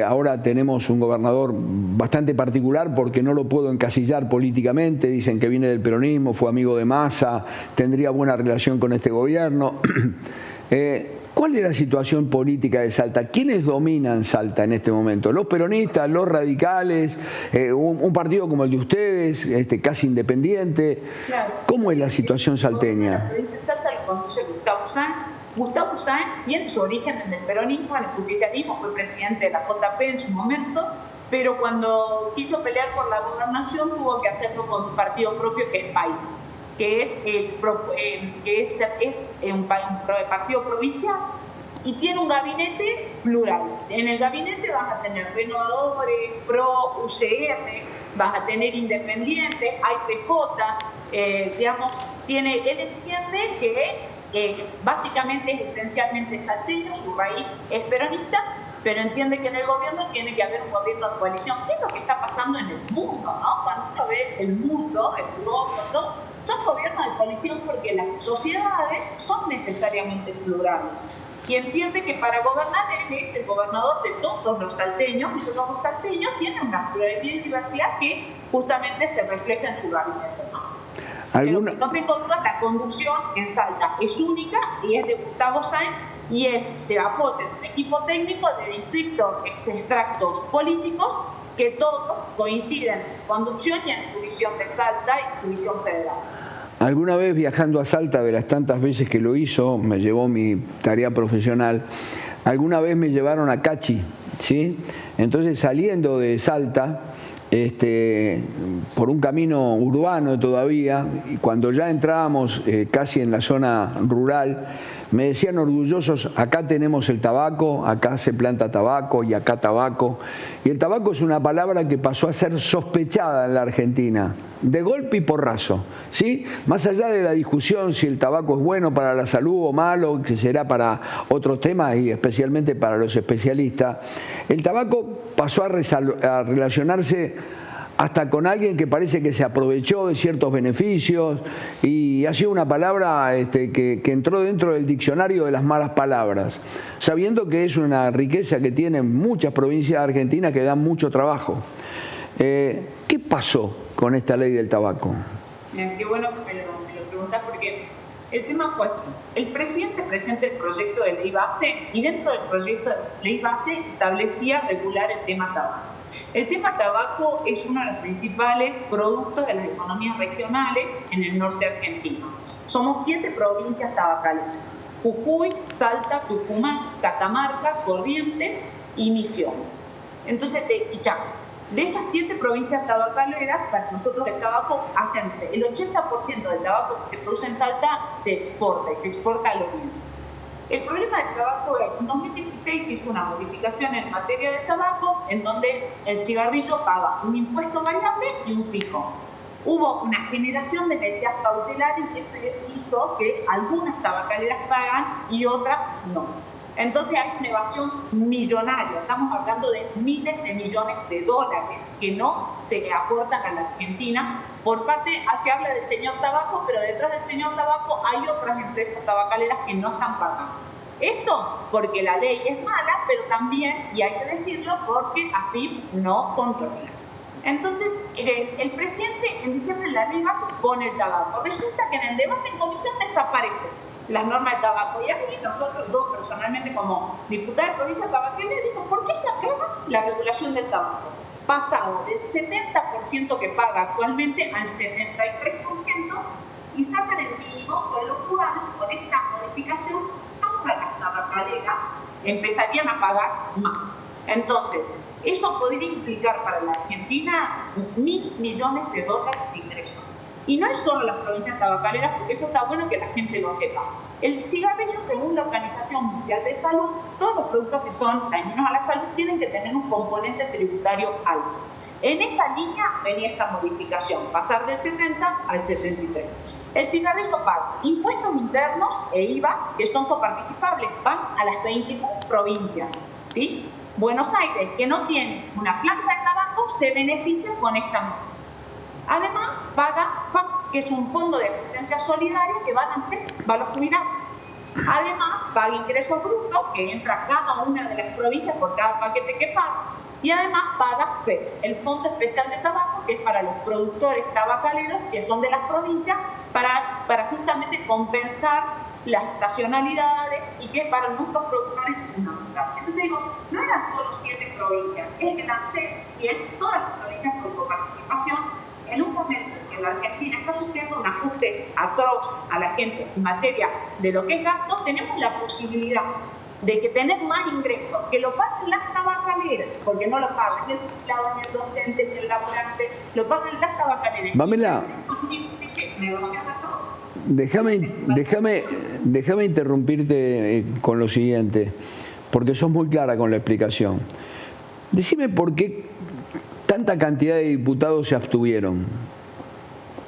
ahora tenemos un gobernador bastante particular porque no lo puedo encasillar políticamente, dicen que viene del peronismo, fue amigo de Massa, tendría buena relación con este gobierno. ¿Cuál es la situación política de Salta? ¿Quiénes dominan Salta en este momento? ¿Los peronistas, los radicales, un partido como el de ustedes, casi independiente? Claro. ¿Cómo es la situación salteña? Salta lo conduce Gustavo Sáenz. Gustavo Sáenz tiene su origen en el peronismo, en el justicialismo, fue presidente de la JP en su momento, pero cuando quiso pelear por la gobernación tuvo que hacerlo con un partido propio que es País, que es un partido provincial y tiene un gabinete plural. En el gabinete vas a tener renovadores, PRO, UCR, vas a tener independientes, hay PJ, digamos, él entiende que básicamente es esencialmente salteño, su raíz es peronista, pero entiende que en el gobierno tiene que haber un gobierno de coalición. ¿Qué es lo que está pasando en el mundo, no? Cuando uno ve el mundo, Europa, todo, son gobiernos de coalición porque las sociedades son necesariamente plurales. Y entiende que para gobernar él es el gobernador de todos los salteños, y todos los salteños tienen una pluralidad y diversidad que justamente se refleja en su gabinete, ¿no? Pero no tengo dudas, la conducción en Salta es única y es de Gustavo Sáenz, y él se apoya en un equipo técnico de distintos extractos políticos que todos coinciden en su conducción y en su visión de Salta y su visión federal. Alguna vez viajando a Salta, de las tantas veces que lo hizo, me llevó mi tarea profesional, alguna vez me llevaron a Cachi, ¿sí? Entonces saliendo de Salta, por un camino urbano todavía, y cuando ya entrábamos casi en la zona rural, me decían orgullosos, acá tenemos el tabaco, acá se planta tabaco y acá tabaco. Y el tabaco es una palabra que pasó a ser sospechada en la Argentina, de golpe y porrazo, ¿sí? Más allá de la discusión si el tabaco es bueno para la salud o malo, que será para otros temas y especialmente para los especialistas, el tabaco pasó a relacionarse hasta con alguien que parece que se aprovechó de ciertos beneficios y ha sido una palabra que entró dentro del diccionario de las malas palabras, sabiendo que es una riqueza que tienen muchas provincias argentinas que dan mucho trabajo. ¿Qué pasó con esta ley del tabaco? Qué bueno que me lo preguntas porque el tema fue así. El presidente presenta el proyecto de ley base y dentro del proyecto de ley base establecía regular el tema tabaco. El tema tabaco es uno de los principales productos de las economías regionales en el norte argentino. Somos 7 provincias tabacaleras: Jujuy, Salta, Tucumán, Catamarca, Corrientes y Misiones. Entonces, de esas 7 provincias tabacaleras, para nosotros el tabaco el 80% del tabaco que se produce en Salta se exporta y se exporta a los niños. El problema del tabaco es que en 2016 se hizo una modificación en materia de tabaco en donde el cigarrillo paga un impuesto variable y un fijo. Hubo una generación de medidas cautelares y eso hizo que algunas tabacaleras pagan y otras no. Entonces hay una evasión millonaria, estamos hablando de miles de millones de dólares que no se le aportan a la Argentina. Por parte, se habla del señor Tabaco, pero detrás del señor Tabaco hay otras empresas tabacaleras que no están pagando. Esto porque la ley es mala, pero también, y hay que decirlo, porque AFIP no controla. Entonces, el presidente en diciembre la ley base pone el tabaco. Resulta que en el debate en comisión desaparece las normas de tabaco. Y a mí, nosotros dos personalmente como diputada de provincia tabacalera, digo, ¿por qué se acaba la regulación del tabaco? Pasado del 70% que paga actualmente al 73% y sacan el mínimo, con lo cual, con esta modificación, todas las tabacaleras empezarían a pagar más. Entonces, eso podría implicar para la Argentina $1.000 millones de ingresos. Y no es solo las provincias tabacaleras, porque eso está bueno que la gente lo sepa. El cigarrillo, según la Organización Mundial de Salud, todos los productos que son dañinos a la salud tienen que tener un componente tributario alto. En esa línea venía esta modificación, pasar del 70 al 73. El cigarrillo paga impuestos internos e IVA, que son coparticipables, van a las 23 provincias, ¿sí? Buenos Aires, que no tiene una planta de tabaco, se beneficia con esta medida. Además, paga FAS, que es un fondo de asistencia solidaria que van a ser a los jubilados. Además, paga ingresos brutos, que entra cada una de las provincias por cada paquete que paga. Y además paga FED, el Fondo Especial de Tabaco, que es para los productores tabacaleros que son de las provincias, para justamente compensar las estacionalidades y que para nuestros productores es fundamental. Entonces digo, no eran solo 7 provincias, es el ANSES y es todas las provincias con coparticipación en un momento en que la Argentina está sufriendo un ajuste atroz a la gente en materia de lo que es gasto. Tenemos la posibilidad de que tener más ingresos, que lo paguen las tabacaleras, porque no lo pagan ni el jubilado, ni el docente, ni el laborante, lo pagan las tabacaleras. Pamela, déjame interrumpirte con lo siguiente, porque sos muy clara con la explicación. Decime por qué tanta cantidad de diputados se abstuvieron.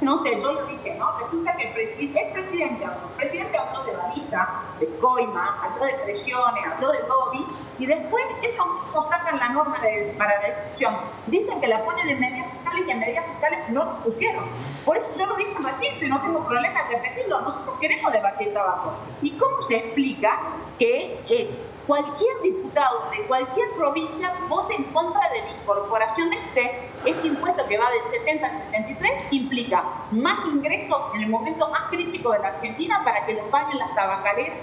No sé, yo lo dije, ¿no? Resulta que el presidente habló de varita, de coima, habló de presiones, habló de lobby, y después ellos mismos sacan la norma para la discusión. Dicen que la ponen en medidas fiscales y en medidas fiscales no lo pusieron. Por eso yo lo dije recién y no tengo problema de repetirlo. Nosotros queremos debatir tabaco. ¿Y cómo se explica que cualquier diputado de cualquier provincia vote en contra de la incorporación de este impuesto que va del 70 al 73, implica más ingresos en el momento más crítico de la Argentina para que lo paguen las tabacaleras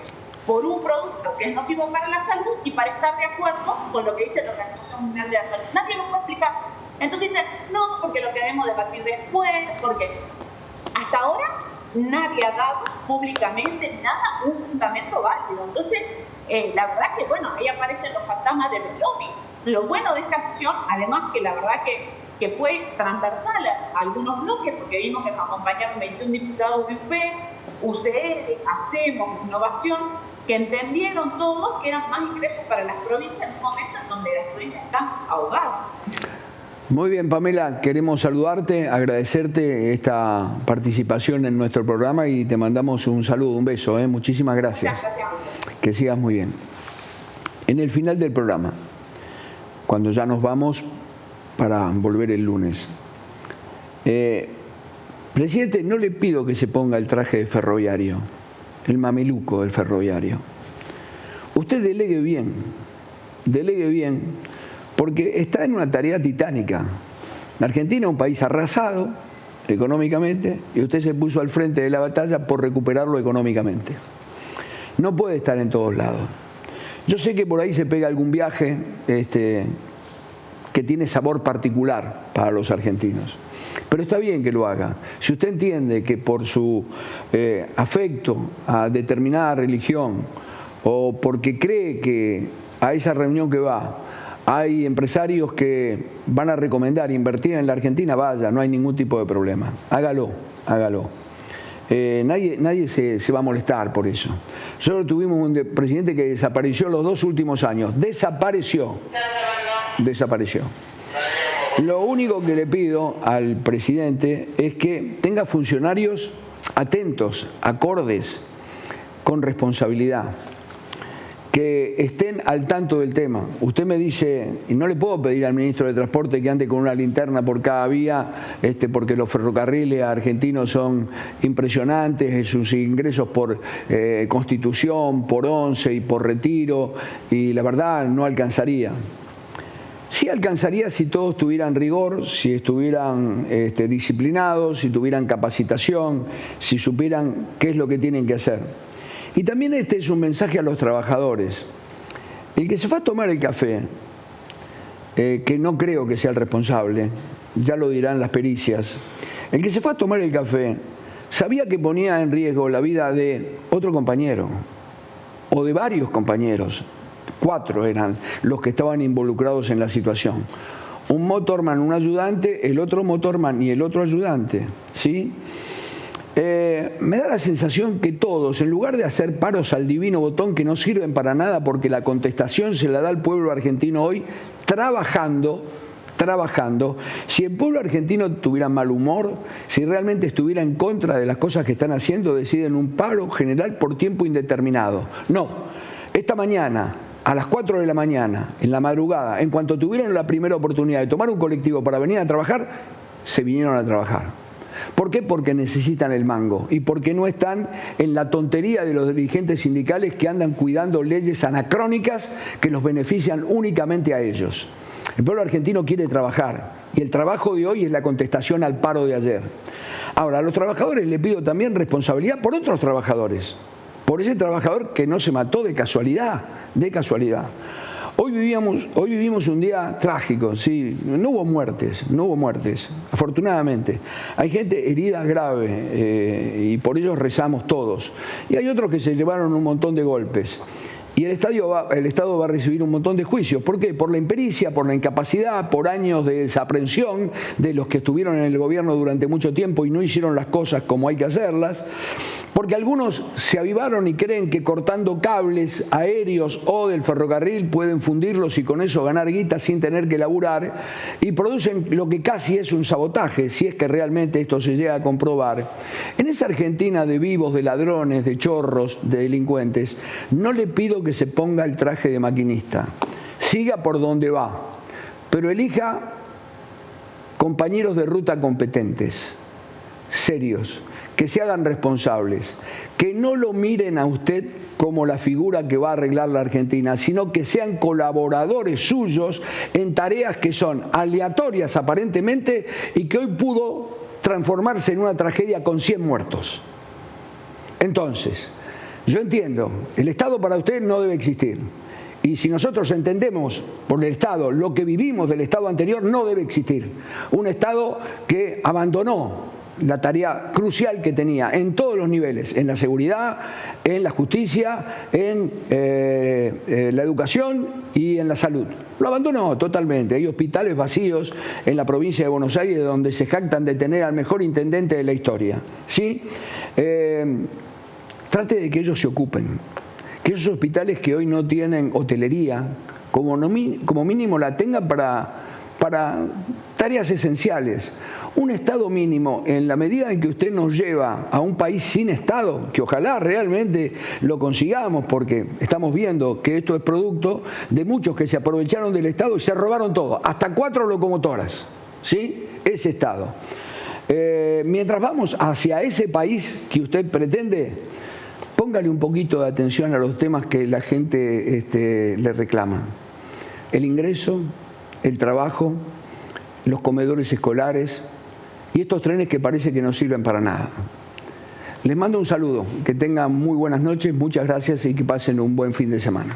por un producto que es nocivo para la salud y para estar de acuerdo con lo que dice la Organización Mundial de la Salud? Nadie lo puede explicar. Entonces dicen, no, porque lo queremos debatir después, porque hasta ahora nadie ha dado públicamente nada, un fundamento válido. Entonces, la verdad que, bueno, ahí aparecen los fantasmas de los lobbies. Lo bueno de esta acción, además que la verdad que fue transversal a algunos bloques, porque vimos que nos acompañaron 21 diputados de UP, UCR, Hacemos, Innovación, que entendieron todos que eran más ingresos para las provincias en un momento en donde las provincias están ahogadas. Muy bien, Pamela, queremos saludarte, agradecerte esta participación en nuestro programa y te mandamos un saludo, un beso, muchísimas gracias. Muchas gracias. Que sigas muy bien. En el final del programa, cuando ya nos vamos para volver el lunes, presidente, no le pido que se ponga el traje de ferroviario, el mameluco del ferroviario. Usted delegue bien, porque está en una tarea titánica. La Argentina es un país arrasado económicamente y usted se puso al frente de la batalla por recuperarlo económicamente. No puede estar en todos lados. Yo sé que por ahí se pega algún viaje que tiene sabor particular para los argentinos, pero está bien que lo haga. Si usted entiende que por su afecto a determinada religión o porque cree que a esa reunión que va hay empresarios que van a recomendar invertir en la Argentina, vaya, no hay ningún tipo de problema. Hágalo. Nadie se va a molestar por eso. Solo tuvimos un presidente que desapareció los 2 últimos años. Desapareció. Lo único que le pido al presidente es que tenga funcionarios atentos, acordes, con responsabilidad, que estén al tanto del tema. Usted me dice, y no le puedo pedir al ministro de Transporte que ande con una linterna por cada vía, porque los ferrocarriles argentinos son impresionantes, sus ingresos por Constitución, por 11 y por Retiro, y la verdad no alcanzaría. Sí alcanzaría si todos tuvieran rigor, si estuvieran disciplinados, si tuvieran capacitación, si supieran qué es lo que tienen que hacer. Y también este es un mensaje a los trabajadores. El que se fue a tomar el café, que no creo que sea el responsable, ya lo dirán las pericias, el que se fue a tomar el café sabía que ponía en riesgo la vida de otro compañero o de varios compañeros. 4 eran los que estaban involucrados en la situación. Un motorman, un ayudante, el otro motorman y el otro ayudante, ¿sí? Me da la sensación que todos, en lugar de hacer paros al divino botón que no sirven para nada porque la contestación se la da al pueblo argentino hoy, trabajando, trabajando, si el pueblo argentino tuviera mal humor, si realmente estuviera en contra de las cosas que están haciendo, deciden un paro general por tiempo indeterminado. No, esta mañana, a las 4 de la mañana, en la madrugada, en cuanto tuvieron la primera oportunidad de tomar un colectivo para venir a trabajar, se vinieron a trabajar. ¿Por qué? Porque necesitan el mango y porque no están en la tontería de los dirigentes sindicales que andan cuidando leyes anacrónicas que los benefician únicamente a ellos. El pueblo argentino quiere trabajar y el trabajo de hoy es la contestación al paro de ayer. Ahora, a los trabajadores les pido también responsabilidad por otros trabajadores, por ese trabajador que no se mató de casualidad, Hoy vivimos un día trágico, sí, no hubo muertes, afortunadamente. Hay gente herida grave y por ello rezamos todos. Y hay otros que se llevaron un montón de golpes. Y el Estado va a recibir un montón de juicios. ¿Por qué? Por la impericia, por la incapacidad, por años de desaprensión de los que estuvieron en el gobierno durante mucho tiempo y no hicieron las cosas como hay que hacerlas. Porque algunos se avivaron y creen que cortando cables aéreos o del ferrocarril pueden fundirlos y con eso ganar guita sin tener que laburar, y producen lo que casi es un sabotaje, si es que realmente esto se llega a comprobar. En esa Argentina de vivos, de ladrones, de chorros, de delincuentes, no le pido que se ponga el traje de maquinista, siga por donde va, pero elija compañeros de ruta competentes, serios, que se hagan responsables, que no lo miren a usted como la figura que va a arreglar la Argentina, sino que sean colaboradores suyos en tareas que son aleatorias aparentemente y que hoy pudo transformarse en una tragedia con 100 muertos. Entonces, yo entiendo, el Estado para usted no debe existir. Y si nosotros entendemos por el Estado lo que vivimos del Estado anterior, no debe existir. Un Estado que abandonó la tarea crucial que tenía en todos los niveles, en la seguridad, en la justicia, en la educación y en la salud. Lo abandonó totalmente. Hay hospitales vacíos en la provincia de Buenos Aires donde se jactan de tener al mejor intendente de la historia. ¿Sí? Trate de que ellos se ocupen. Que esos hospitales que hoy no tienen hotelería, como mínimo la tengan para tareas esenciales. Un Estado mínimo, en la medida en que usted nos lleva a un país sin Estado, que ojalá realmente lo consigamos, porque estamos viendo que esto es producto de muchos que se aprovecharon del Estado y se robaron todo, hasta 4 locomotoras, ¿sí? Ese Estado. Mientras vamos hacia ese país que usted pretende, póngale un poquito de atención a los temas que la gente le reclama. El ingreso, el trabajo, los comedores escolares y estos trenes que parece que no sirven para nada. Les mando un saludo, que tengan muy buenas noches, muchas gracias y que pasen un buen fin de semana.